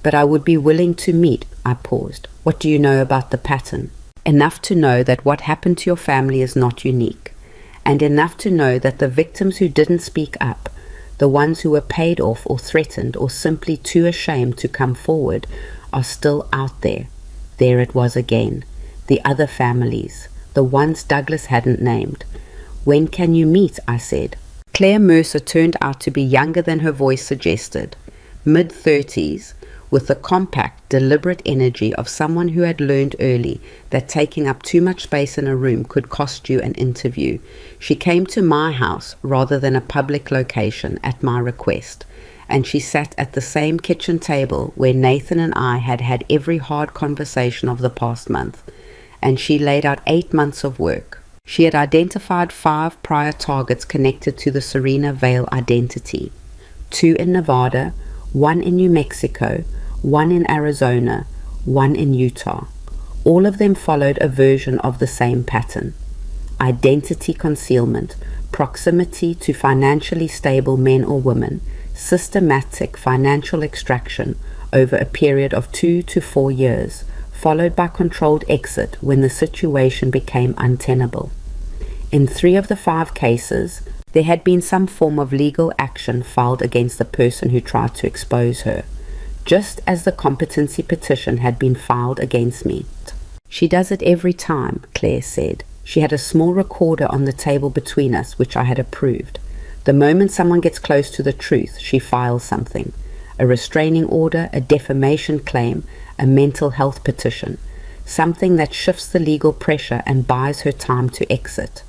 But I would be willing to meet." I paused. "What do you know about the pattern?" "Enough to know that what happened to your family is not unique, and enough to know that the victims who didn't speak up, the ones who were paid off or threatened or simply too ashamed to come forward, are still out there." There it was again. The other families, the ones Douglas hadn't named. "When can you meet?" I said. Claire Mercer turned out to be younger than her voice suggested, mid-30s, with the compact, deliberate energy of someone who had learned early that taking up too much space in a room could cost you an interview. She came to my house rather than a public location at my request, and she sat at the same kitchen table where Nathan and I had had every hard conversation of the past month, and she laid out 8 months of work. She had identified 5 prior targets connected to the Serena Vale identity: 2 in Nevada, 1 in New Mexico, 1 in Arizona, 1 in Utah. All of them followed a version of the same pattern: identity concealment, proximity to financially stable men or women, systematic financial extraction over a period of 2 to 4 years, followed by controlled exit when the situation became untenable. In 3 of the 5 cases, there had been some form of legal action filed against the person who tried to expose her, just as the competency petition had been filed against me. "She does it every time," Claire said. She had a small recorder on the table between us, which I had approved. The moment someone gets close to the truth, she files something: a restraining order, a defamation claim, a mental health petition, something that shifts the legal pressure and buys her time to exit.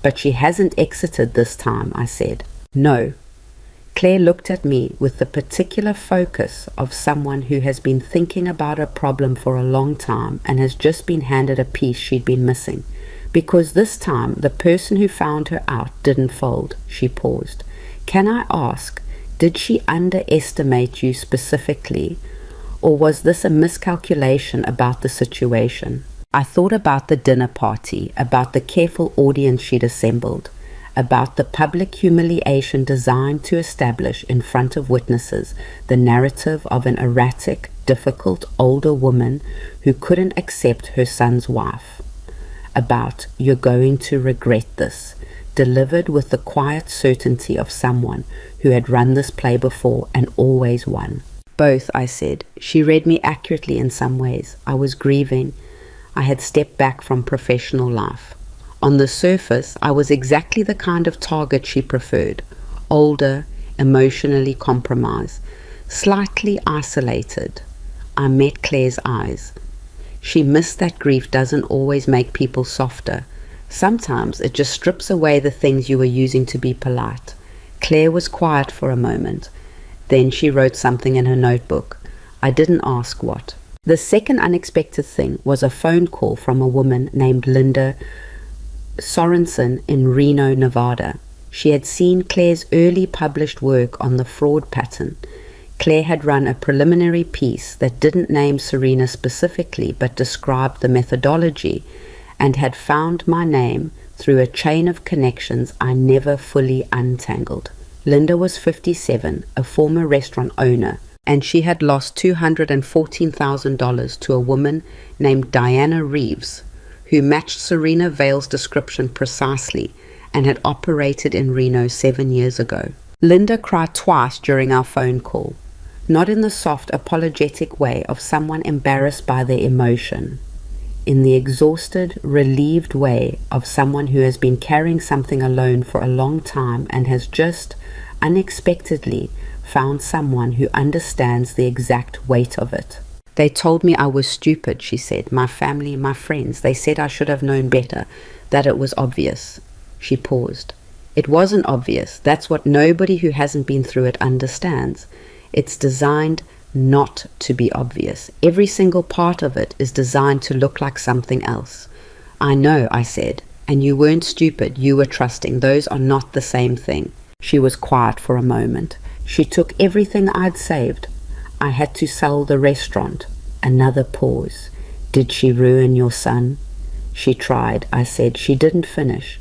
"But she hasn't exited this time," I said. "No." Claire looked at me with the particular focus of someone who has been thinking about a problem for a long time and has just been handed a piece she'd been missing. "Because this time the person who found her out didn't fold." She paused. "Can I ask, did she underestimate you specifically, or was this a miscalculation about the situation?" I thought about the dinner party, about the careful audience she'd assembled, about the public humiliation designed to establish in front of witnesses the narrative of an erratic, difficult older woman who couldn't accept her son's wife, about "you're going to regret this," delivered with the quiet certainty of someone who had run this play before and always won. "Both," I said. She read me accurately in some ways. I was grieving. I had stepped back from professional life. On the surface, I was exactly the kind of target she preferred: older, emotionally compromised, slightly isolated. I met Claire's eyes. She missed that grief doesn't always make people softer. Sometimes it just strips away the things you were using to be polite. Claire was quiet for a moment. Then she wrote something in her notebook. I didn't ask what. The second unexpected thing was a phone call from a woman named Linda Sorensen in Reno, Nevada. She had seen Claire's early published work on the fraud pattern. Claire had run a preliminary piece that didn't name Serena specifically but described the methodology, and had found my name through a chain of connections I never fully untangled. Linda was 57, a former restaurant owner, and she had lost $214,000 to a woman named Diana Reeves, who matched Serena Vale's description precisely and had operated in Reno 7 years ago. Linda cried twice during our phone call, not in the soft, apologetic way of someone embarrassed by their emotion, in the exhausted, relieved way of someone who has been carrying something alone for a long time and has just, unexpectedly, found someone who understands the exact weight of it. They told me I was stupid, she said. My family, my friends, they said I should have known better, that it was obvious. She paused. It wasn't obvious. That's what nobody who hasn't been through it understands. It's designed not to be obvious. Every single part of it is designed to look like something else. I know, I said, and you weren't stupid. You were trusting. Those are not the same thing. She was quiet for a moment. She took everything I'd saved. I had to sell the restaurant. Another pause. Did she ruin your son? She tried, I said. She didn't finish.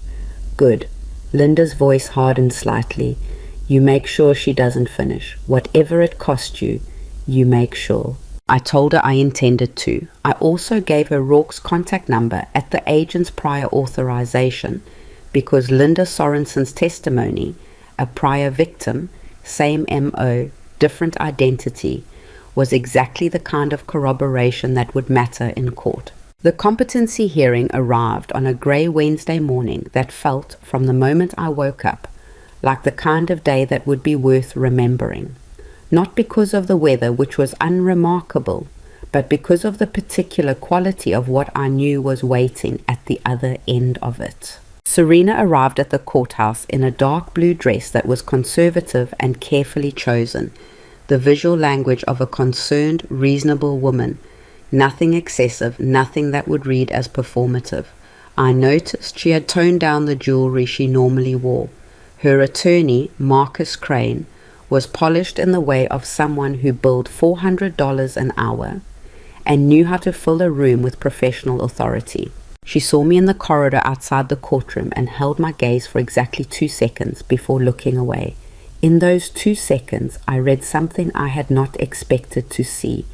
Good. Linda's voice hardened slightly. You make sure she doesn't finish. Whatever it cost you, you make sure. I told her I intended to. I also gave her Rourke's contact number at the agent's prior authorization because Linda Sorensen's testimony, a prior victim, same MO, different identity, was exactly the kind of corroboration that would matter in court. The competency hearing arrived on a grey Wednesday morning that felt, from the moment I woke up, like the kind of day that would be worth remembering. Not because of the weather, which was unremarkable, but because of the particular quality of what I knew was waiting at the other end of it. Serena arrived at the courthouse in a dark blue dress that was conservative and carefully chosen, the visual language of a concerned, reasonable woman. Nothing excessive, nothing that would read as performative. I noticed she had toned down the jewelry she normally wore. Her attorney, Marcus Crane, was polished in the way of someone who billed $400 an hour and knew how to fill a room with professional authority. She saw me in the corridor outside the courtroom and held my gaze for exactly 2 seconds before looking away. In those 2 seconds, I read something I had not expected to see.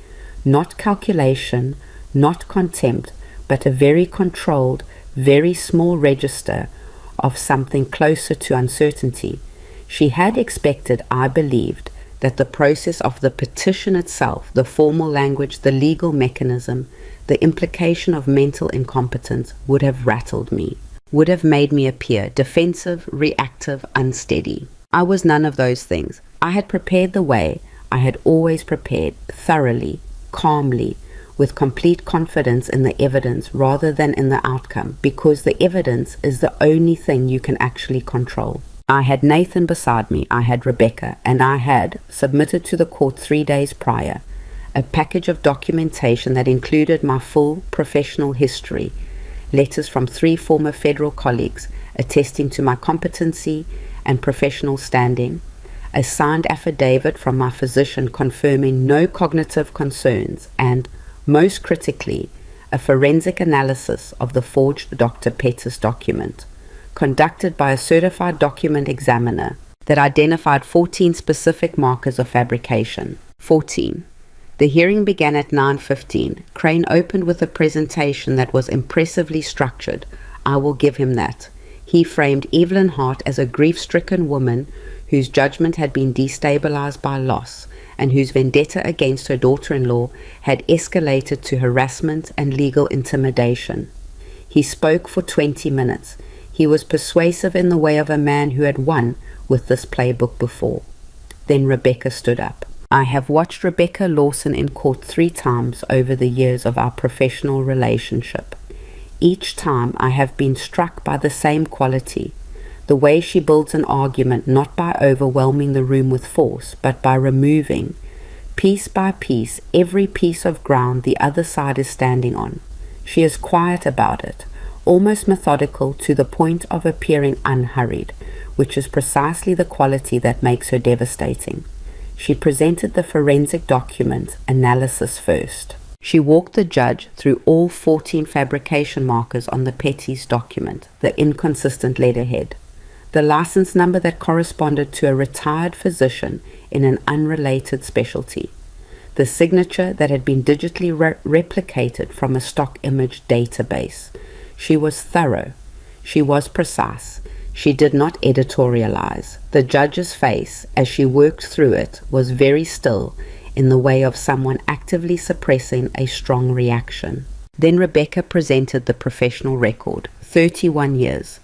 Not calculation, not contempt, but a very controlled, very small register of something closer to uncertainty. She had expected, I believed, that the process of the petition itself, the formal language, the legal mechanism, the implication of mental incompetence would have rattled me, would have made me appear defensive, reactive, unsteady. I was none of those things. I had prepared the way I had always prepared, thoroughly, calmly, with complete confidence in the evidence rather than in the outcome, because the evidence is the only thing you can actually control. I had Nathan beside me, I had Rebecca, and I had submitted to the court 3 days prior a package of documentation that included my full professional history, letters from 3 former federal colleagues attesting to my competency and professional standing, a signed affidavit from my physician confirming no cognitive concerns, and, most critically, a forensic analysis of the forged Dr. Pettis document, conducted by a certified document examiner that identified 14 specific markers of fabrication. 14. The hearing began at 9:15. Crane opened with a presentation that was impressively structured. I will give him that. He framed Evelyn Hart as a grief-stricken woman whose judgment had been destabilized by loss and whose vendetta against her daughter-in-law had escalated to harassment and legal intimidation. He spoke for 20 minutes. He was persuasive in the way of a man who had won with this playbook before. Then Rebecca stood up. I have watched Rebecca Lawson in court 3 times over the years of our professional relationship. Each time I have been struck by the same quality, the way she builds an argument not by overwhelming the room with force, but by removing, piece by piece, every piece of ground the other side is standing on. She is quiet about it, almost methodical to the point of appearing unhurried, which is precisely the quality that makes her devastating. She presented the forensic document analysis first. She walked the judge through all 14 fabrication markers on the Petty's document, the inconsistent letterhead, the license number that corresponded to a retired physician in an unrelated specialty, the signature that had been digitally replicated from a stock image database. She was thorough. She was precise. She did not editorialize. The judge's face, as she worked through it, was very still, in the way of someone actively suppressing a strong reaction. Then Rebecca presented the professional record, 31 years,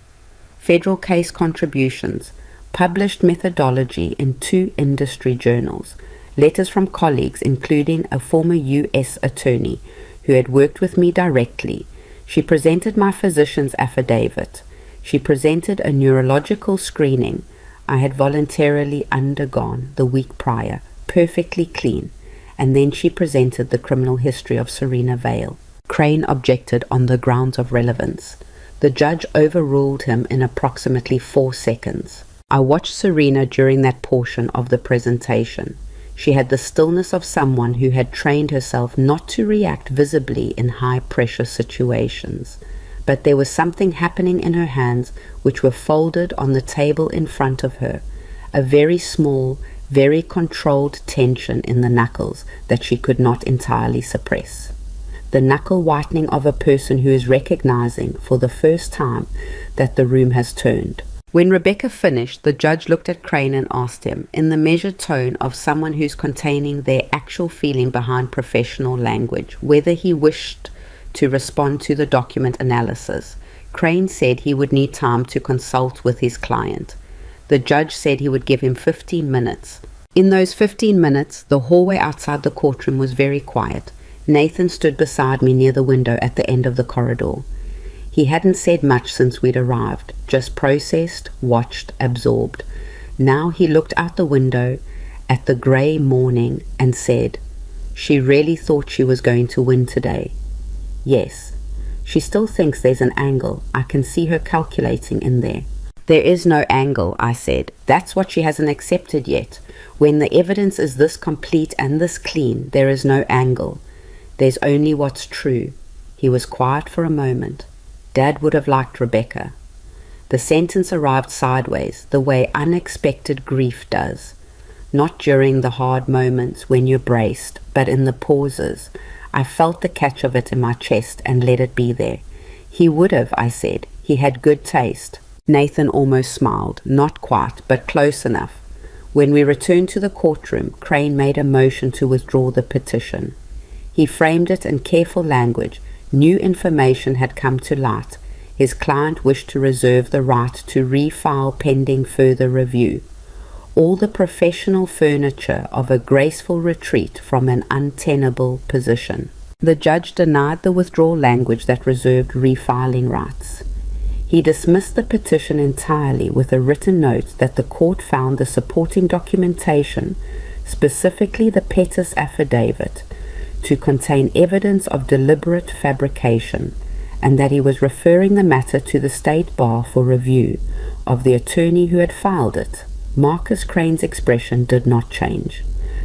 federal case contributions, published methodology in 2 industry journals, letters from colleagues including a former U.S. attorney who had worked with me directly. She presented my physician's affidavit. She presented a neurological screening I had voluntarily undergone the week prior, perfectly clean, and then she presented the criminal history of Serena Vale. Crane objected on the grounds of relevance. The judge overruled him in approximately 4 seconds. I watched Serena during that portion of the presentation. She had the stillness of someone who had trained herself not to react visibly in high-pressure situations, but there was something happening in her hands which were folded on the table in front of her, a very small, very controlled tension in the knuckles that she could not entirely suppress. The knuckle whitening of a person who is recognizing for the first time that the room has turned. When Rebecca finished, the judge looked at Crane and asked him, in the measured tone of someone who's containing their actual feeling behind professional language, whether he wished to respond to the document analysis. Crane said he would need time to consult with his client. The judge said he would give him 15 minutes. In those 15 minutes, the hallway outside the courtroom was very quiet. Nathan stood beside me near the window at the end of the corridor. He hadn't said much since we'd arrived, just processed, watched, absorbed. Now he looked out the window at the grey morning and said, "She really thought she was going to win today." "Yes. She still thinks there's an angle. I can see her calculating in there." "There is no angle," I said. "That's what she hasn't accepted yet. When the evidence is this complete and this clean, there is no angle. There's only what's true." He was quiet for a moment. Dad would have liked Rebecca. The sentence arrived sideways, the way unexpected grief does. Not during the hard moments when you're braced, but in the pauses. I felt the catch of it in my chest and let it be there. "He would have," I said. "He had good taste." Nathan almost smiled, not quite, but close enough. When we returned to the courtroom, Crane made a motion to withdraw the petition. He framed it in careful language. New information had come to light. His client wished to reserve the right to refile pending further review. All the professional furniture of a graceful retreat from an untenable position. The judge denied the withdrawal language that reserved refiling rights. He dismissed the petition entirely with a written note that the court found the supporting documentation, specifically the Pettis affidavit, to contain evidence of deliberate fabrication, and that he was referring the matter to the State Bar for review of the attorney who had filed it. Marcus Crane's expression did not change,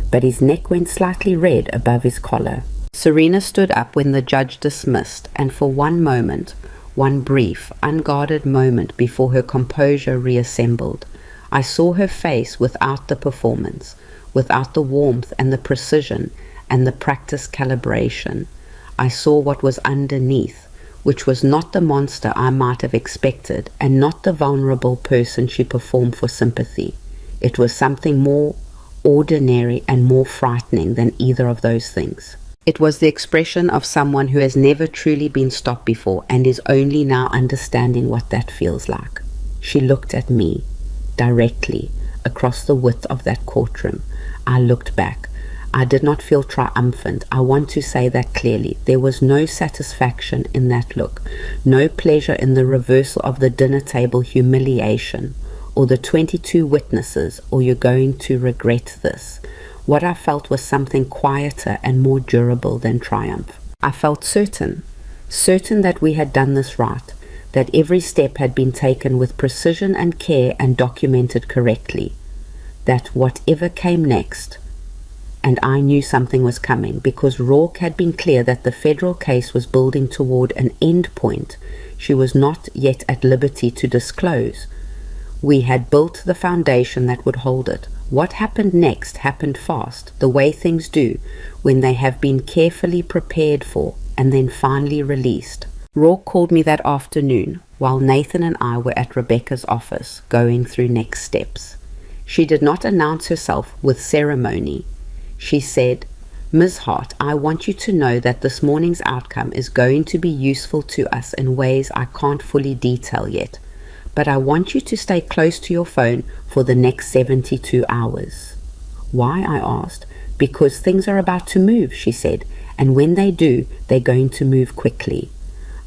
but his neck went slightly red above his collar. Serena stood up when the judge dismissed, and for one moment, one brief, unguarded moment before her composure reassembled, I saw her face without the performance, without the warmth and the precision and the practice calibration. I saw what was underneath, which was not the monster I might have expected, and not the vulnerable person she performed for sympathy. It was something more ordinary and more frightening than either of those things. It was the expression of someone who has never truly been stopped before and is only now understanding what that feels like. She looked at me, directly, across the width of that courtroom. I looked back. I did not feel triumphant. I want to say that clearly. There was no satisfaction in that look, no pleasure in the reversal of the dinner table humiliation, or the 22 witnesses, or "you're going to regret this." What I felt was something quieter and more durable than triumph. I felt certain that we had done this right, that every step had been taken with precision and care and documented correctly, that whatever came next and I knew something was coming because Rourke had been clear that the federal case was building toward an end point she was not yet at liberty to disclose. We had built the foundation that would hold it. What happened next happened fast, the way things do when they have been carefully prepared for and then finally released. Rourke called me that afternoon while Nathan and I were at Rebecca's office going through next steps. She did not announce herself with ceremony. She said, "Ms. Hart, I want you to know that this morning's outcome is going to be useful to us in ways I can't fully detail yet, but I want you to stay close to your phone for the next 72 hours. Why? I asked. Because things are about to move, she said, and when they do, they're going to move quickly.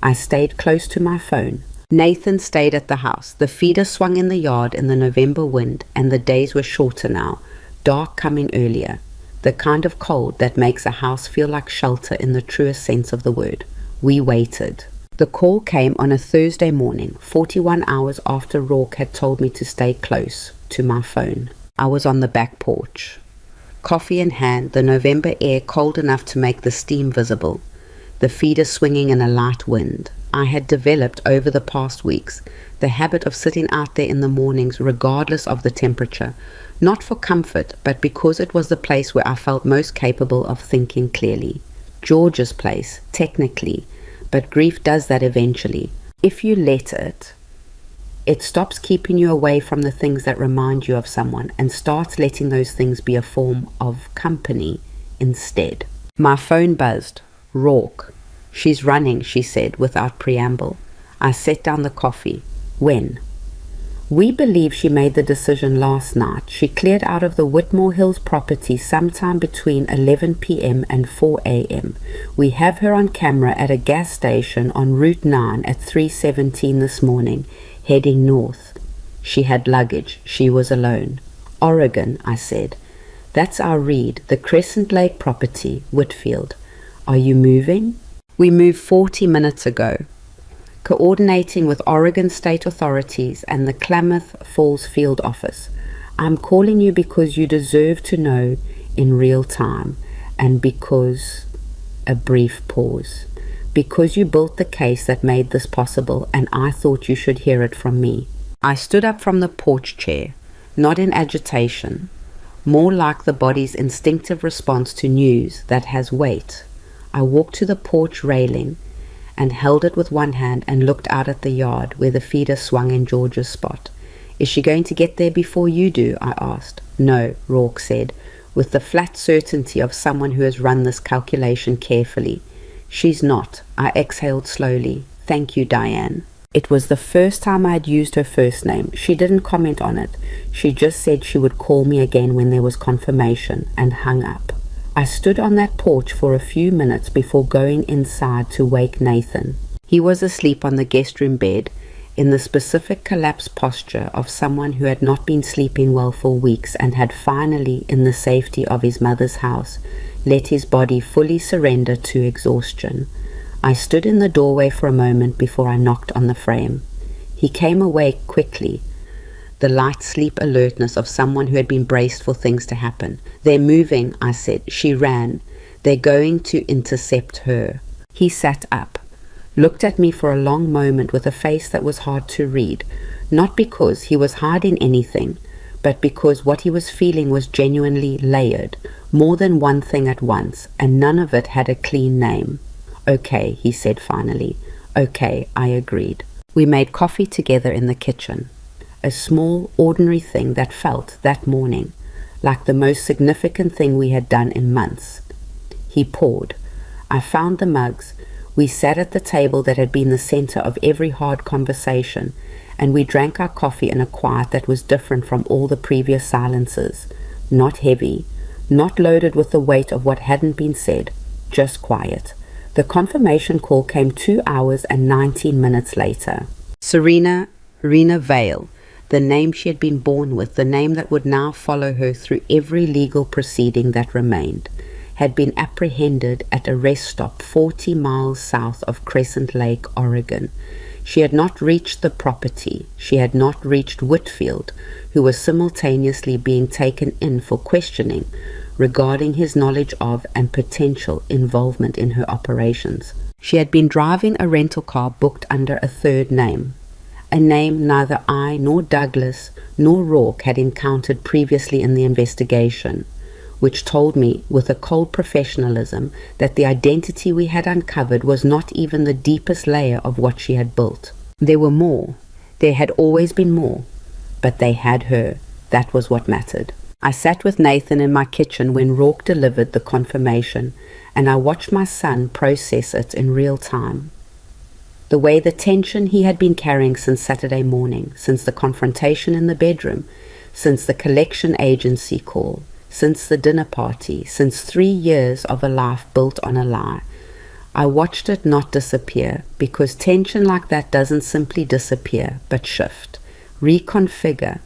I stayed close to my phone. Nathan stayed at the house. The feeder swung in the yard in the November wind, and the days were shorter now, dark coming earlier, the kind of cold that makes a house feel like shelter in the truest sense of the word. We waited. The call came on a Thursday morning, 41 hours after Rourke had told me to stay close to my phone. I was on the back porch. Coffee in hand, the November air cold enough to make the steam visible, the feeder swinging in a light wind. I had developed over the past weeks the habit of sitting out there in the mornings regardless of the temperature, not for comfort, but because it was the place where I felt most capable of thinking clearly. George's place, technically, but grief does that eventually. If you let it, it stops keeping you away from the things that remind you of someone and starts letting those things be a form of company instead. My phone buzzed. Rourke. "She's running," she said without preamble. I set down the coffee. "When?" "We believe she made the decision last night. She cleared out of the Whitmore Hills property sometime between 11 p.m. and 4 a.m. We have her on camera at a gas station on Route 9 at 3:17 this morning, heading north. She had luggage. She was alone." "Oregon," I said. "That's our read, the Crescent Lake property, Whitfield. Are you moving?" "We moved 40 minutes ago. Coordinating with Oregon state authorities and the Klamath Falls field office. I'm calling you because you deserve to know in real time, and because..." A brief pause. "Because you built the case that made this possible, and I thought you should hear it from me." I stood up from the porch chair, not in agitation, more like the body's instinctive response to news that has weight. I walked to the porch railing and held it with one hand and looked out at the yard where the feeder swung in George's spot. "Is she going to get there before you do?" I asked. "No," Rourke said, with the flat certainty of someone who has run this calculation carefully. "She's not." I exhaled slowly. "Thank you, Diane." It was the first time I had used her first name. She didn't comment on it. She just said she would call me again when there was confirmation, and hung up. I stood on that porch for a few minutes before going inside to wake Nathan. He was asleep on the guest room bed, in the specific collapsed posture of someone who had not been sleeping well for weeks and had finally, in the safety of his mother's house, let his body fully surrender to exhaustion. I stood in the doorway for a moment before I knocked on the frame. He came awake quickly, the light sleep alertness of someone who had been braced for things to happen. "They're moving," I said. She ran. "They're going to intercept her." He sat up, looked at me for a long moment with a face that was hard to read, not because he was hiding anything, but because what he was feeling was genuinely layered, more than one thing at once, and none of it had a clean name. "Okay," he said finally. "Okay," I agreed. We made coffee together in the kitchen. A small, ordinary thing that felt, that morning, like the most significant thing we had done in months. He poured. I found the mugs. We sat at the table that had been the center of every hard conversation, and we drank our coffee in a quiet that was different from all the previous silences. Not heavy, not loaded with the weight of what hadn't been said, just quiet. The confirmation call came 2 hours and 19 minutes later. Serena Vale, the name she had been born with, the name that would now follow her through every legal proceeding that remained, had been apprehended at a rest stop 40 miles south of Crescent Lake, Oregon. She had not reached the property. She had not reached Whitfield, who was simultaneously being taken in for questioning regarding his knowledge of and potential involvement in her operations. She had been driving a rental car booked under a third name, a name neither I nor Douglas nor Rourke had encountered previously in the investigation, which told me with a cold professionalism that the identity we had uncovered was not even the deepest layer of what she had built. There were more. There had always been more. But they had her. That was what mattered. I sat with Nathan in my kitchen when Rourke delivered the confirmation, and I watched my son process it in real time. The way the tension he had been carrying since Saturday morning, since the confrontation in the bedroom, since the collection agency call, since the dinner party, since 3 years of a life built on a lie, I watched it not disappear, because tension like that doesn't simply disappear, but shift, reconfigure,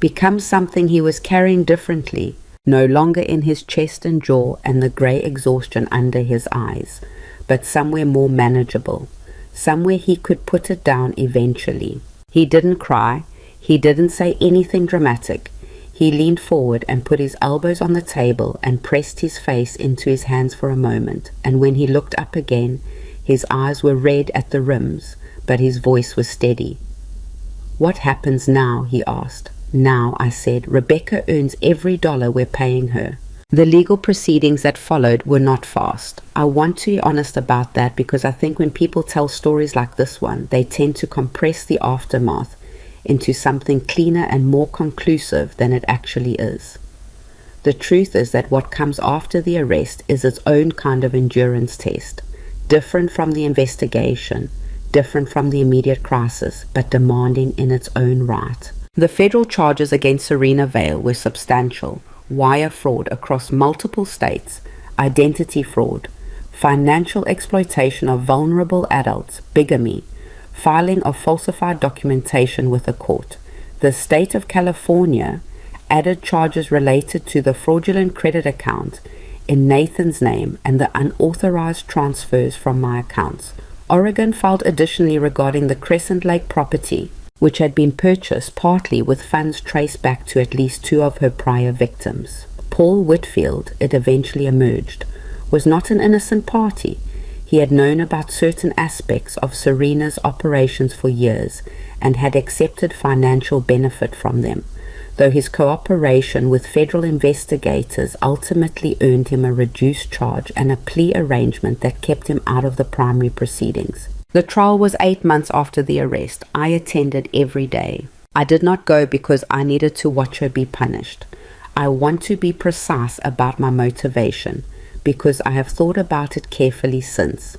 become something he was carrying differently, no longer in his chest and jaw and the grey exhaustion under his eyes, but somewhere more manageable, somewhere he could put it down eventually. He didn't cry. He didn't say anything dramatic. He leaned forward and put his elbows on the table and pressed his face into his hands for a moment, and when he looked up again, his eyes were red at the rims, but his voice was steady. "What happens now?" he asked. "Now," I said, "Rebecca earns every dollar we're paying her." The legal proceedings that followed were not fast. I want to be honest about that, because I think when people tell stories like this one, they tend to compress the aftermath into something cleaner and more conclusive than it actually is. The truth is that what comes after the arrest is its own kind of endurance test, different from the investigation, different from the immediate crisis, but demanding in its own right. The federal charges against Serena Vale were substantial: wire fraud across multiple states, identity fraud, financial exploitation of vulnerable adults, bigamy, filing of falsified documentation with a court. The state of California added charges related to the fraudulent credit account in Nathan's name and the unauthorized transfers from my accounts. Oregon filed additionally regarding the Crescent Lake property, which had been purchased partly with funds traced back to at least 2 of her prior victims. Paul Whitfield, it eventually emerged, was not an innocent party. He had known about certain aspects of Serena's operations for years and had accepted financial benefit from them, though his cooperation with federal investigators ultimately earned him a reduced charge and a plea arrangement that kept him out of the primary proceedings. The trial was 8 months after the arrest. I attended every day. I did not go because I needed to watch her be punished. I want to be precise about my motivation, because I have thought about it carefully since.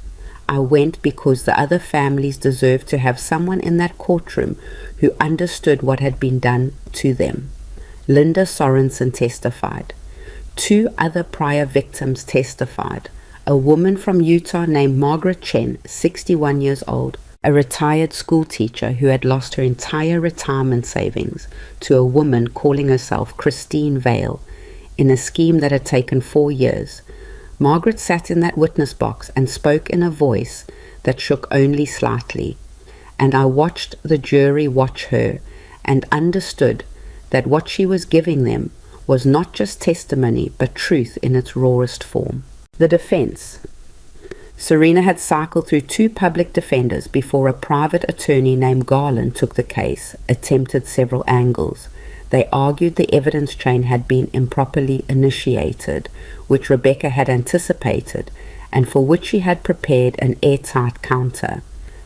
I went because the other families deserved to have someone in that courtroom who understood what had been done to them. Linda Sorensen testified. 2 other prior victims testified. A woman from Utah named Margaret Chen, 61 years old, a retired school teacher who had lost her entire retirement savings to a woman calling herself Christine Vale in a scheme that had taken 4 years. Margaret sat in that witness box and spoke in a voice that shook only slightly, and I watched the jury watch her and understood that what she was giving them was not just testimony but truth in its rawest form. The defense. Serena had cycled through 2 public defenders before a private attorney named Garland took the case, attempted several angles. They argued the evidence chain had been improperly initiated, which Rebecca had anticipated, and for which she had prepared an airtight counter.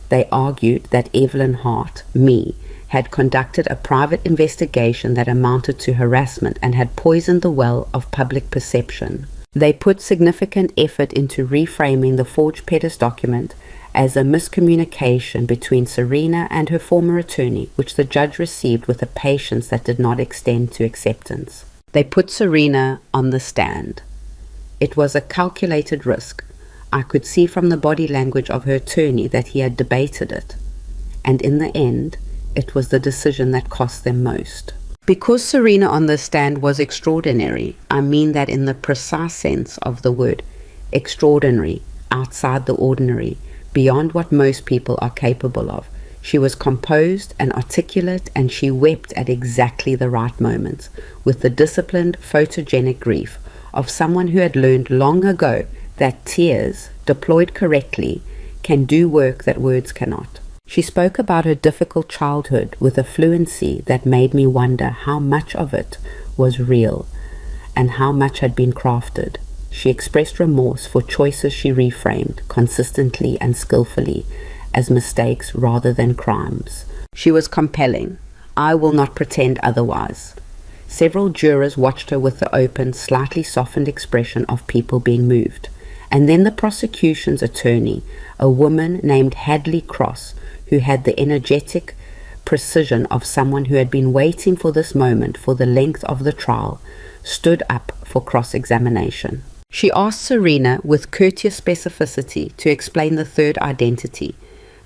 They argued that Evelyn Hart, me, had conducted a private investigation that amounted to harassment and had poisoned the well of public perception. They put significant effort into reframing the forged Pettis document as a miscommunication between Serena and her former attorney, which the judge received with a patience that did not extend to acceptance. They put Serena on the stand. It was a calculated risk. I could see from the body language of her attorney that he had debated it. And in the end, it was the decision that cost them most. Because Serena on the stand was extraordinary, I mean that in the precise sense of the word, extraordinary, outside the ordinary, beyond what most people are capable of. She was composed and articulate, and she wept at exactly the right moments, with the disciplined, photogenic grief of someone who had learned long ago that tears, deployed correctly, can do work that words cannot. She spoke about her difficult childhood with a fluency that made me wonder how much of it was real and how much had been crafted. She expressed remorse for choices she reframed consistently and skillfully as mistakes rather than crimes. She was compelling. I will not pretend otherwise. Several jurors watched her with the open, slightly softened expression of people being moved. And then the prosecution's attorney, a woman named Hadley Cross, who had the energetic precision of someone who had been waiting for this moment for the length of the trial, stood up for cross-examination. She asked Serena with courteous specificity to explain the third identity,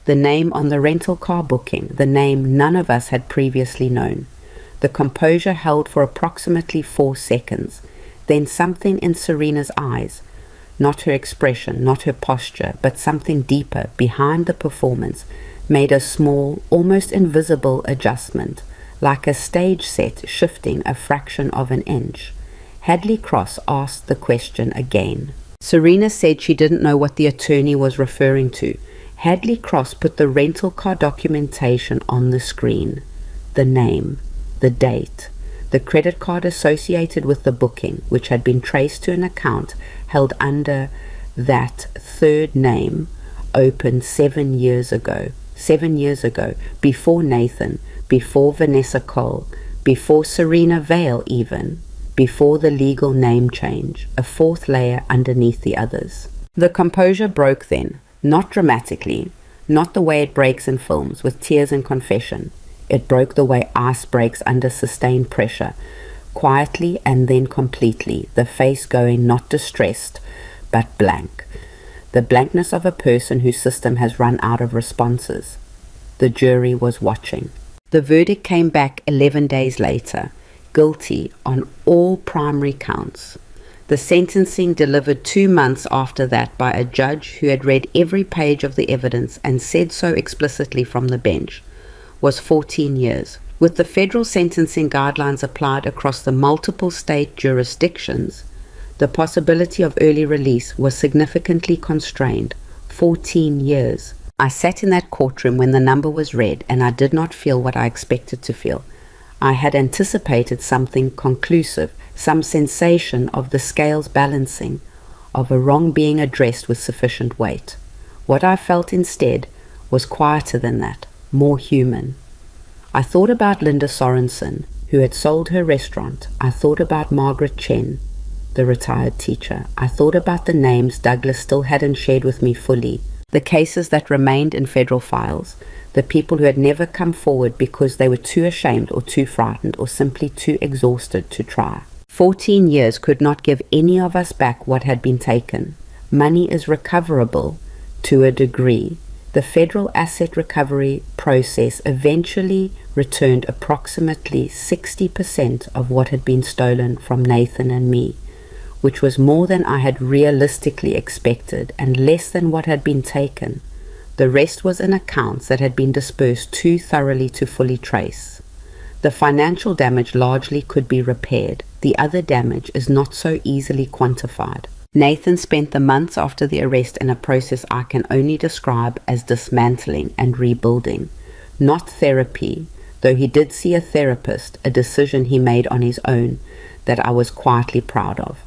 the name on the rental car booking, the name none of us had previously known. The composure held for approximately 4 seconds. Then something in Serena's eyes, not her expression, not her posture, but something deeper behind the performance, made a small, almost invisible adjustment, like a stage set shifting a fraction of an inch. Hadley Cross asked the question again. Serena said she didn't know what the attorney was referring to. Hadley Cross put the rental car documentation on the screen. The name, the date, the credit card associated with the booking, which had been traced to an account held under that third name, opened 7 years ago. 7 years ago, before Nathan, before Vanessa Cole, before Serena Vale even, before the legal name change, a fourth layer underneath the others. The composure broke then, not dramatically, not the way it breaks in films, with tears and confession. It broke the way ice breaks under sustained pressure, quietly and then completely, the face going not distressed, but blank. The blankness of a person whose system has run out of responses. The jury was watching. The verdict came back 11 days later, guilty on all primary counts. The sentencing delivered 2 months after that by a judge who had read every page of the evidence and said so explicitly from the bench, was 14 years. With the federal sentencing guidelines applied across the multiple state jurisdictions, the possibility of early release was significantly constrained. 14 years. I sat in that courtroom when the number was read, and I did not feel what I expected to feel. I had anticipated something conclusive, some sensation of the scales balancing, of a wrong being addressed with sufficient weight. What I felt instead was quieter than that, more human. I thought about Linda Sorensen, who had sold her restaurant. I thought about Margaret Chen, the retired teacher. I thought about the names Douglas still hadn't shared with me fully, the cases that remained in federal files, the people who had never come forward because they were too ashamed or too frightened or simply too exhausted to try. 14 years could not give any of us back what had been taken. Money is recoverable to a degree. The federal asset recovery process eventually returned approximately 60% of what had been stolen from Nathan and me, which was more than I had realistically expected and less than what had been taken. The rest was in accounts that had been dispersed too thoroughly to fully trace. The financial damage largely could be repaired. The other damage is not so easily quantified. Nathan spent the months after the arrest in a process I can only describe as dismantling and rebuilding. Not therapy, though he did see a therapist, a decision he made on his own that I was quietly proud of,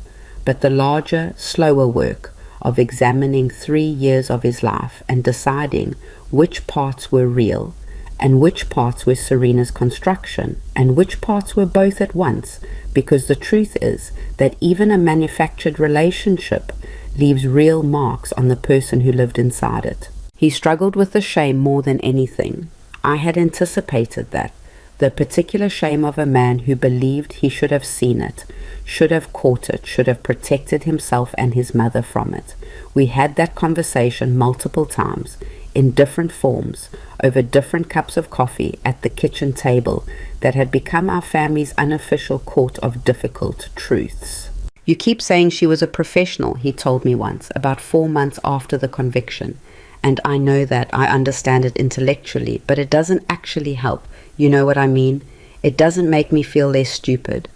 but the larger, slower work of examining 3 years of his life and deciding which parts were real and which parts were Serena's construction and which parts were both at once, because the truth is that even a manufactured relationship leaves real marks on the person who lived inside it. He struggled with the shame more than anything. I had anticipated that. The particular shame of a man who believed he should have seen it, should have caught it, should have protected himself and his mother from it. We had that conversation multiple times, in different forms, over different cups of coffee at the kitchen table that had become our family's unofficial court of difficult truths. You keep saying she was a professional, he told me once, about 4 months after the conviction. And I know that, I understand it intellectually, but it doesn't actually help. You know what I mean? It doesn't make me feel less stupid.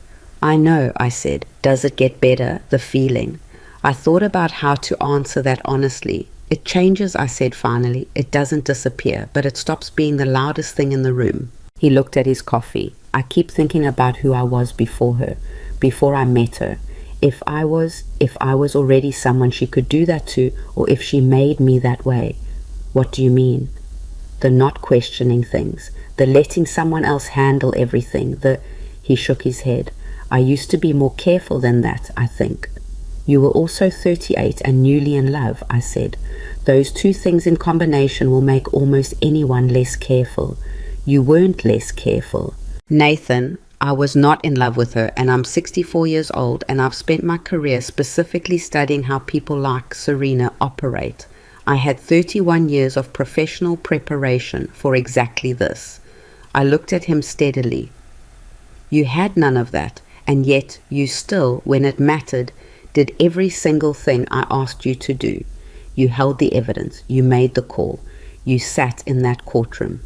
I know, I said. Does it get better, the feeling? I thought about how to answer that honestly. It changes, I said finally. It doesn't disappear, but it stops being the loudest thing in the room. He looked at his coffee. I keep thinking about who I was before her, before I met her. If I was already someone she could do that to, or if she made me that way. What do you mean? The not questioning things, the letting someone else handle everything, He shook his head. I used to be more careful than that, I think. You were also 38 and newly in love, I said. Those two things in combination will make almost anyone less careful. You weren't less careful. Nathan, I was not in love with her, and I'm 64 years old, and I've spent my career specifically studying how people like Serena operate. I had 31 years of professional preparation for exactly this. I looked at him steadily. You had none of that, and yet you still, when it mattered, did every single thing I asked you to do. You held the evidence. You made the call. You sat in that courtroom.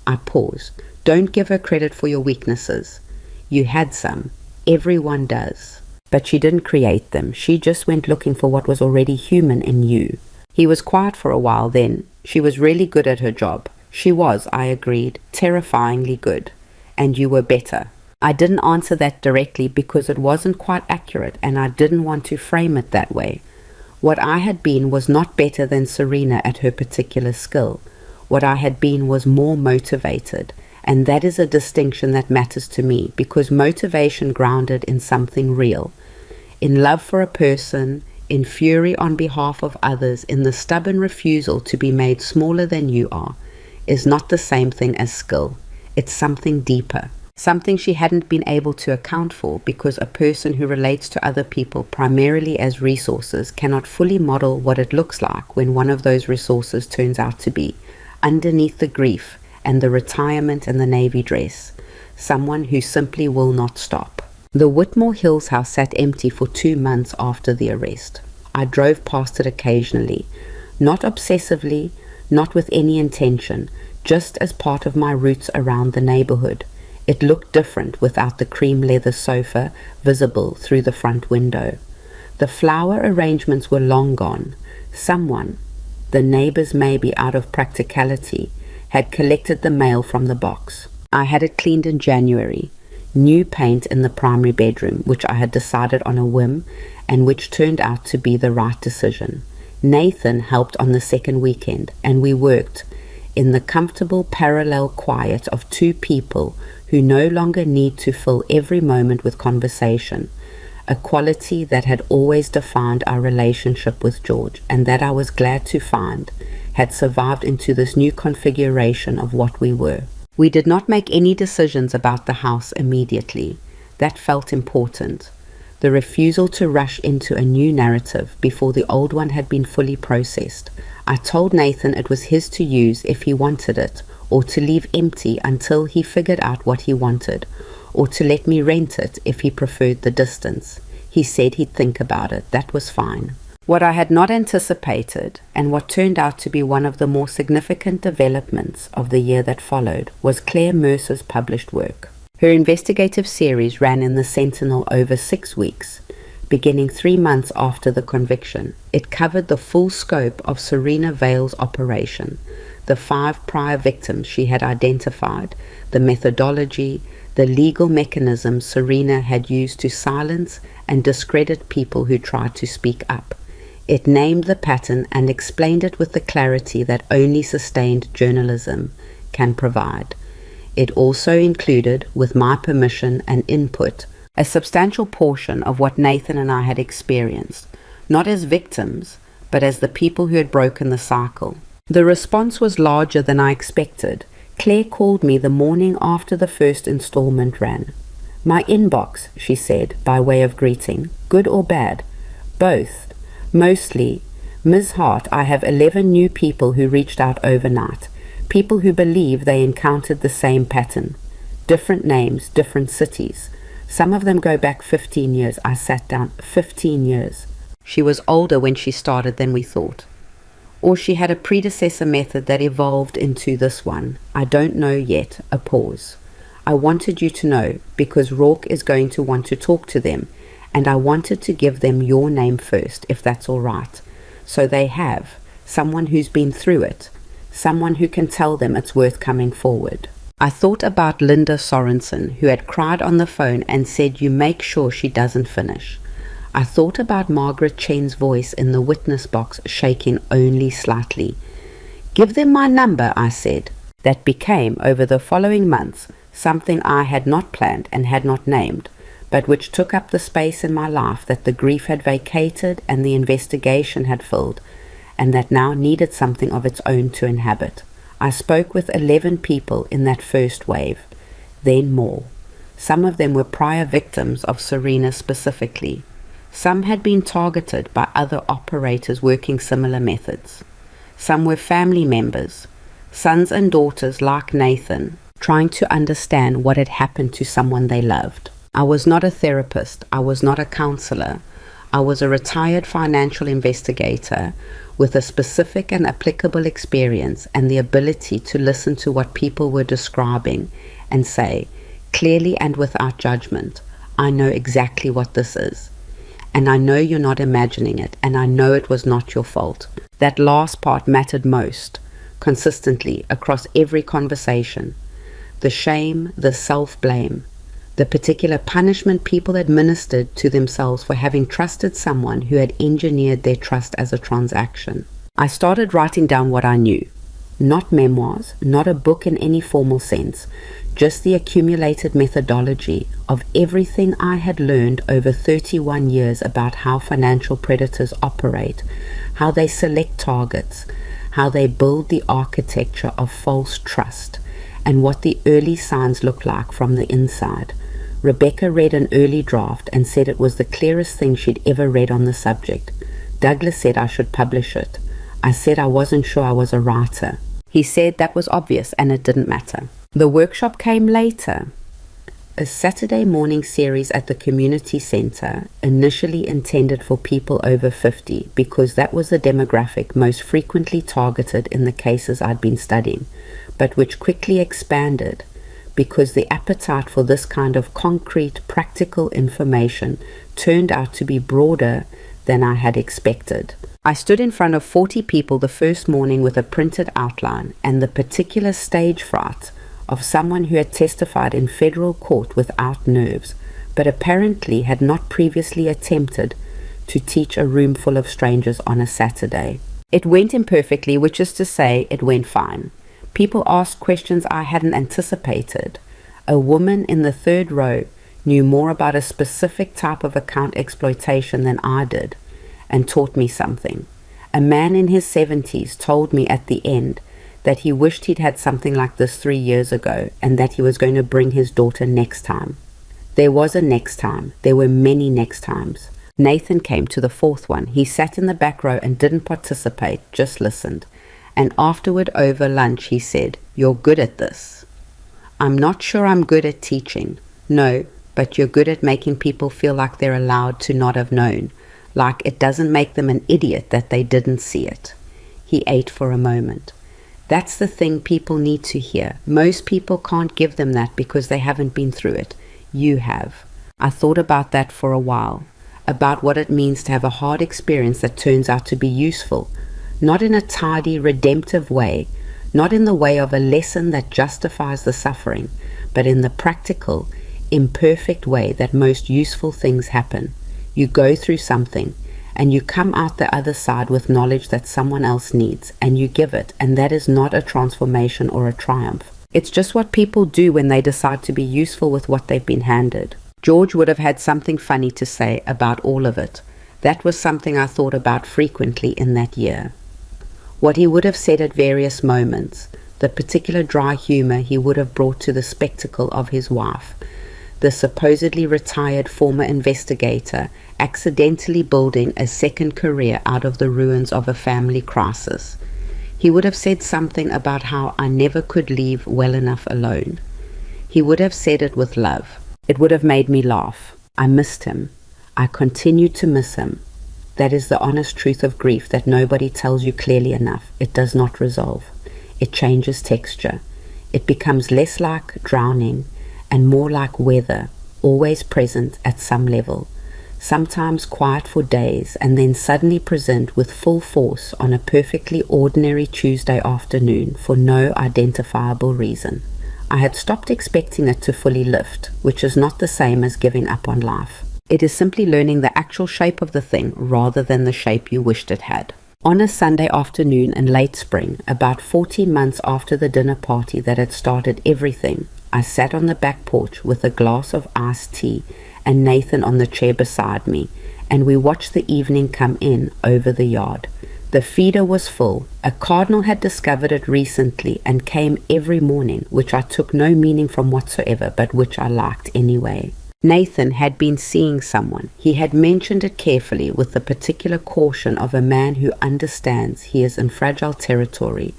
I paused. Don't give her credit for your weaknesses. You had some. Everyone does. But she didn't create them. She just went looking for what was already human in you. He was quiet for a while then. She was really good at her job. She was, I agreed, terrifyingly good. And you were better. I didn't answer that directly because it wasn't quite accurate, and I didn't want to frame it that way. What I had been was not better than Serena at her particular skill. What I had been was more motivated, and that is a distinction that matters to me, because motivation grounded in something real, in love for a person, in fury on behalf of others, in the stubborn refusal to be made smaller than you are, is not the same thing as skill. It's something deeper. Something she hadn't been able to account for, because a person who relates to other people primarily as resources cannot fully model what it looks like when one of those resources turns out to be, underneath the grief and the retirement and the navy dress, someone who simply will not stop. The Whitmore Hills house sat empty for 2 months after the arrest. I drove past it occasionally, not obsessively, not with any intention, just as part of my routes around the neighborhood. It looked different without the cream leather sofa visible through the front window. The flower arrangements were long gone. Someone, the neighbors maybe out of practicality, had collected the mail from the box. I had it cleaned in January. New paint in the primary bedroom, which I had decided on a whim and which turned out to be the right decision. Nathan helped on the second weekend, and we worked in the comfortable parallel quiet of two people who no longer need to fill every moment with conversation, a quality that had always defined our relationship with George, and that I was glad to find had survived into this new configuration of what we were. We did not make any decisions about the house immediately. That felt important. The refusal to rush into a new narrative before the old one had been fully processed. I told Nathan it was his to use if he wanted it, or to leave empty until he figured out what he wanted, or to let me rent it if he preferred the distance. He said he'd think about it. That was fine. What I had not anticipated, and what turned out to be one of the more significant developments of the year that followed, was Claire Mercer's published work. Her investigative series ran in the Sentinel over 6 weeks, beginning 3 months after the conviction. It covered the full scope of Serena Vale's operation, the 5 prior victims she had identified, the methodology, the legal mechanisms Serena had used to silence and discredit people who tried to speak up. It named the pattern and explained it with the clarity that only sustained journalism can provide. It also included, with my permission and input, a substantial portion of what Nathan and I had experienced, not as victims, but as the people who had broken the cycle. The response was larger than I expected. Claire called me the morning after the first installment ran. "My inbox," she said, by way of greeting. "Good or bad?" "Both. Mostly. Ms. Hart, I have 11 new people who reached out overnight. People who believe they encountered the same pattern. Different names, different cities. Some of them go back 15 years. I sat down. 15 years. She was older when she started than we thought. Or she had a predecessor method that evolved into this one. I don't know yet." A pause. I wanted you to know because Rourke is going to want to talk to them, and I wanted to give them your name first, if that's all right. So they have someone who's been through it, someone who can tell them it's worth coming forward. I thought about Linda Sorensen, who had cried on the phone and said you make sure she doesn't finish. I thought about Margaret Chen's voice in the witness box shaking only slightly. Give them my number, I said. That became, over the following months, something I had not planned and had not named, but which took up the space in my life that the grief had vacated and the investigation had filled, and that now needed something of its own to inhabit. I spoke with 11 people in that first wave, then more. Some of them were prior victims of Serena specifically. Some had been targeted by other operators working similar methods. Some were family members, sons and daughters like Nathan, trying to understand what had happened to someone they loved. I was not a therapist. I was not a counselor. I was a retired financial investigator with a specific and applicable experience and the ability to listen to what people were describing and say, clearly and without judgment, I know exactly what this is. And I know you're not imagining it, and I know it was not your fault. That last part mattered most, consistently, across every conversation. The shame, the self-blame, the particular punishment people administered to themselves for having trusted someone who had engineered their trust as a transaction. I started writing down what I knew. Not memoirs, not a book in any formal sense, just the accumulated methodology of everything I had learned over 31 years about how financial predators operate, how they select targets, how they build the architecture of false trust, and what the early signs look like from the inside. Rebecca read an early draft and said it was the clearest thing she'd ever read on the subject. Douglas said I should publish it. I said I wasn't sure I was a writer. He said that was obvious and it didn't matter. The workshop came later. A Saturday morning series at the community center, initially intended for people over 50 because that was the demographic most frequently targeted in the cases I'd been studying, but which quickly expanded because the appetite for this kind of concrete, practical information turned out to be broader than I had expected. I stood in front of 40 people the first morning with a printed outline and the particular stage fright of someone who had testified in federal court without nerves, but apparently had not previously attempted to teach a room full of strangers on a Saturday. It went imperfectly, which is to say, it went fine. People asked questions I hadn't anticipated. A woman in the third row knew more about a specific type of account exploitation than I did, and taught me something. A man in his 70s told me at the end that he wished he'd had something like this 3 years ago and that he was going to bring his daughter next time. There was a next time. There were many next times. Nathan came to the fourth one. He sat in the back row and didn't participate, just listened. And afterward, over lunch, he said, "You're good at this." I'm not sure I'm good at teaching. No, but you're good at making people feel like they're allowed to not have known. Like it doesn't make them an idiot that they didn't see it. He ate for a moment. That's the thing people need to hear. Most people can't give them that because they haven't been through it. You have. I thought about that for a while, about what it means to have a hard experience that turns out to be useful, not in a tidy, redemptive way, not in the way of a lesson that justifies the suffering, but in the practical, imperfect way that most useful things happen. You go through something, and you come out the other side with knowledge that someone else needs, and you give it, and that is not a transformation or a triumph. It's just what people do when they decide to be useful with what they've been handed. George would have had something funny to say about all of it. That was something I thought about frequently in that year. What he would have said at various moments, the particular dry humor he would have brought to the spectacle of his wife, the supposedly retired former investigator accidentally building a second career out of the ruins of a family crisis. He would have said something about how I never could leave well enough alone. He would have said it with love. It would have made me laugh. I missed him. I continued to miss him. That is the honest truth of grief that nobody tells you clearly enough. It does not resolve. It changes texture. It becomes less like drowning and more like weather, always present at some level, sometimes quiet for days and then suddenly present with full force on a perfectly ordinary Tuesday afternoon for no identifiable reason. I had stopped expecting it to fully lift, which is not the same as giving up on life. It is simply learning the actual shape of the thing rather than the shape you wished it had. On a Sunday afternoon in late spring, about 14 months after the dinner party that had started everything, I sat on the back porch with a glass of iced tea and Nathan on the chair beside me, and we watched the evening come in over the yard. The feeder was full. A cardinal had discovered it recently and came every morning, which I took no meaning from whatsoever, but which I liked anyway. Nathan had been seeing someone. He had mentioned it carefully with the particular caution of a man who understands he is in fragile territory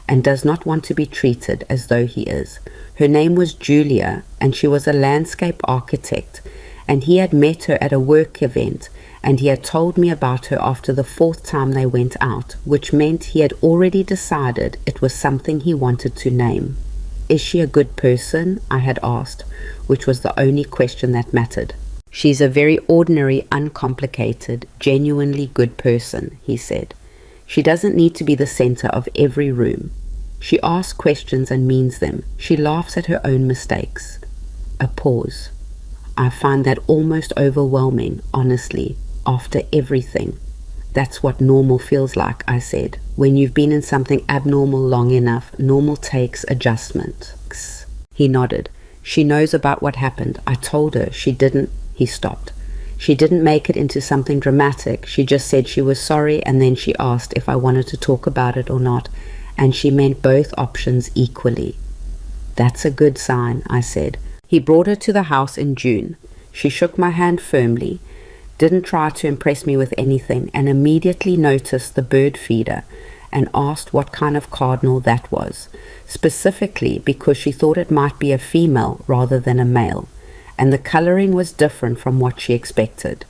and does not want to be treated as though he is. Her name was Julia, and she was a landscape architect, and he had met her at a work event, and he had told me about her after the 4th time they went out, which meant he had already decided it was something he wanted to name. "Is she a good person?" I had asked, which was the only question that mattered. "She's a very ordinary, uncomplicated, genuinely good person," he said. "She doesn't need to be the center of every room. She asks questions and means them. She laughs at her own mistakes." A pause. "I find that almost overwhelming, honestly, after everything." "That's what normal feels like," I said. "When you've been in something abnormal long enough, normal takes adjustment." He nodded. "She knows about what happened. I told her she didn't." He stopped. "She didn't make it into something dramatic. She just said she was sorry, and then she asked if I wanted to talk about it or not, and she meant both options equally." "That's a good sign," I said. He brought her to the house in June. She shook my hand firmly, didn't try to impress me with anything, and immediately noticed the bird feeder and asked what kind of cardinal that was, specifically because she thought it might be a female rather than a male, and the coloring was different from what she expected.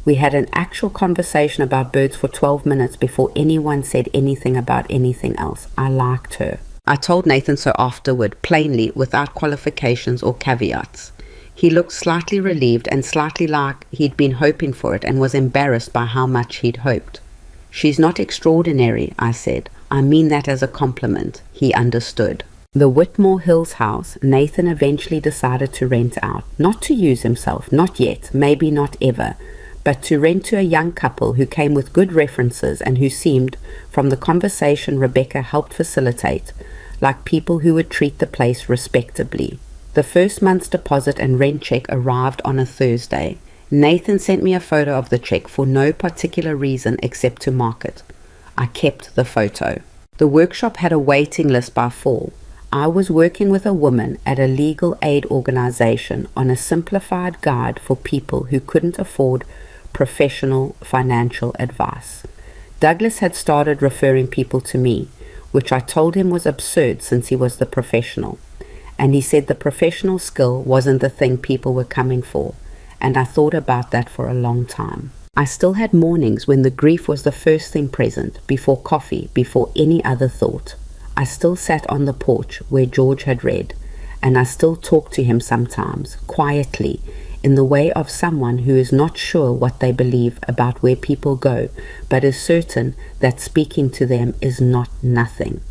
We had an actual conversation about birds for 12 minutes before anyone said anything about anything else. I liked her. I told Nathan so afterward, plainly, without qualifications or caveats. He looked slightly relieved and slightly like he'd been hoping for it and was embarrassed by how much he'd hoped. "She's not extraordinary," I said. "I mean that as a compliment." He understood. The Whitmore Hills house Nathan eventually decided to rent out, not to use himself, not yet, maybe not ever, but to rent to a young couple who came with good references and who seemed, from the conversation Rebecca helped facilitate, like people who would treat the place respectably. The first month's deposit and rent check arrived on a Thursday. Nathan sent me a photo of the check for no particular reason except to mark it. I kept the photo. The workshop had a waiting list by fall. I was working with a woman at a legal aid organization on a simplified guide for people who couldn't afford professional financial advice. Douglas had started referring people to me, which I told him was absurd since he was the professional. And he said the professional skill wasn't the thing people were coming for, and I thought about that for a long time. I still had mornings when the grief was the first thing present, before coffee, before any other thought. I still sat on the porch where George had read, and I still talked to him sometimes, quietly, in the way of someone who is not sure what they believe about where people go, but is certain that speaking to them is not nothing.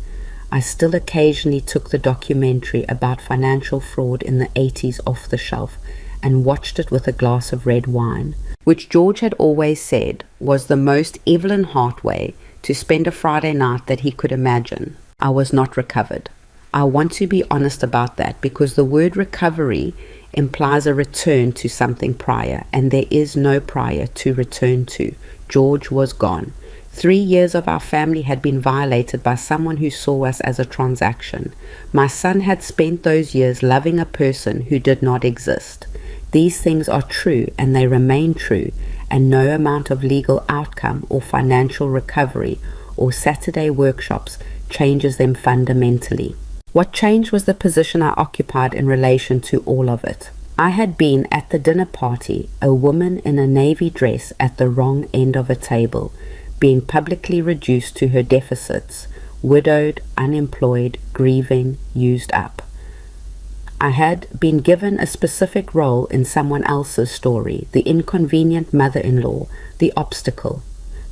I still occasionally took the documentary about financial fraud in the 80s off the shelf and watched it with a glass of red wine, which George had always said was the most Evelyn Hart way to spend a Friday night that he could imagine. I was not recovered. I want to be honest about that because the word recovery implies a return to something prior, and there is no prior to return to. George was gone. 3 years of our family had been violated by someone who saw us as a transaction. My son had spent those years loving a person who did not exist. These things are true, and they remain true, and no amount of legal outcome or financial recovery or Saturday workshops changes them fundamentally. What changed was the position I occupied in relation to all of it. I had been at the dinner party, a woman in a navy dress at the wrong end of a table, being publicly reduced to her deficits, widowed, unemployed, grieving, used up. I had been given a specific role in someone else's story, the inconvenient mother-in-law, the obstacle,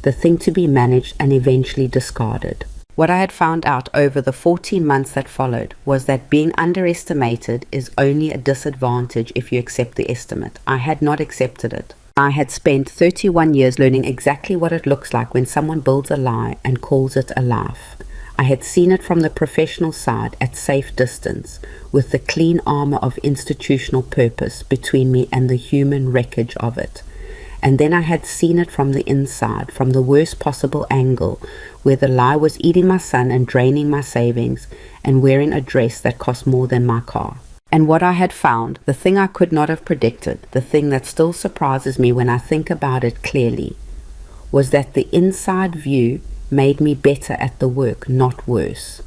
the thing to be managed and eventually discarded. What I had found out over the 14 months that followed was that being underestimated is only a disadvantage if you accept the estimate. I had not accepted it. I had spent 31 years learning exactly what it looks like when someone builds a lie and calls it a life. I had seen it from the professional side at safe distance, with the clean armor of institutional purpose between me and the human wreckage of it. And then I had seen it from the inside, from the worst possible angle, where the lie was eating my son and draining my savings and wearing a dress that cost more than my car. And what I had found, the thing I could not have predicted, the thing that still surprises me when I think about it clearly, was that the inside view made me better at the work, not worse.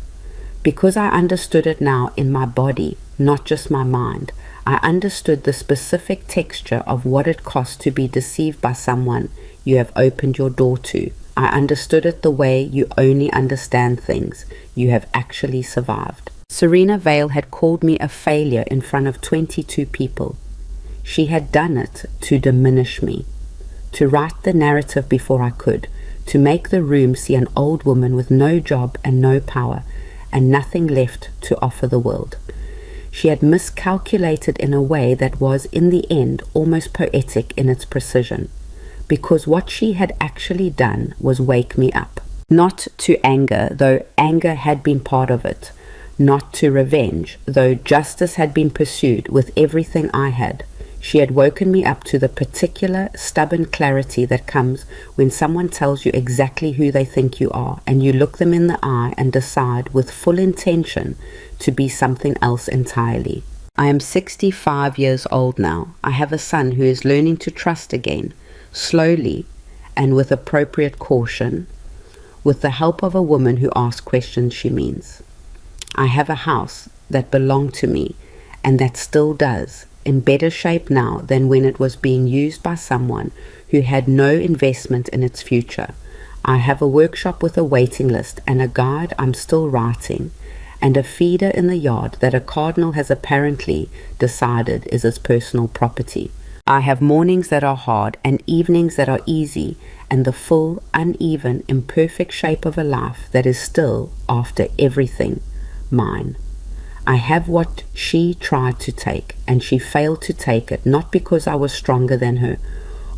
Because I understood it now in my body, not just my mind, I understood the specific texture of what it costs to be deceived by someone you have opened your door to. I understood it the way you only understand things you have actually survived. Serena Vale had called me a failure in front of 22 people. She had done it to diminish me, to write the narrative before I could, to make the room see an old woman with no job and no power and nothing left to offer the world. She had miscalculated in a way that was, in the end, almost poetic in its precision, because what she had actually done was wake me up. Not to anger, though anger had been part of it. Not to revenge, though justice had been pursued with everything I had. She had woken me up to the particular stubborn clarity that comes when someone tells you exactly who they think you are, and you look them in the eye and decide with full intention to be something else entirely. I am 65 years old now. I have a son who is learning to trust again, slowly and with appropriate caution, with the help of a woman who asks questions she means. I have a house that belonged to me and that still does, in better shape now than when it was being used by someone who had no investment in its future. I have a workshop with a waiting list and a guide I'm still writing, and a feeder in the yard that a cardinal has apparently decided is his personal property. I have mornings that are hard and evenings that are easy, and the full, uneven, imperfect shape of a life that is still, after everything, mine. I have what she tried to take, and she failed to take it, not because I was stronger than her,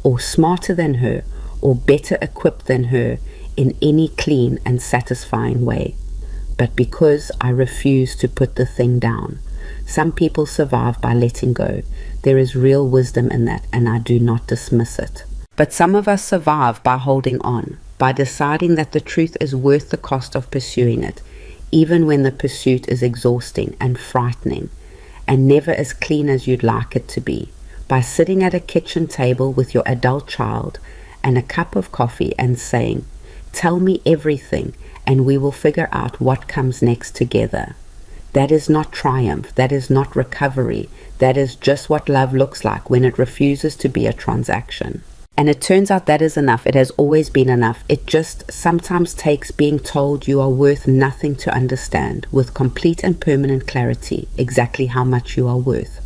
or smarter than her, or better equipped than her in any clean and satisfying way, but because I refused to put the thing down. Some people survive by letting go. There is real wisdom in that, and I do not dismiss it. But some of us survive by holding on, by deciding that the truth is worth the cost of pursuing it, even when the pursuit is exhausting and frightening, and never as clean as you'd like it to be, by sitting at a kitchen table with your adult child and a cup of coffee and saying, "Tell me everything, and we will figure out what comes next together." That is not triumph, that is not recovery, that is just what love looks like when it refuses to be a transaction. And it turns out that is enough. It has always been enough. It just sometimes takes being told you are worth nothing to understand with complete and permanent clarity exactly how much you are worth.